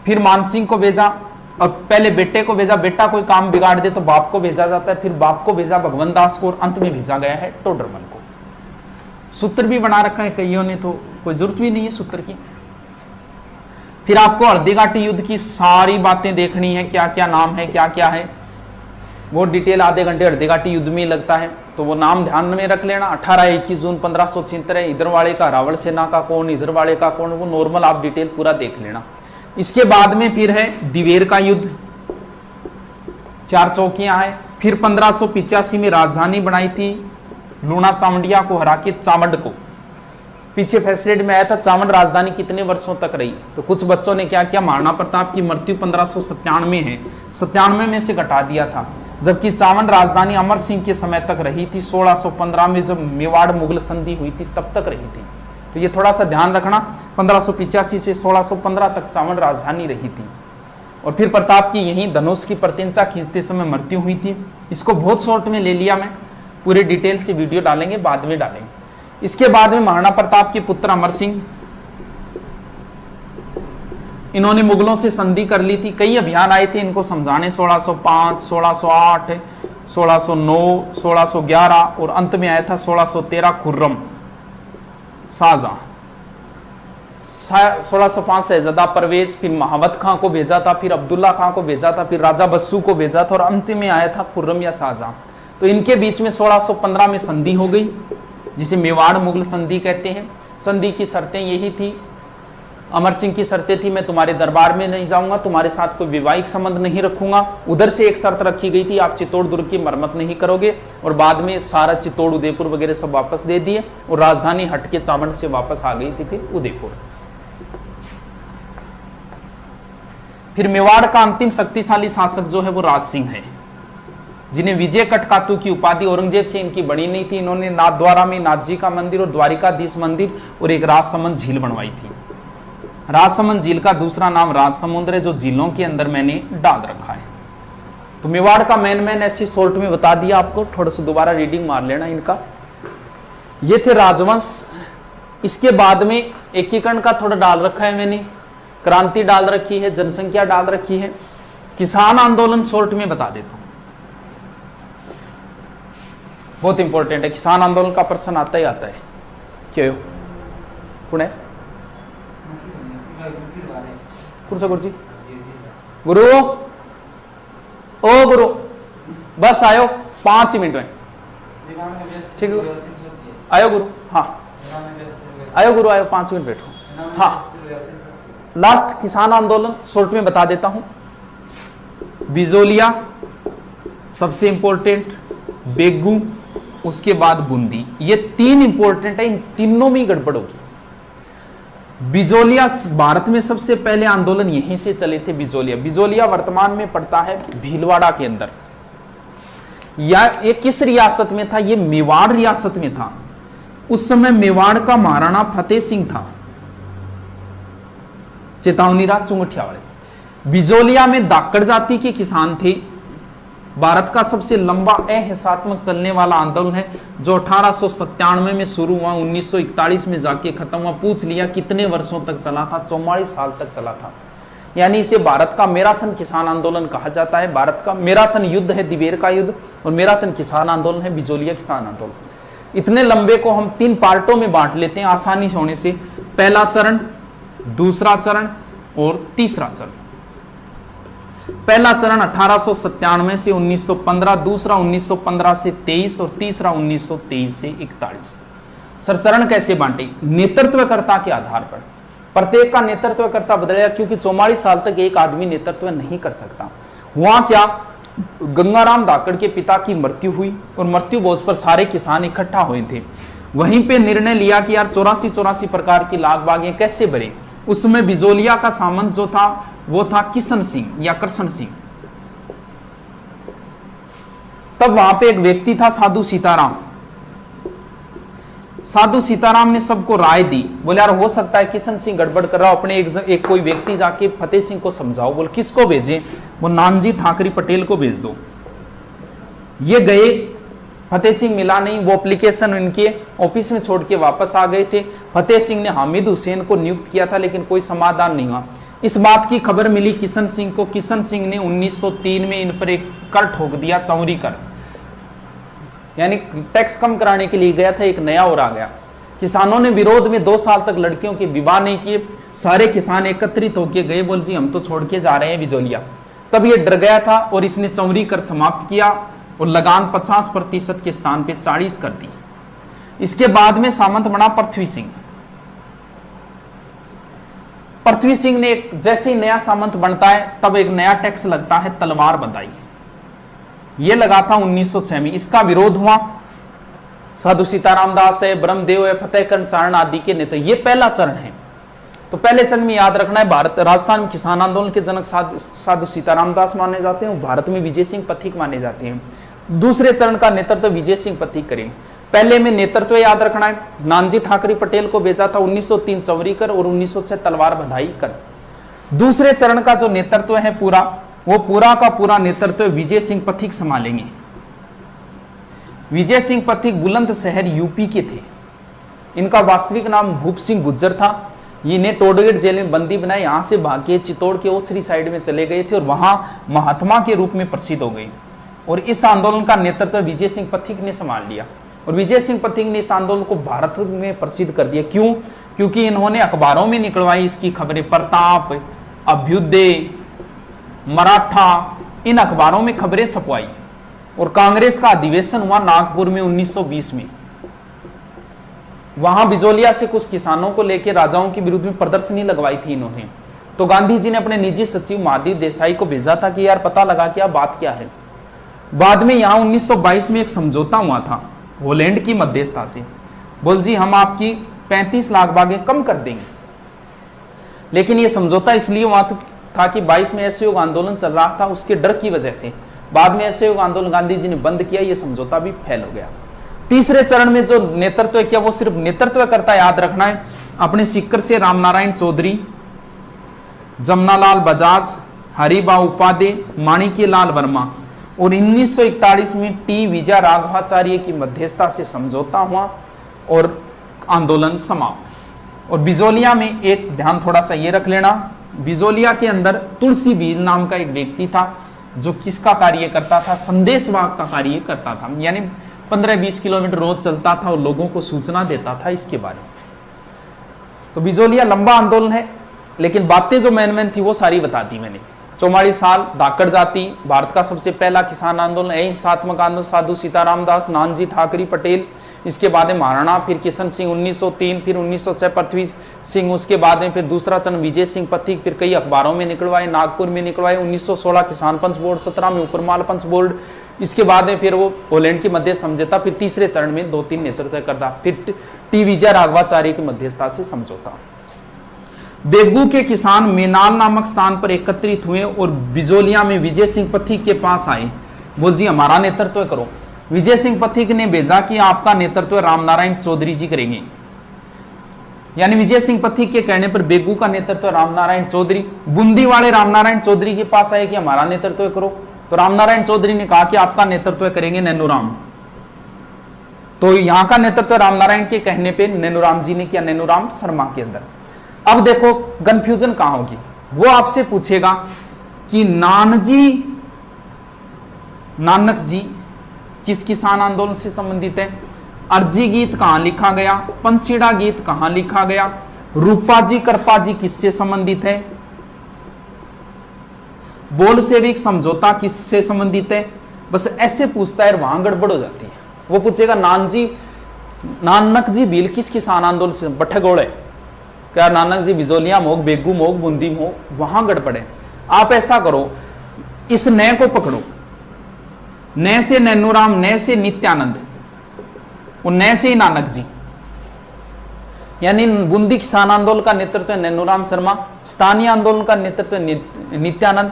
फिर मान सिंह को भेजा, और पहले बेटे को भेजा, बेटा कोई काम बिगाड़ दे तो बाप को भेजा जाता है, फिर बाप को भेजा भगवंत दास को, और अंत में भेजा गया है टोडरमल को। सूत्र भी बना रखा है कईयों ने, तो कोई जरूरत भी नहीं है सूत्र की। फिर आपको हल्दीघाटी युद्ध की सारी बातें देखनी है, क्या क्या नाम है, क्या क्या है, वो डिटेल आधे घंटे हल्दीघाटी युद्ध में लगता है, तो वो नाम ध्यान में रख लेना। 18-21 जून 1576 है, इधर वाले का रावल सेना का कौन, इधर वाले का कौन, वो नॉर्मल आप डिटेल पूरा देख लेना। इसके बाद में फिर है दिवेर का युद्ध, 4 चौकियां हैं। फिर 1585 में राजधानी बनाई थी, लूणा चावंडिया को हरा के चावंड को। पीछे फैसलेट में आया था चावंड राजधानी कितने वर्षों तक रही, तो कुछ बच्चों ने क्या किया, महाराणा प्रताप की मृत्यु 1597 है, 97 में से घटा दिया था, जबकि चावंड राजधानी अमर सिंह के समय तक रही थी। 1615 में जब मेवाड़ मुगल संधि हुई थी तब तक रही थी, तो ये थोड़ा सा ध्यान रखना। 1585 से 1615 तक चावंड राजधानी रही थी। और फिर प्रताप की यहीं धनुष की प्रतिंचा खींचते समय मृत्यु हुई थी। इसको बहुत शॉर्ट में ले लिया मैं, पूरे डिटेल से वीडियो डालेंगे, बाद में डालेंगे। इसके बाद में महाराणा प्रताप के पुत्र अमर सिंह, इन्होंने मुगलों से संधि कर ली थी। कई अभियान आए थे इनको समझाने, 1605, 1608, 1609, 1611 और अंत में आया था 1613 खुर्रम शाहजहां। 1605 शहजादा परवेज, फिर महावत खां को भेजा था, फिर अब्दुल्ला खां को भेजा था, फिर राजा बस्सू को भेजा था और अंत में आया था खुर्रम या शाहजहां। तो इनके बीच में 1615 में संधि हो गई, जिसे मेवाड़ मुगल संधि कहते हैं। संधि की शर्तें यही थी, अमर सिंह की शर्तें थी, मैं तुम्हारे दरबार में नहीं जाऊंगा, तुम्हारे साथ कोई वैवाहिक संबंध नहीं रखूंगा। उधर से एक शर्त रखी गई थी, आप चित्तौड़ दुर्ग की मरम्मत नहीं करोगे। और बाद में सारा चित्तौड़ उदयपुर वगैरह सब वापस दे दिए और राजधानी हट के चावंड से वापस आ गई थी फिर उदयपुर। फिर मेवाड़ का अंतिम शक्तिशाली शासक जो है वो राज सिंह है, जिन्हें विजय कटकातु की उपाधि औरंगजेब से इनकी बनी नहीं थी। इन्होंने नाथद्वारा में नाथ जी का मंदिर और द्वारिकाधीश मंदिर और एक राजसमंद झील बनवाई थी। राजसमंद झील का दूसरा नाम राजसमुद्र है, जो झीलों के अंदर मैंने डाल रखा है। तो मेवाड़ का मैन ऐसी शॉर्ट में बता दिया आपको, थोड़ा सा दोबारा रीडिंग मार लेना इनका। ये थे राजवंश। इसके बाद में एकीकरण का थोड़ा डाल रखा है मैंने, क्रांति डाल रखी है, जनसंख्या डाल रखी है। किसान आंदोलन शॉर्ट में बता देता हूं, बहुत इंपॉर्टेंट है। किसान आंदोलन का प्रश्न आता ही आता है। क्यों कौन है गुरु गुरु ओ गुरु बस आयो 5 मिनट में, ठीक है आयो गुरु, हाँ आयो गुरु आयो, 5 मिनट बैठो। हाँ लास्ट किसान आंदोलन शॉर्ट में बता देता हूं। बिजोलिया सबसे इंपॉर्टेंट, बेगू, उसके बाद बूंदी, ये 3 इंपॉर्टेंट है। इन तीनों में ही गड़बड़ होगी। बिजोलिया भारत में सबसे पहले आंदोलन यहीं से चले थे। बिजोलिया वर्तमान में पड़ता है भीलवाड़ा के अंदर। या ये किस रियासत में था? ये मेवाड़ रियासत में था। उस समय मेवाड़ का महाराणा फतेह सिंह था, चेतावनी राज चुंगठिया वाले। बिजोलिया में दाकड़ जाति के किसान थे। भारत का सबसे लंबा अहिंसात्मक चलने वाला आंदोलन है, जो 1897 में शुरू हुआ, 1941 में जाके खत्म हुआ। पूछ लिया कितने वर्षों तक चला था? 44 साल तक चला था। यानी इसे भारत का मैराथन किसान आंदोलन कहा जाता है। भारत का मैराथन युद्ध है दिवेर का युद्ध, और मैराथन किसान आंदोलन है बिजोलिया किसान आंदोलन। इतने लंबे को हम 3 पार्टों में बांट लेते हैं आसानी से होने से। पहला चरण, दूसरा चरण और तीसरा चरण। पहला चरण 1897 से 1915, दूसरा 1915 से 23 और तीसरा 1923 से 41। सर चरण कैसे बांटे? नेतृत्वकर्ता के आधार पर। प्रत्येक का नेतृत्वकर्ता बदलेगा, क्योंकि 44 साल तक एक आदमी नेतृत्व नहीं कर सकता। हुआ क्या, गंगाराम धाकड़ के पिता की मृत्यु हुई और मृत्यु भोज पर सारे किसान इकट्ठा हुए थे। वहीं पे निर्णय लिया कि यार 84 प्रकार की लाग बागें कैसे भरे। उसमें बिजोलिया का सामंत जो था वो था किशन सिंह या कृष्ण सिंह। तब वहां पे एक व्यक्ति था साधु सीताराम। साधु सीताराम ने सबको राय दी, बोले यार हो सकता है किशन सिंह गड़बड़ कर रहा हो, अपने एक कोई व्यक्ति जाके फतेह सिंह को समझाओ। बोले किसको भेजें? वो नानजी ठाकरी पटेल को भेज दो। ये गए, फतेह सिंह मिला नहीं। वो एप्लीकेशन उनके ऑफिस में छोड़ के वापस आ गए थे। फतेह सिंह ने हामिद हुसैन को नियुक्त किया था, लेकिन कोई समाधान नहीं हुआ। इस बात की खबर मिली किशन सिंह को। किशन सिंह ने 1903 में इन पर एक कर ठोक दिया, चौरी कर, यानी टैक्स कम कराने के लिए गया था, एक नया और आ गया। किसानों ने विरोध में 2 साल तक लड़कियों के विवाह नहीं किए। सारे किसान एकत्रित होके गए, बोल जी हम तो छोड़ के जा रहे हैं बिजोलिया। तब ये डर गया था और इसने चौरी कर समाप्त किया और लगान 50% के स्थान पे 40 कर दी। इसके बाद में सामंत बना पृथ्वी सिंह। पृथ्वी सिंह ने जैसे ही नया सामंत बनता है तब एक नया टैक्स लगता है तलवार बंधाई। यह लगा था 1906 में। इसका विरोध हुआ। साधु सीताराम दास है, ब्रह्मदेव है, फतेहकरण चारण आदि के नेता। ये पहला चरण है। तो पहले चरण में याद रखना है, भारत राजस्थान में किसान आंदोलन के जनक साधु सीताराम दास माने जाते हैं, भारत में विजय सिंह पथिक माने जाते हैं। दूसरे चरण का नेतृत्व विजय सिंह पथिक करेंगे। पहले में नेतृत्व याद रखना है, नानजी ठाकरे पटेल को भेजा था 1903 चौरी कर और 1906 तलवार बंधाई कर। दूसरे चरण का जो नेतृत्व है पूरा, वो पूरा का पूरा नेतृत्व विजय सिंह पथिक संभालेंगे। विजय सिंह पथिक बुलंदशहर यूपी के थे। इनका वास्तविक नाम भूप सिंह गुज्जर था। ये इन्हें टोडगढ़ जेल में बंदी बनाए, यहां से भागे चित्तौड़ के ओछरी साइड में चले गए थे और वहां महात्मा के रूप में प्रसिद्ध हो गए। और इस आंदोलन का नेतृत्व विजय सिंह पथिक ने संभाल लिया और विजय सिंह पथिक ने इस आंदोलन को भारत में प्रसिद्ध कर दिया। क्यों? क्योंकि इन्होंने अखबारों में निकलवाई इसकी खबरें। प्रताप, अभ्युदय, मराठा, इन अखबारों में खबरें छपवाई। और कांग्रेस का अधिवेशन हुआ नागपुर में 1920 में। वहां बिजोलिया से कुछ किसानों को लेकर राजाओं के विरुद्ध में प्रदर्शनी लगवाई थी इन्होंने। तो गांधी जी ने अपने निजी सचिव महादेव देसाई को भेजा था कि यार पता लगा क्या बात क्या है। बाद में यहां 1922 में एक समझौता हुआ था हॉलैंड की मध्यस्थता से। बोल जी हम आपकी 35 लाख बागें कम कर देंगे। लेकिन यह समझौता इसलिए हुआ था कि 22 में असहयोग आंदोलन चल रहा था, उसके डर की वजह से बाद में असहयोग आंदोलन गांधी जी ने बंद किया, यह समझौता भी फेल हो गया। तीसरे चरण में जो नेतृत्व किया वो सिर्फ नेतृत्व करता, याद रखना है, अपने सीकर से रामनारायण चौधरी, जमनालाल बजाज, हरिबा उपाध्याय, माणिक्य लाल वर्मा। और 1941 में टी विजय राघवाचार्य की मध्यस्थता से समझौता हुआ और आंदोलन समाप्त। और बिजोलिया में एक ध्यान थोड़ा सा ये रख लेना, बिजोलिया के अंदर तुलसी भील नाम का एक व्यक्ति था जो किसका कार्य करता था? संदेशवाहक का कार्य करता था। यानी 15-20 किलोमीटर रोज चलता था और लोगों को सूचना देता था इसके बारे में। तो बिजोलिया लंबा आंदोलन है, लेकिन बातें जो मेन थी वो सारी बता दी मैंने। 44 साल, धाकड़ जाति, भारत का सबसे पहला किसान आंदोलन, अहिंसात्मक आंदोलन, साधु सीताराम दास, नानजी ठाकरे पटेल, इसके बाद में महाराणा, फिर किशन सिंह 1903, फिर 1906 पृथ्वी सिंह, उसके बाद में फिर दूसरा चरण विजय सिंह पथिक, फिर कई अखबारों में निकलवाए, नागपुर में निकलवाए, 1916 किसान पंच बोर्ड, 17 में उपरमाल पंच बोर्ड, इसके बाद में फिर वो हॉलैंड की मध्य समझौता, फिर तीसरे चरण में 2-3 नेतृत्व करता, फिर टी विजय राघवाचार्य की मध्यस्थता से समझौता। बेगू के किसान मेनाल नामक स्थान पर एकत्रित हुए और बिजोलिया में विजय सिंह पथिक के पास आए। बोल जी हमारा नेतृत्व करो। विजय सिंह पथिक ने भेजा कि आपका नेतृत्व रामनारायण चौधरी जी करेंगे। यानी विजय सिंह पथिक के कहने पर बेगू का नेतृत्व रामनारायण चौधरी, बूंदी वाले रामनारायण चौधरी के पास आए कि हमारा नेतृत्व करो। तो रामनारायण चौधरी ने कहा कि आपका नेतृत्व करेंगे नैनूराम। तो यहां का नेतृत्व रामनारायण के कहने पर नैनूराम जी ने किया, नैनूराम शर्मा के अंदर। अब देखो कंफ्यूजन कहां होगी, वो आपसे पूछेगा कि नानक जी किस किसान आंदोलन से संबंधित है, अर्जी गीत कहां लिखा गया, पंचीड़ा गीत कहां लिखा गया, रूपा जी कृपा जी किससे संबंधित है, बोलशेविक समझौता किससे संबंधित है। बस ऐसे पूछता है, वहां गड़बड़ हो जाती है। वो पूछेगा नानक जी भील किस किसान आंदोलन से, बठगोड़ है क्या, नानक जी बिजोलिया मोग, बेगू मोग, बूंदी मोग, वहां गड़बड़े। आप ऐसा करो, इस नए को पकड़ो, नए से नैनूराम, नए से नित्यानंद और नए से ही नानक जी। यानी बूंदी किसान आंदोलन का नेतृत्व नैनूराम शर्मा, स्थानीय आंदोलन का नेतृत्व नित्यानंद,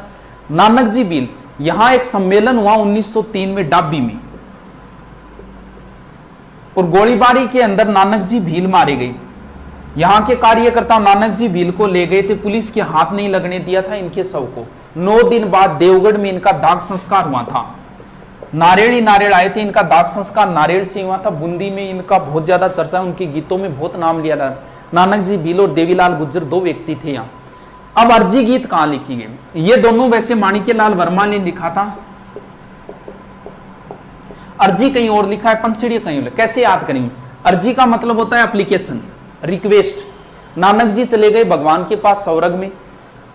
नानक जी भील। यहां एक सम्मेलन हुआ 1903 में डाबी में और गोलीबारी के अंदर नानक जी भील मारे गए। यहां के कार्यकर्ता नानक जी भील को ले गए थे, पुलिस के हाथ नहीं लगने दिया था इनके शव को। 9 दिन बाद देवगढ़ में इनका दाग संस्कार हुआ था। नारेड़ आए थे, इनका दाग संस्कार नारेड़ से हुआ था। बूंदी में इनका बहुत ज्यादा चर्चा, उनके गीतों में बहुत नाम लिया था। नानक जी भील और देवीलाल गुज्जर 2 व्यक्ति थे यहाँ। अब अर्जी गीत कहां लिखी गई, ये दोनों वैसे माणिक्य लाल वर्मा ने लिखा था, अर्जी कहीं और लिखा है, पंचड़ी कहीं और। कैसे याद करेंगे? अर्जी का मतलब होता है एप्लीकेशन, रिक्वेस्ट। नानक जी चले गए भगवान के पास स्वर्ग में,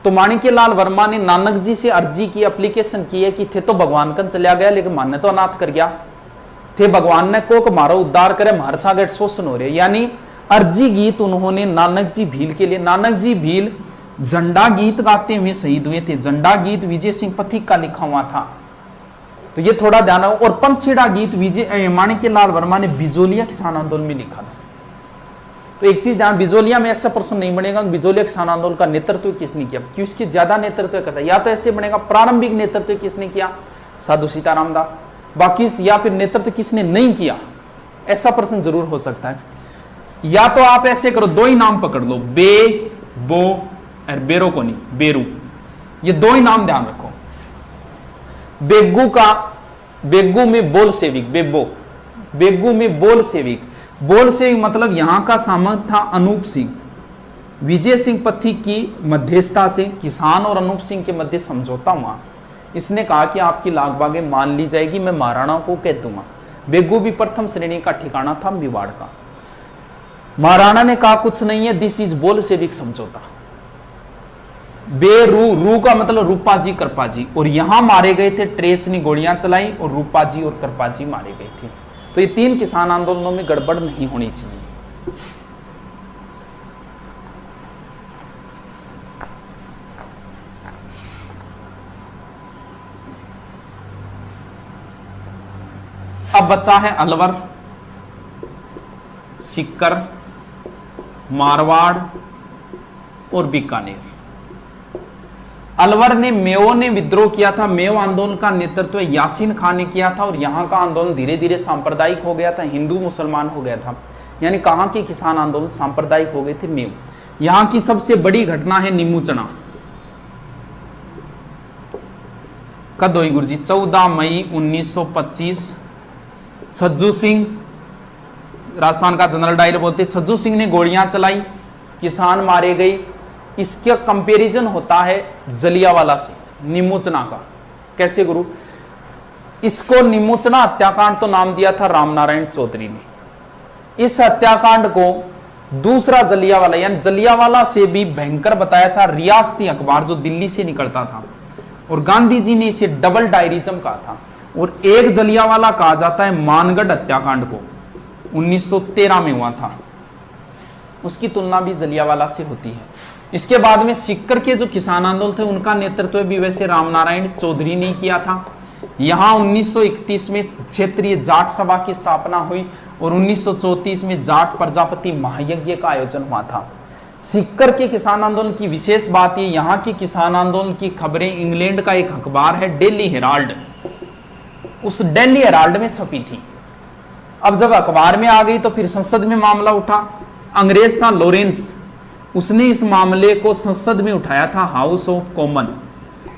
तो माणिक्यलाल वर्मा ने नानक जी से अर्जी की, एप्लीकेशन की है कि थे तो भगवान कन चला गया लेकिन माने तो अनाथ कर गया, थे भगवान ने को मारो उद्धार करे, हमारे साथ शोषण हो रहे। यानी अर्जी गीत उन्होंने नानक जी भील के लिए, नानक जी भील झंडा गीत गाते हुए शहीद हुए थे। झंडा गीत विजय सिंह पथिक का लिखा हुआ था, तो ये थोड़ा ध्यान रखो। और पंचछेड़ा गीत विजय माणिक्यलाल वर्मा ने बिजोलिया किसान आंदोलन में लिखा था। तो एक चीज ध्यान, बिजोलिया में ऐसा प्रश्न नहीं बनेगा बिजोलिया किसान आंदोलन का नेतृत्व किसने किया, क्यों इसकी ज्यादा नेतृत्व करता है। या तो ऐसे बनेगा प्रारंभिक नेतृत्व किसने किया, साधु सीताराम दास, बाकी या फिर नेतृत्व किसने नहीं किया, ऐसा प्रश्न जरूर हो सकता है। या तो आप ऐसे करो, दो ही नाम पकड़ लो, बे बो और बेरो को नहीं, बेरू, ये दो ही नाम ध्यान रखो। बेगू का, बेगू में बोल सेविक, बेबो, बेगू में बोल सेविक, बोल सेविक मतलब यहां का सामंत था अनूप सिंह। विजय सिंह पथिक की मध्यस्थता से किसान और अनूप सिंह के मध्य समझौता हुआ। इसने कहा कि आपकी लागबागे मान ली जाएगी, मैं महाराणा को कह दूंगा। बेगू भी प्रथम श्रेणी का ठिकाना था मेवाड़ का। महाराणा ने कहा कुछ नहीं है, दिस इज बोल सेविक समझौता। बेरू, रू का मतलब रूपा जी कृपा जी, और यहां मारे गए थे, ट्रेच ने गोलियां चलाई और रूपा जी और कृपा जी मारे गए थे। तो ये तीन किसान आंदोलनों में गड़बड़ नहीं होनी चाहिए। अब बचा है अलवर, सीकर, मारवाड़ और बीकानेर। अलवर ने मेओ ने विद्रोह किया था, मेओ आंदोलन का नेतृत्व यासीन खान ने किया था, और यहां का आंदोलन धीरे धीरे सांप्रदायिक हो गया था, हिंदू मुसलमान हो गया था। यानी कहां के किसान आंदोलन सांप्रदायिक हो गए थे, मेओ। यहां की सबसे बड़ी घटना है नीमूचना। कद हुई गुरुजी, 14 मई 1925। छज्जू सिंह, राजस्थान का जनरल डायर बोलते, छज्जू सिंह ने गोलियां चलाई, किसान मारे गए। इसका कंपैरिजन होता है जलियावाला से, नीमूचना का। कैसे गुरु, इसको नीमूचना हत्याकांड तो नाम दिया था रामनारायण चौधरी ने। इस हत्याकांड को दूसरा जलियावाला, यानी जलियावाला से भी भयंकर बताया था रियासती अखबार जो दिल्ली से निकलता था, और गांधी जी ने इसे डबल डायरिज्म कहा था। और एक जलियावाला कहा जाता है मानगढ़ हत्याकांड को, 1913 में हुआ था, उसकी तुलना भी जलियावाला से होती है। इसके बाद में सीकर के जो किसान आंदोलन थे उनका नेतृत्व भी वैसे रामनारायण चौधरी ने किया था। यहां 1931 में क्षेत्रीय जाट सभा की स्थापना हुई, और 1934 में जाट प्रजापति महायज्ञ का आयोजन हुआ था। सीकर के किसान आंदोलन की विशेष बात ये, यहां के किसान आंदोलन की खबरें इंग्लैंड का एक अखबार है डेली हेराल्ड, उस डेली हेराल्ड में छपी थी। अब जब अखबार में आ गई तो फिर संसद में मामला उठा। अंग्रेज था लॉरेंस, उसने इस मामले को संसद में उठाया था, हाउस ऑफ कॉमन।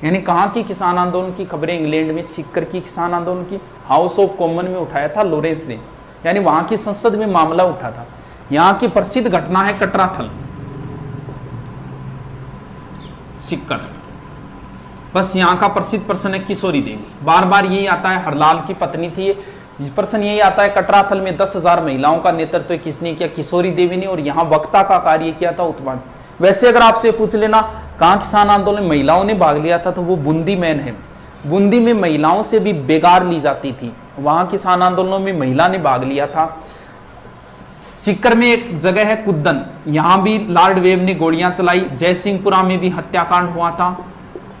यानी कहां की किसान आंदोलन की खबरें इंग्लैंड में, सीकर की किसान आंदोलन की हाउस ऑफ कॉमन में उठाया था लॉरेंस ने, यानी वहां की संसद में मामला उठा था। यहां की प्रसिद्ध घटना है कटराथल, सीकर। बस यहां का प्रसिद्ध प्रश्न है किशोरी देवी, बार बार यही आता है, हरलाल की पत्नी थी। प्रश्न यही आता है, कटराथल में 10,000 महिलाओं का नेतृत्व किसने किया, किशोरी देवी ने, और यहां वक्ता का कार्य किया था उत्तम। वैसे अगर आपसे पूछ लेना कहां किसान आंदोलन में महिलाओं ने भाग लिया था, तो वो बूंदी में है। बूंदी में महिलाओं से भी बेगार ली जाती थी, वहां किसान आंदोलनों में महिला ने भाग लिया था। सीकर में एक जगह है कुद्दन, यहां भी लॉर्ड वेव ने गोलियां चलाई। जयसिंहपुरा में भी हत्याकांड हुआ था।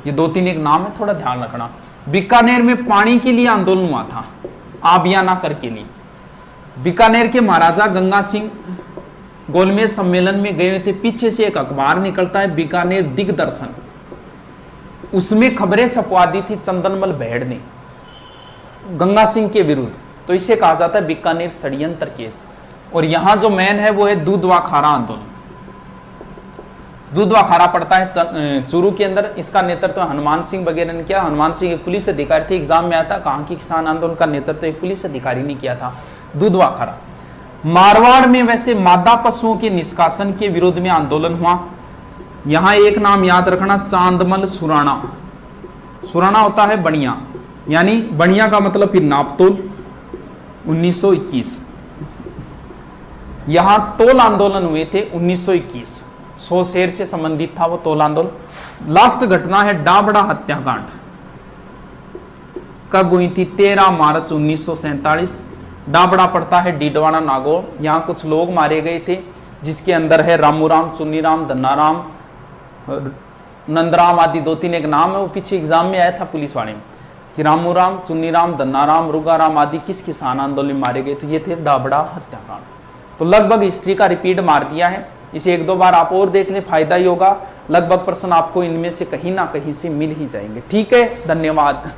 ये 2-3 एक नाम है, थोड़ा ध्यान रखना। बीकानेर में पानी के लिए आंदोलन हुआ था, आबियाना कर के लिए। बीकानेर के महाराजा गंगा सिंह गोलमेज सम्मेलन में गए थे। पीछे से एक अखबार निकलता है बीकानेर दिग्दर्शन, उसमें खबरें छपवा दी थी चंदनमल भेड़ ने गंगा सिंह के विरुद्ध। तो इसे कहा जाता है बीकानेर षड्यंत्र केस। और यहां जो मैन है वो है दूधवा खारा आंदोलन। दूधवा खारा पड़ता है चूरू के अंदर। इसका नेतृत्व हनुमान सिंह वगैरह ने किया। हनुमान सिंह एक पुलिस अधिकारी थे, एग्जाम में आया था, कहां की किसान आंदोलन का नेतृत्व एक पुलिस अधिकारी ने किया था, दूधवा खारा। मारवाड़ में वैसे मादा पशुओं के निष्कासन के विरोध में आंदोलन हुआ। यहां एक नाम याद रखना, चांदमल सुराणा। सुराणा होता है बनिया, यानी बनिया का मतलब फिर नापतोल, 1921। यहां तोल आंदोलन हुए थे 1921। 100 शेर से संबंधित था वो तोलांदोल। लास्ट घटना है डाबड़ा हत्याकांड। कब हुई थी? 13 मार्च 1947। डाबड़ा पड़ता है डीडवाना नागौर। यहाँ कुछ लोग मारे गए थे, जिसके अंदर है रामूराम, चुन्नीराम, धन्नाराम, नंदराम आदि 2-3 एक नाम है। वो पीछे एग्जाम में आया था पुलिस वाले में कि रामूराम, चुन्नीराम, धन्नाराम, रुगाराम आदि किस किसान आंदोलन में मारे गए। तो ये थे डाबड़ा हत्याकांड। तो लगभग हिस्ट्री का रिपीट मार दिया है। इसे 1-2 बार आप और देख लें, फायदा ही होगा। लगभग प्रश्न आपको इनमें से कहीं ना कहीं से मिल ही जाएंगे। ठीक है, धन्यवाद।